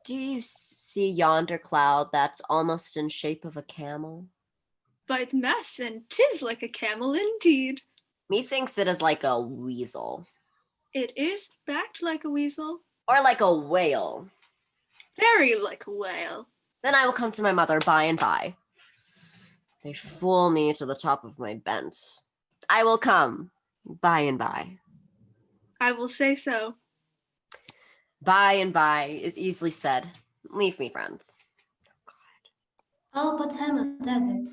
S3: Do you see yonder cloud that's almost in shape of a camel?
S2: By the mass, and 'tis like a camel indeed.
S3: Methinks it is like a weasel.
S2: It is backed like a weasel.
S3: Or like a whale.
S2: Very like a whale.
S3: Then I will come to my mother by and by. They fool me to the top of my bent. I will come by and by.
S2: I will say so.
S3: By and by is easily said. Leave me, friends.
S11: Oh, but Hamlet doesn't.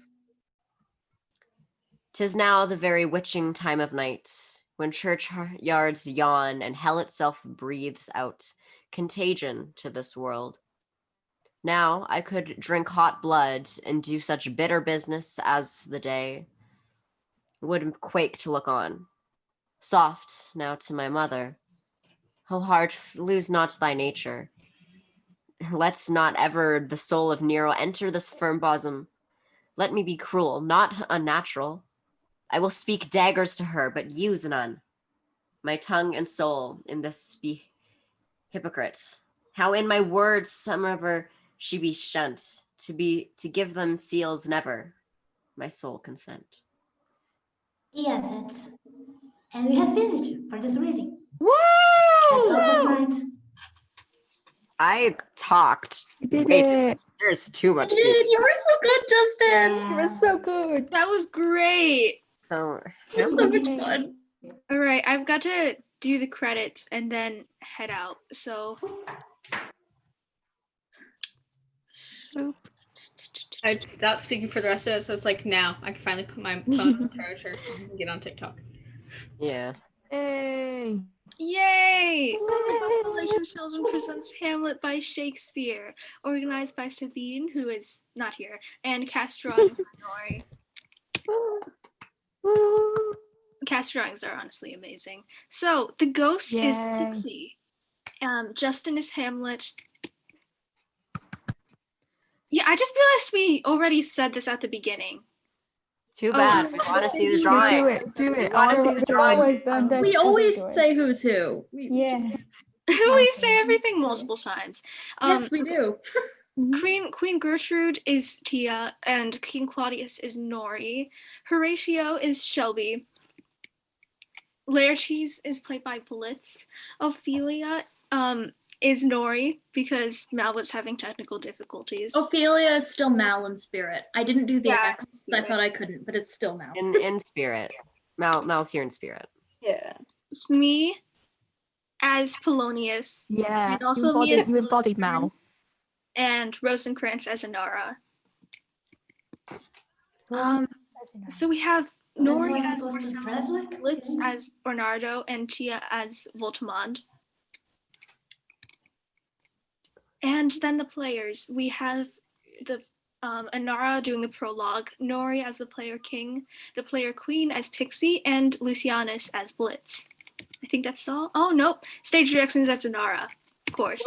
S3: 'Tis now the very witching time of night, when churchyards yawn and hell itself breathes out contagion to this world. Now I could drink hot blood and do such bitter business as the day would quake to look on. Soft now to my mother. O heart, lose not thy nature. Let not ever the soul of Nero enter this firm bosom. Let me be cruel, not unnatural. I will speak daggers to her, but use none. My tongue and soul in this be hypocrites. How in my words somever she be shunt, to give them seals never, my soul consent.
S11: Yes, it. And we have finished for this reading.
S2: Woo!
S11: That's all for tonight.
S3: I talked.
S6: You did
S3: Wait,
S6: it.
S3: there's too much.
S1: Dude, you were so good, Justin.
S8: It was so good.
S2: That was great.
S3: So,
S1: It was so much fun.
S2: All right, I've got to do the credits and then head out. So
S9: I stopped speaking for the rest of it, so it's like now I can finally put my phone on the charger and get on TikTok.
S3: yeah.
S6: Hey.
S2: yay! Constellation Children presents Hamlet by Shakespeare, organized by Sabine, who is not here, and cast drawings by Nori. Cast drawings are honestly amazing. So the ghost is
S6: Yay.
S2: Pixie. Justin is Hamlet. Yeah, I just realized we already said this at the beginning.
S3: Too
S2: Oh,
S3: bad. We want to see the
S8: you
S3: drawing.
S6: Do it.
S3: I wanna see the
S8: We've
S3: drawing.
S8: always done that.
S1: We always
S8: everywhere.
S1: say who's who.
S8: Yeah.
S2: We say everything multiple times.
S1: Yes, we do.
S2: Queen Gertrude is Tia, and King Claudius is Nori. Horatio is Shelby. Laertes is played by Blitz. Ophelia is Nori because Mal was having technical difficulties.
S1: Ophelia is still Mal in spirit. I didn't do the
S2: Yeah,
S1: X. I thought I couldn't, but it's still Mal.
S3: In spirit. Mal's here in spirit.
S8: Yeah.
S2: It's me as Polonius.
S6: Yeah.
S2: And also me as
S6: you embodied
S2: Bluestone,
S6: Mal.
S2: and Rosencrantz as Inara. So we have Nori
S11: That's how I'm
S2: as
S11: supposed to
S2: Marcellus,
S11: dress like?
S2: Blitz as Bernardo, and Tia as Voltimand. And then the players. We have the Inara doing the prologue, Nori as the player king, the player queen as Pixie, and Lucianus as Blitz. I think that's all. Oh, nope. Stage directions as Inara, of course.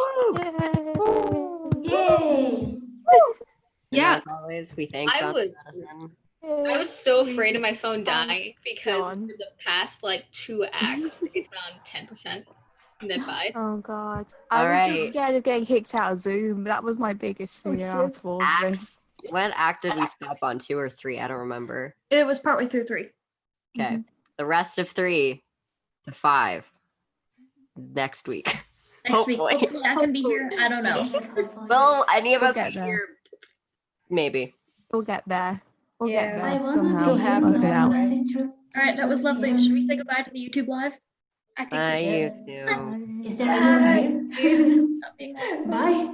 S11: Yay!
S2: Yeah.
S3: And as always, we thank
S9: I
S3: John
S9: was-
S3: Madison.
S9: I was so afraid of my phone dying because
S6: John.
S9: for the past like 2 acts, it's been on 10% and then 5.
S6: Oh god.
S3: All
S6: I was
S3: right.
S6: just scared of getting kicked out of Zoom. That was my biggest fear
S8: shit.
S6: out of all of this.
S3: What act did we stop on? 2 or 3? I don't remember.
S1: It was partway through 3.
S3: Okay. The rest of 3 to 5 next week.
S1: Next week.
S3: Hopefully.
S1: Hopefully I can be here. I don't know.
S3: Will any of
S6: We'll
S3: us
S6: get
S3: be
S6: there.
S3: here? Maybe.
S6: We'll get there. We'll
S1: Yeah.
S6: get
S11: I
S6: there
S11: wanna
S6: somehow.
S11: be here,
S6: Work
S11: but
S6: it
S11: I
S6: out.
S11: wanna say truth.
S1: All right, that was lovely. Should we say goodbye to the YouTube live?
S2: I think we should.
S3: I used to.
S11: Is there anyone here?
S1: Stop being
S11: Bye.